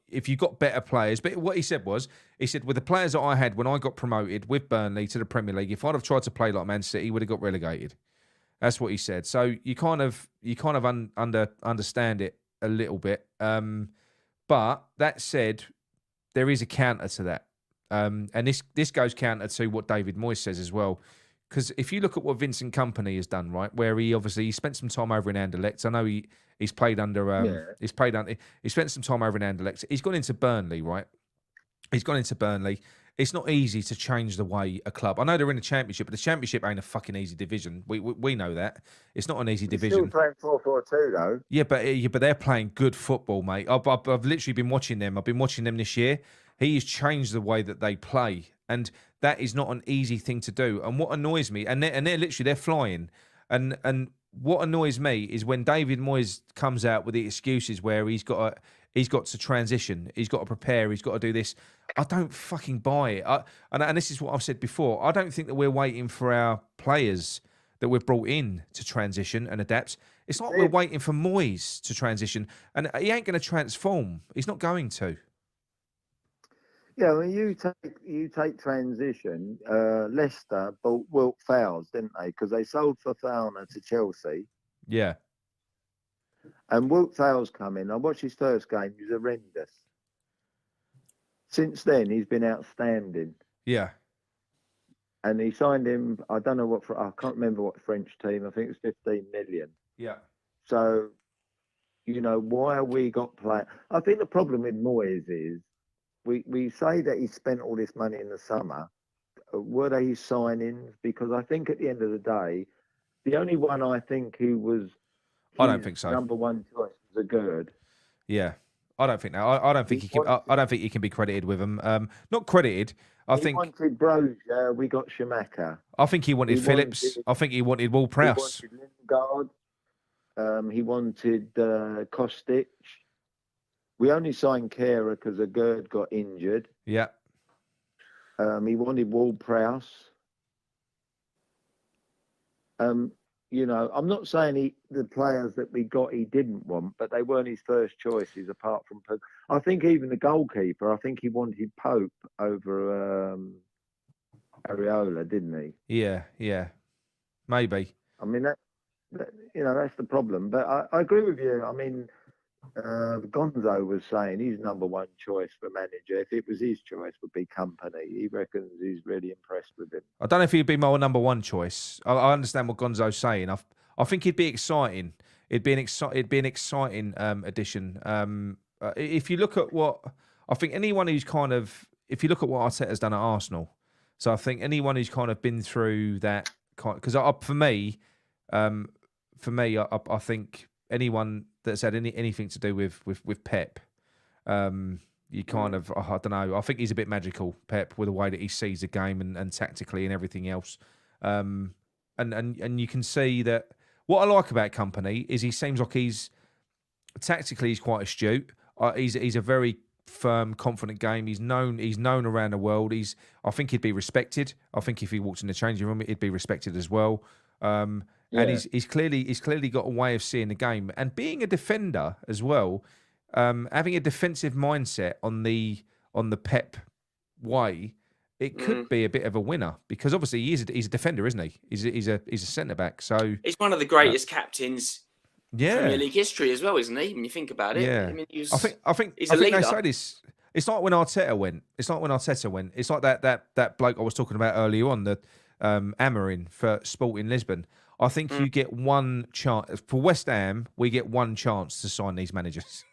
if you got better players. But what he said was, he said with the players that I had when I got promoted with Burnley to the Premier League, if I'd have tried to play like Man City, he would have got relegated. That's what he said. So you kind of understand it a little bit. But that said, there is a counter to that, and this goes counter to what David Moyes says as well. Because if you look at what Vincent Kompany has done, right, where he spent some time over in Anderlecht. I know he's played under he spent some time over in Anderlecht. He's gone into Burnley, right? He's gone into Burnley. It's not easy to change the way a club. I know they're in the Championship, but the Championship ain't a fucking easy division. We know that. It's not an easy division. Still playing 4-4-2 though. Yeah, but they're playing good football, mate. I've literally been watching them. I've been watching them this year. He has changed the way that they play, and that is not an easy thing to do. And what annoys me, and they're literally flying, and what annoys me is when David Moyes comes out with the excuses where he's got to transition, he's got to prepare, he's got to do this. I don't fucking buy it. And this is what I've said before. I don't think that we're waiting for our players that we've brought in to transition and adapt. It's like we're waiting for Moyes to transition, and he ain't going to transform. He's not going to. Yeah, when you take transition, Leicester bought Wilt Fowles, didn't they? Because they sold Fofana to Chelsea. Yeah. And Wilt Thales come in. I watched his first game. He was horrendous. Since then, he's been outstanding. Yeah. And he signed him. I don't know what. I can't remember what French team. I think it was 15 million. Yeah. So, why have we got playing? I think the problem with Moyes is we say that he spent all this money in the summer. Were they his signings? Because I think at the end of the day, the only one I think who was I don't think so. number one choice was a Gerd. Yeah. I don't think that. I don't think he can. I don't think he can be credited with him. Not credited. He wanted Brozier. We got Schumacher. I think he wanted Phillips. I think he wanted Will Prowse. He wanted Lingard. He wanted Kostic. We only signed Kehrer because a Gerd got injured. Yeah. He wanted Ward Prowse. I'm not saying the players that we got he didn't want, but they weren't his first choices apart from Pope. I think even the goalkeeper, I think he wanted Pope over Areola, didn't he? Yeah. Maybe. I mean, that's the problem. But I agree with you. I mean, Gonzo was saying his number one choice for manager, if it was his choice, would be Company. He reckons he's really impressed with him. I don't know if he'd be my number one choice. I understand what Gonzo's saying. I think he'd be exciting. It'd be an exciting addition. If you look at what I think, anyone who's if you look at what Arteta's done at Arsenal, so I think anyone who's kind of been through that because for me, I think anyone that's had anything to do with Pep, you kind of, I don't know. I think he's a bit magical, Pep, with the way that he sees the game and tactically and everything else. And you can see that what I like about Company is he seems like he's quite astute. He's a very firm, confident game. He's known around the world. I think he'd be respected. I think if he walked in the changing room, he'd be respected as well. And he's clearly got a way of seeing the game and being a defender as well. Having a defensive mindset on the Pep way, it could be a bit of a winner because obviously he's a defender, isn't he? He's a centre back. So he's one of the greatest captains. Yeah. Premier League history as well, isn't he? When you think about it, yeah. I mean, I think he's a leader. They say this. It's like when Arteta went. It's like that bloke I was talking about earlier on, the Amorim for Sporting Lisbon. I think you get one chance for West Ham. We get one chance to sign these managers.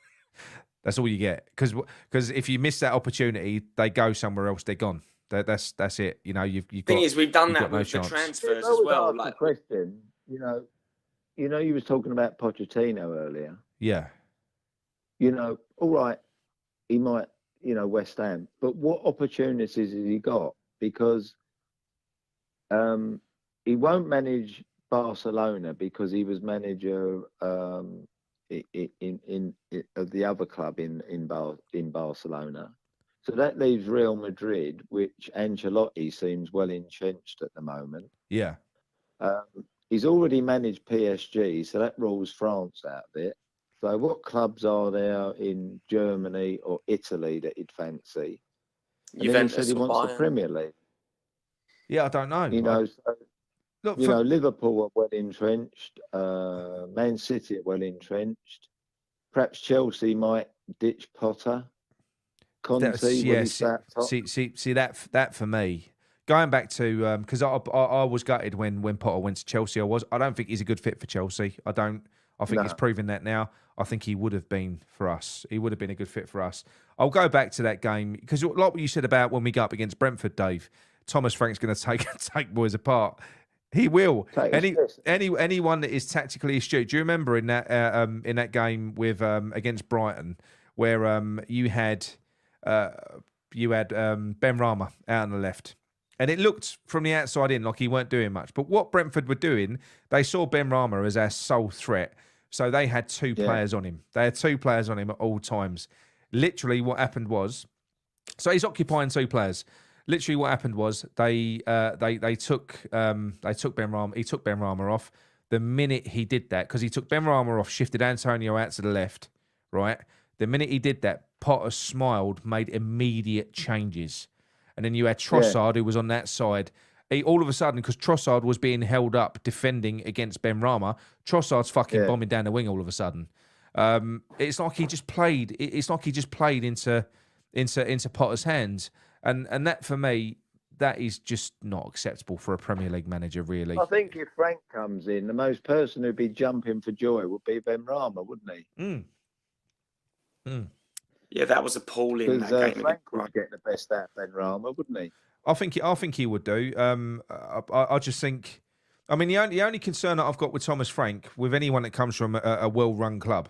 That's all you get because if you miss that opportunity, they go somewhere else. They're gone. That's it. You've got. The thing is, we've done that with the transfers as well. Like question, you was talking about Pochettino earlier. Yeah. All right, he might, West Ham, but what opportunities has he got? Because he won't manage Barcelona because he was manager in of the other club in Barcelona. So that leaves Real Madrid, which Ancelotti seems well entrenched at the moment. Yeah. He's already managed PSG, so that rules France out of it. So what clubs are there in Germany or Italy that he'd fancy? And Juventus then he said he wants the Premier League. Yeah, I don't know. Liverpool are well entrenched. Man City are well entrenched. Perhaps Chelsea might ditch Potter. Conte, see that for me. Going back to because I was gutted when Potter went to Chelsea. I don't think he's a good fit for Chelsea. I think he's proving that now. I think he would have been for us. He would have been a good fit for us. I'll go back to that game because like what you said about when we go up against Brentford, Dave. Thomas Frank's going to take boys apart. He will. Anyone that is tactically astute. Do you remember in that game with against Brighton where you had Ben Rama out on the left? And it looked from the outside in like he weren't doing much. But what Brentford were doing, they saw Ben Rama as our sole threat. So they had two players on him. They had two players on him at all times. Literally what happened was, so he's occupying two players. Literally what happened was they took Ben Rama. He took Ben Rama off. The minute he did that, because he took Ben Rama off, shifted Antonio out to the left, right? The minute he did that, Potter smiled, made immediate changes. And then you had Trossard, who was on that side, all of a sudden, because Trossard was being held up defending against Benrahma, Trossard's fucking bombing down the wing all of a sudden. It's like he just played. It's like he just played into Potter's hands, and that for me, that is just not acceptable for a Premier League manager, really. I think if Frank comes in, the most person who'd be jumping for joy would be Benrahma, wouldn't he? Yeah, that was appalling. Because Frank would get the best out of Benrahma, wouldn't he? I think he would do. I just think. I mean, the only concern that I've got with Thomas Frank, with anyone that comes from a well-run club,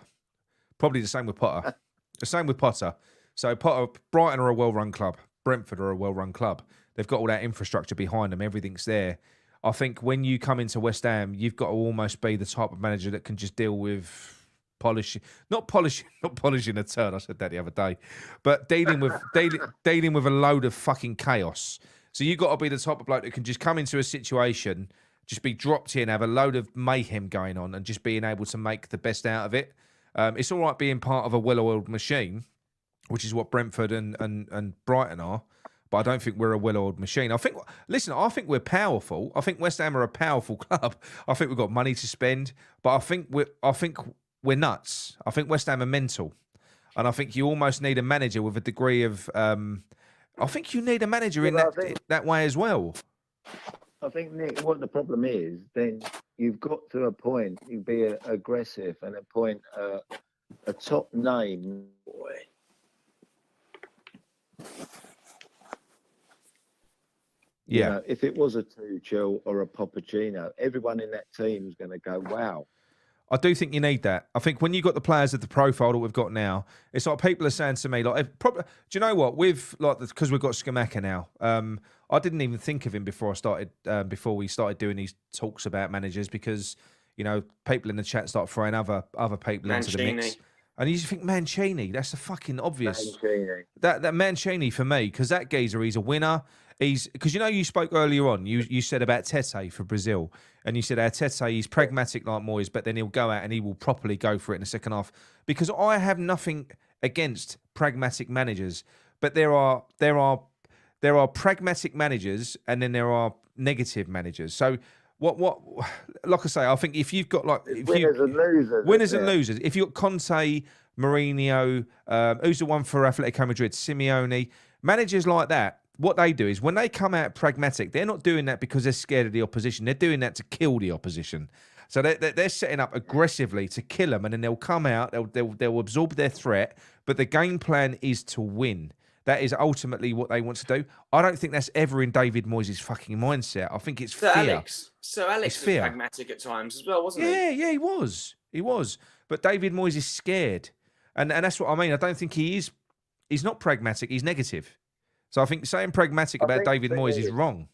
probably the same with Potter. The same with Potter. So Brighton are a well-run club. Brentford are a well-run club. They've got all that infrastructure behind them. Everything's there. I think when you come into West Ham, you've got to almost be the type of manager that can just deal with not polishing a turd. I said that the other day, but dealing with a load of fucking chaos. So you've got to be the type of bloke that can just come into a situation, just be dropped in, have a load of mayhem going on, and just being able to make the best out of it. It's all right being part of a well-oiled machine, which is what Brentford and Brighton are. But I don't think we're a well-oiled machine. I think we're powerful. I think West Ham are a powerful club. I think we've got money to spend, but I think we're nuts. I think West Ham are mental, and I think you almost need a manager with a degree of. I think you need a manager in that way as well. I think, Nick, what the problem is, then you've got to appoint, you be aggressive and appoint a top name. Yeah. You know, if it was a Tuchel or a Pochettino, everyone in that team is going to go, wow. I do think you need that. I think when you've got the players of the profile that we've got now, it's like people are saying to me, like, do you know what? Because we've got Skamaka now. I didn't even think of him before we started doing these talks about managers, because, you know, people in the chat start throwing other people into the mix. And you just think Mancini, that's a fucking obvious. Mancini. That Mancini for me, because that geezer, he's a winner. Because, you know, you spoke earlier on, you said about Tete for Brazil, and you said Tete, he's pragmatic like Moyes, but then he'll go out and he will properly go for it in the second half. Because I have nothing against pragmatic managers, but there are pragmatic managers, and then there are negative managers. So what like I say, I think if you've got winners and losers. If you've got Conte, Mourinho, who's the one for Atletico Madrid, Simeone, managers like that, what they do is when they come out pragmatic, they're not doing that because they're scared of the opposition. They're doing that to kill the opposition. So they're setting up aggressively to kill them, and then they'll come out, they'll absorb their threat, but the game plan is to win. That is ultimately what they want to do. I don't think that's ever in David Moyes' fucking mindset. I think it's fear. Alex was pragmatic at times as well, wasn't he? Yeah, he was. He was. But David Moyes is scared. And that's what I mean. I don't think he is. He's not pragmatic. He's negative. So I think saying pragmatic about David Moyes is wrong.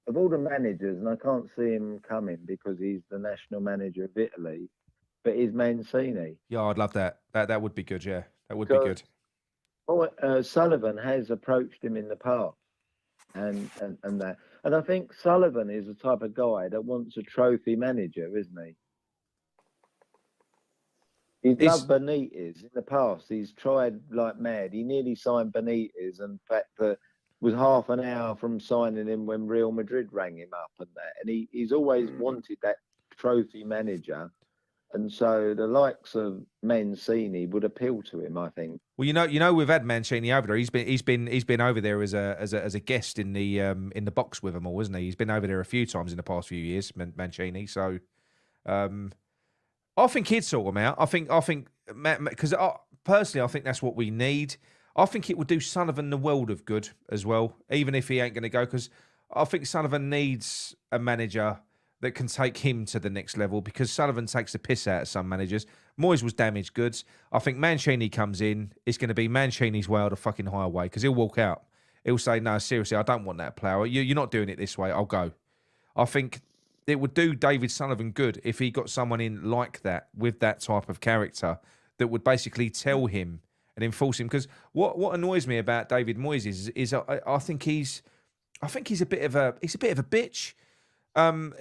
Of all the managers, and I can't see him coming because he's the national manager of Italy, but he's Mancini. Yeah, I'd love that. That would be good, yeah. That would be good. Sullivan has approached him in the past, and that. And I think Sullivan is the type of guy that wants a trophy manager, isn't he? He's loved Benitez in the past. He's tried like mad. He nearly signed Benitez, and in fact, was half an hour from signing him when Real Madrid rang him up and that. And he's always wanted that trophy manager, and so the likes of Mancini would appeal to him, I think. Well, you know, we've had Mancini over there. He's been over there as a guest in the box with them all, isn't he? He's been over there a few times in the past few years, Mancini. So. I think he'd sort them out. I think because personally, I think that's what we need. I think it would do Sullivan the world of good as well, even if he ain't going to go, because I think Sullivan needs a manager that can take him to the next level, because Sullivan takes the piss out of some managers. Moyes was damaged goods. I think Mancini comes in, it's going to be Mancini's way or the fucking highway, because he'll walk out. He'll say, no, seriously, I don't want that player. You're not doing it this way. I'll go. I think it would do David Sullivan good if he got someone in like that, with that type of character, that would basically tell him and enforce him. Because what annoys me about David Moyes is I think he's a bit of a bitch.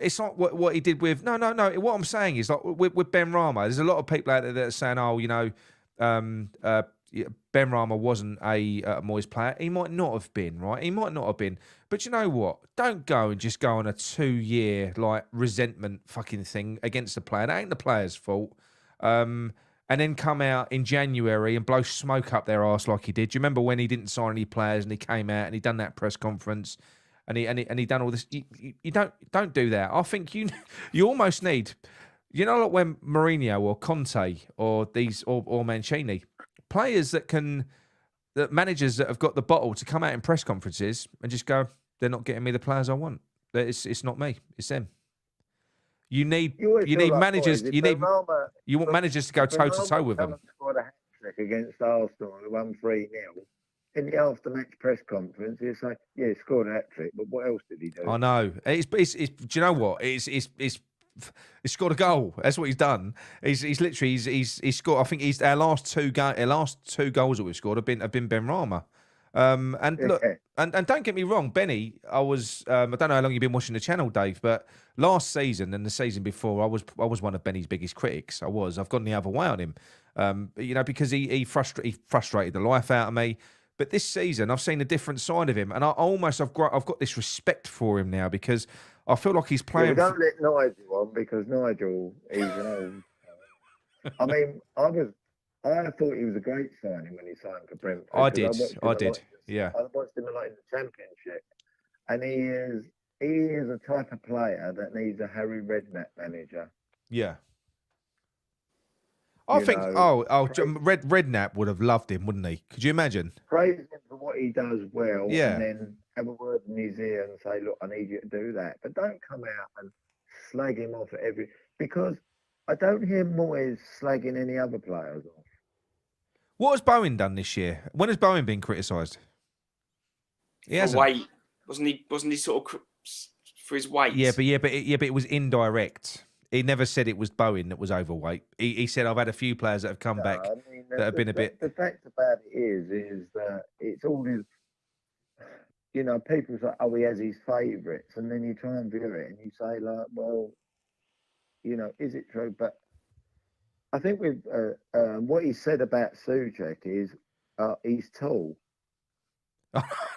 It's not what he did with no. What I'm saying is, like with Benrahma, there's a lot of people out there that are saying, oh, you know, Benrahma wasn't a Moyes player. He might not have been, right? He might not have been. But you know what? Don't go and just go on a 2-year like resentment fucking thing against the player. That ain't the player's fault. And then come out in January and blow smoke up their arse like he did. Do you remember when he didn't sign any players and he came out and he done that press conference and he done all this? You don't do that. I think you almost need, like when Mourinho or Conte or Mancini, players that managers that have got the bottle to come out in press conferences and just go, they're not getting me the players I want. It's not me, it's them. You need managers. You want managers to go toe to toe with them. Scored a hat trick against Arsenal and won 3-0. In the after-match press conference, he say, "Yeah, he scored a hat trick, but what else did he do?" I know. It's do you know what? He's scored a goal. That's what he's done. He's literally he's scored. I think our last two goals that we've scored have been Benrahma. Look, and don't get me wrong, Benny. I don't know how long you've been watching the channel, Dave, but last season and the season before, I was one of Benny's biggest critics. I've gone the other way on him, because he frustrated the life out of me. But this season, I've seen a different side of him, and I've got this respect for him now because I feel like he's playing. Don't let Nigel on because Nigel, he's an old. I mean, I thought he was a great signing when he signed for Brentford. I did. Yeah. I watched him a lot in the Championship, and he is a type of player that needs a Harry Redknapp manager. Yeah. I think Redknapp would have loved him, wouldn't he? Could you imagine? Praise him for what he does well, yeah, and then have a word in his ear and say, "Look, I need you to do that." But don't come out and slag him off at because I don't hear Moyes slagging any other players off. What has Bowen done this year? When has Bowen been criticised? He hasn't. Weight, wasn't he sort of for his weight? Yeah, but it was indirect. He never said it was Bowen that was overweight. He said, "I've had a few players that have come back that have been a bit." The fact about it is that it's all his. People say, "Oh, he has his favourites," and then you try and view it, and you say, like, "Well, is it true?" But I think with what he said about Souček is he's tall.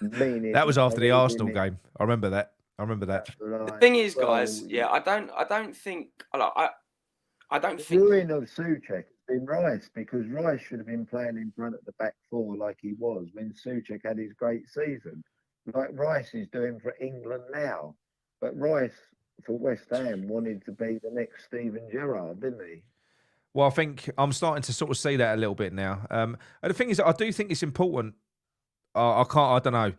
Meaning that was after the Arsenal game. I remember that. The thing is, guys, I don't think the ruin of Souček has been Rice because Rice should have been playing in front of the back four like he was when Souček had his great season, like Rice is doing for England now. But Rice for West Ham wanted to be the next Steven Gerrard, didn't he? Well, I think I'm starting to sort of see that a little bit now. And the thing is, I do think it's important. I don't know.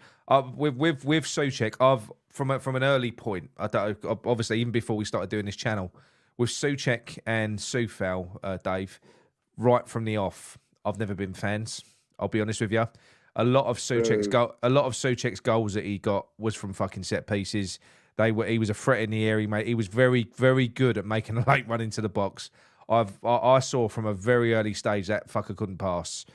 With Souček, I've from an early point. Obviously even before we started doing this channel, with Souček and Soufal, Dave, right from the off, I've never been fans. I'll be honest with you. A lot of Souček's goals that he got was from fucking set pieces. He was a threat in the area. He was very, very good at making a late run into the box. I saw from a very early stage that fucker couldn't pass.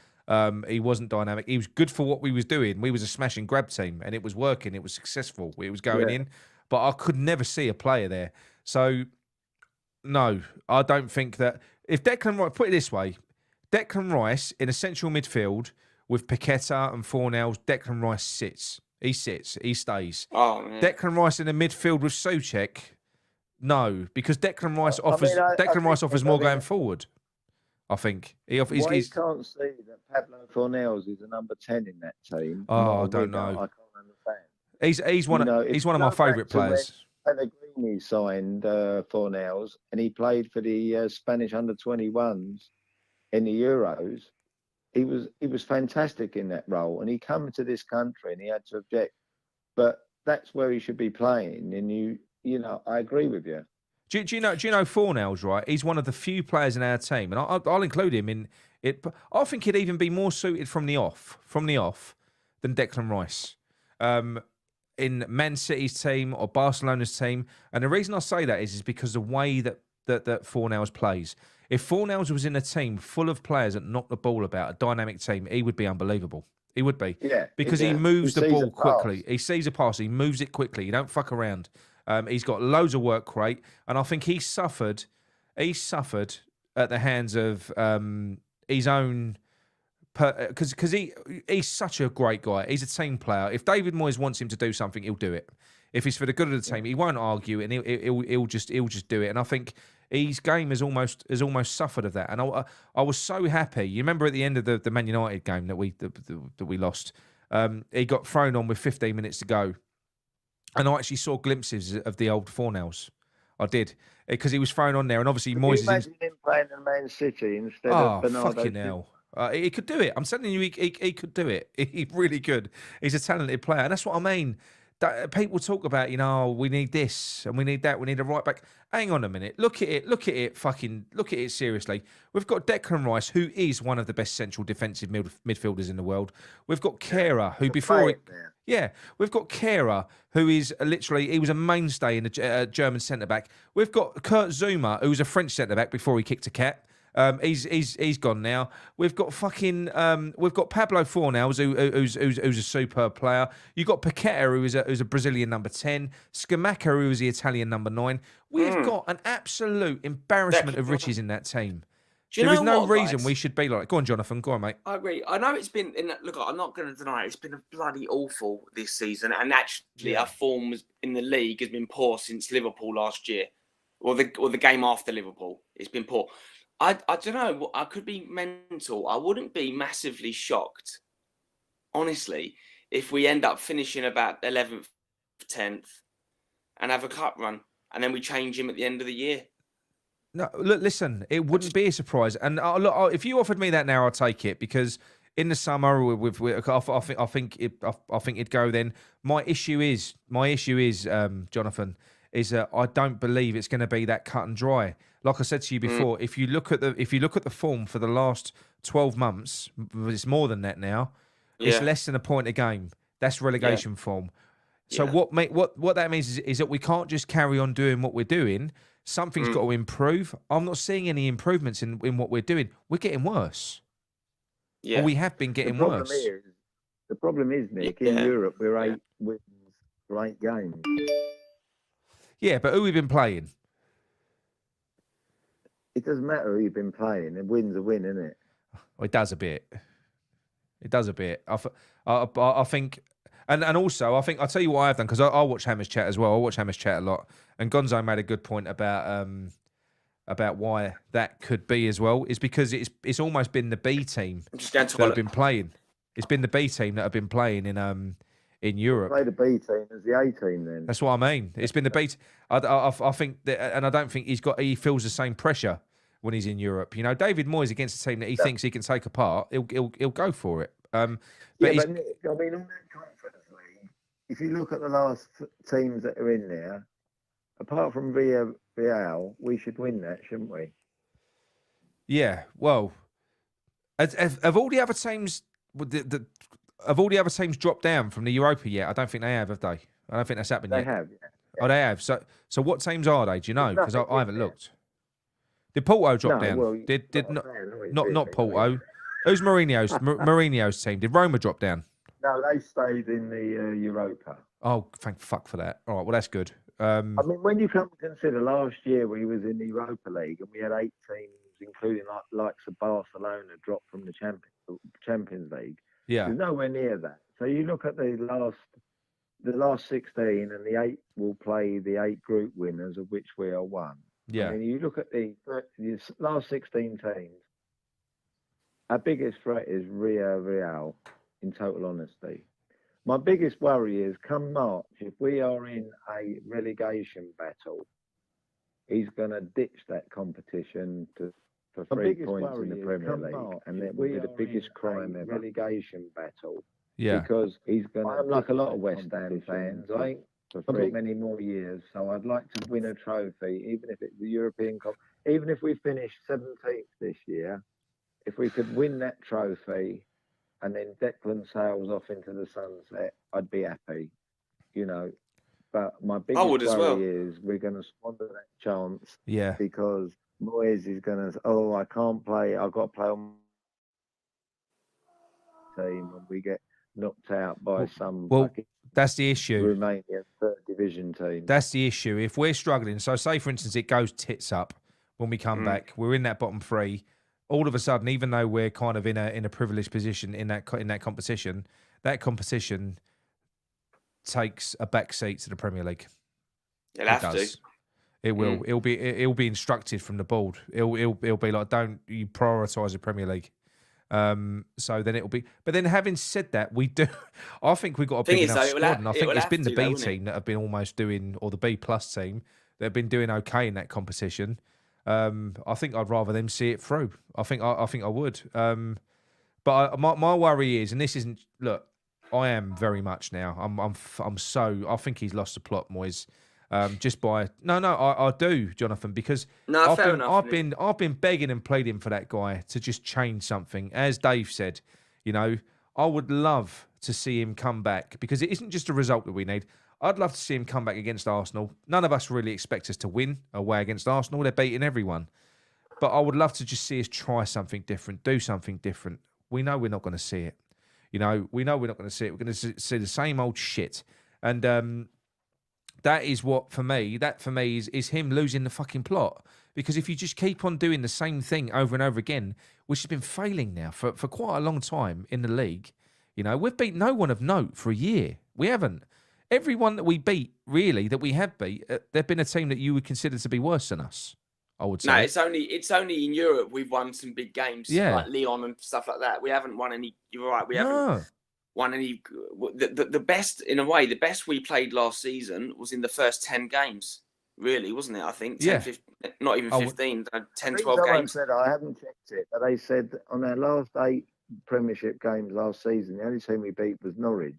He wasn't dynamic. He was good for what we was doing. We was a smash and grab team, and it was working. It was successful. It was going in, but I could never see a player there. So, no, I don't think that if Declan Rice, put it this way, Declan Rice in a central midfield with Paqueta and Fornells, Declan Rice sits. He sits. He stays. Oh man. Declan Rice in a midfield with Souček, no, because Declan Rice offers more going forward. I think he can't see that Pablo Fornells is a number 10 in that team. Oh, I don't know. I can't understand. He's one of my favourite players. Pellegrini signed Fornells, and he played for the Spanish under-21s in the Euros. He was fantastic in that role, and he come to this country and he had to object. But that's where he should be playing, and I agree with you. Do you know Fornells, right? He's one of the few players in our team, and I'll include him in it. I think he'd even be more suited from the off than Declan Rice in Man City's team or Barcelona's team. And the reason I say that is because the way that Fornells plays. If Fornells was in a team full of players that knock the ball about, a dynamic team, he would be unbelievable. He would be. Yeah. Because he moves the ball quickly. He sees a pass. He moves it quickly. He don't fuck around. He's got loads of work rate, and I think he suffered at the hands of his own because he's such a great guy. He's a team player. If David Moyes wants him to do something, he'll do it. If it's for the good of the team, he won't argue, and he'll just do it. And I think his game has almost suffered of that. And I was so happy. You remember at the end of the Man United game that we lost, he got thrown on with 15 minutes to go, and I actually saw glimpses of the old Fornells. I did, because he was thrown on there, and obviously Could Moyes you is. imagine him playing in Man City instead of Bernardo? Fucking hell. He could do it. I'm telling you, he could do it. He really could. He's a talented player, and that's what I mean. People talk about, we need this and we need that. We need a right back. Hang on a minute. Look at it seriously. We've got Declan Rice, who is one of the best central defensive midfielders in the world. We've got Kehrer, who we've got Kehrer, who is he was a mainstay in the German centre back. We've got Kurt Zouma, who was a French centre back before he kicked a cat. He's gone now. We've got Pablo Fornals, who's a superb player. You've got Paqueta, who's a Brazilian number 10. Scamacca, who is the Italian number 9. We've got an absolute embarrassment of riches in that team. There is no reason we should be like that. Go on, Jonathan. Go on, mate. I agree. I know it's been. Look, I'm not going to deny it. It's been a bloody awful this season, and actually, our form in the league has been poor since Liverpool last year, or the game after Liverpool. It's been poor. I don't know. I could be mental. I wouldn't be massively shocked, honestly, if we end up finishing about 11th, 10th, and have a cup run, and then we change him at the end of the year. No, look, listen. It wouldn't be a surprise. And look, if you offered me that now, I'd take it, because in the summer, I think it'd go then. My issue is, Jonathan, is that I don't believe it's going to be that cut and dry. Like I said to you before, if you look at the form for the last 12 months, it's more than that now. Yeah. It's less than a point a game. That's relegation form. So what that means is that we can't just carry on doing what we're doing. Something's got to improve. I'm not seeing any improvements in what we're doing. We're getting worse. Yeah, or we have been getting worse. The problem is, Nick, in Europe, we're 8 wins for 8 games. Yeah, but who we've been playing? It doesn't matter who you've been playing. A win's a win, isn't it? Well, it does a bit. I think, and also I think I'll tell you what I've done, because I watch Hammers Chat as well. I watch Hammers Chat a lot, and Gonzo made a good point about why that could be as well. Is because it's almost been the B team that have been playing. It's been the B team that have been playing in Europe. Play the B team as the A team, then. That's what I mean. It's been the B. I think that, and I don't think he feels the same pressure when he's in Europe. David Moyes against a team that he thinks he can take apart, he'll go for it. But on that Conference League, if you look at the last teams that are in there, apart from Real, we should win that, shouldn't we? Yeah. Well, have all the other teams have all the other teams dropped down from the Europa yet? I don't think they have they? I don't think that's happened yet. They have. Yeah. Oh, they have. So what teams are they? Do you know? Because I haven't looked. Did Porto drop down? Well, not Porto. Who's Mourinho's team? Did Roma drop down? No, they stayed in the Europa. Oh, thank fuck for that. All right, well, that's good. I mean, when you come to consider last year we was in the Europa League and we had 8 teams, including likes of Barcelona, dropped from the Champions League. Yeah, there's nowhere near that. So you look at the last 16, and the 8 will play the 8 group winners, of which we are one. Yeah. I mean, you look at the last 16 teams. Our biggest threat is Real, in total honesty. My biggest worry is, come March, if we are in a relegation battle, he's going to ditch that competition for 3 points in the Premier League, and it will be the biggest crime ever. Relegation battle. Yeah. Because he's going to, like a lot of West Ham fans, I think, for many more years. So I'd like to win a trophy, even if it's the European Cup. Even if we finish 17th this year, if we could win that trophy and then Declan sails off into the sunset, I'd be happy, But my biggest worry is we're going to squander that chance. Yeah. Because Moyes is going to, I can't play. I've got to play on team when we get knocked out by that's the issue. Romania 3rd division team. That's the issue. If we're struggling, so say for instance it goes tits up when we come back, we're in that bottom 3. all of a sudden, even though we're kind of in a privileged position in that competition, that competition takes a back seat to the Premier League. It'll have to. It will. It'll be instructed from the board. It'll be like, don't you prioritise the Premier League. So then it'll be. But then, having said that, we do. I think we've got a big enough squad, and I think it's been the B team that have been almost doing, or the B plus team that have been doing okay in that competition. I think I'd rather them see it through. I think I would. But my worry is, and this isn't. Look, I am very much now. I'm so. I think he's lost the plot, Moyes. Just by I do, Jonathan, because I've been begging and pleading for that guy to just change something. As Dave said, I would love to see him come back, because it isn't just a result that we need. I'd love to see him come back against Arsenal. None of us really expect us to win away against Arsenal. They're beating everyone. But I would love to just see us try something different, do something different. We know we're not going to see it. We know we're not going to see it. We're going to see the same old shit. And that is what, for me, is him losing the fucking plot. Because if you just keep on doing the same thing over and over again, which has been failing now for quite a long time in the league, we've beat no one of note for a year. We haven't. Everyone that we beat, really, that we have beat, they've been a team that you would consider to be worse than us, I would say. No, it's only in Europe we've won some big games, like Lyon and stuff like that. We haven't won any. You're right. We haven't won any. The best, in a way, the best we played last season was in the first 10 games, really, wasn't it? I think 10, 15, not even 15, 10, 12 games. I haven't checked it, but they said on our last 8 Premiership games last season, the only team we beat was Norwich.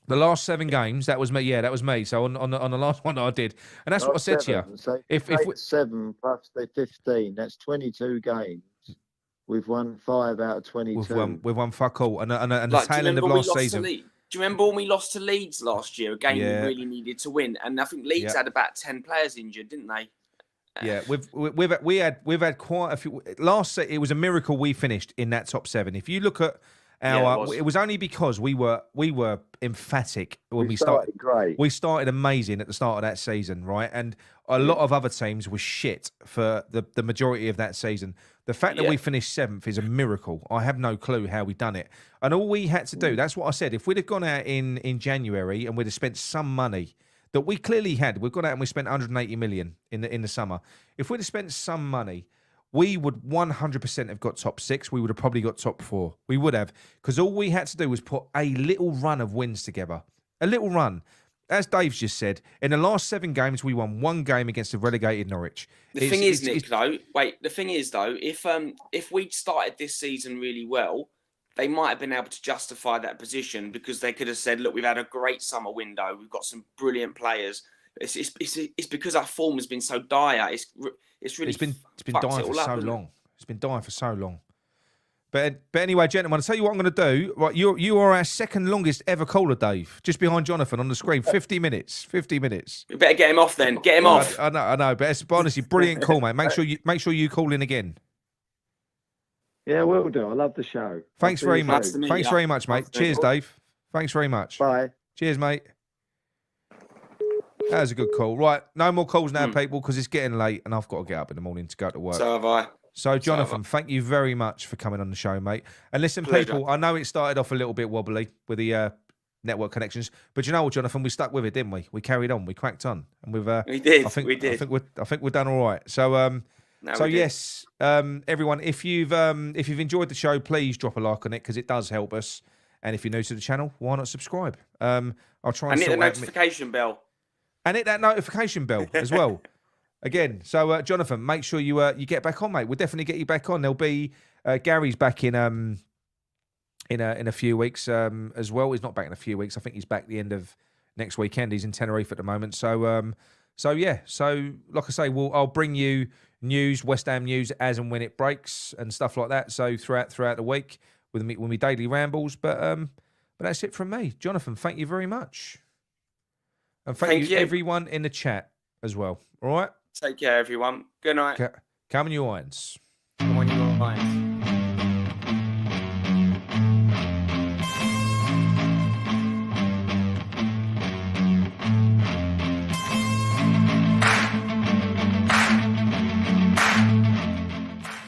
The last 7 games, that was me. Yeah, that was me. So on the last one I did, and that's what I said to you. So if 7 plus the 15, that's 22 games. We've won 5 out of 22. We've won fuck all, and the tail end of last season. Do you remember when we lost to Leeds last year? A game we really needed to win, and I think Leeds had about 10 players injured, didn't they? Yeah, we've had quite a few. It was a miracle we finished in that top 7. If you look at it was only because we were emphatic when we started. Great. We started amazing at the start of that season, right? And a lot of other teams were shit for the majority of that season. The fact that we finished 7th is a miracle. I have no clue how we done it. And all we had to do, that's what I said, if we'd have gone out in January and we'd have spent some money that we clearly had, we've gone out and we spent 180 million in the summer. If we'd have spent some money, we would 100% have got top 6. We would have probably got top 4. We would have. Because all we had to do was put a little run of wins together. A little run. As Dave's just said, in the last 7 games, we won 1 game against the relegated Norwich. The thing is, if we'd started this season really well, they might have been able to justify that position, because they could have said, look, we've had a great summer window. We've got some brilliant players. It's because our form has been so dire. It's been dying for so long. It's been dying for so long. But anyway, gentlemen, I'll tell you what I'm going to do. Right, you are our second longest ever caller, Dave, just behind Jonathan on the screen. 50 minutes. 50 minutes. You better get him off then. Get him off. I know. But it's honestly brilliant call, mate. Make sure you call in again. Yeah, will do. I love the show. Thanks very much. Thanks very much, mate. Cheers, Dave. Thanks very much. Bye. Cheers, mate. That was a good call. Right, no more calls now, people, because it's getting late and I've got to get up in the morning to go to work. So have I. So, Jonathan, thank you very much for coming on the show, mate. And listen, people, I know it started off a little bit wobbly with the network connections, but you know what, Jonathan, we stuck with it, didn't we? We carried on, we cracked on, and we did. I think we're done all right. So, yes, everyone, if you've enjoyed the show, please drop a like on it, because it does help us. And if you're new to the channel, why not subscribe? I'll try and hit the notification bell. And hit that notification bell as well. Again, so Jonathan, make sure you get back on, mate. We'll definitely get you back on. There'll be Gary's back in a few weeks as well. He's not back in a few weeks. I think he's back the end of next weekend. He's in Tenerife at the moment. So yeah. So like I say, I'll bring you news, West Ham news, as and when it breaks and stuff like that. So throughout the week with me daily rambles. But that's it from me, Jonathan. Thank you very much, and thank you everyone in the chat as well. All right. Take care, everyone. Good night. Come on, you irons. Come on, you irons.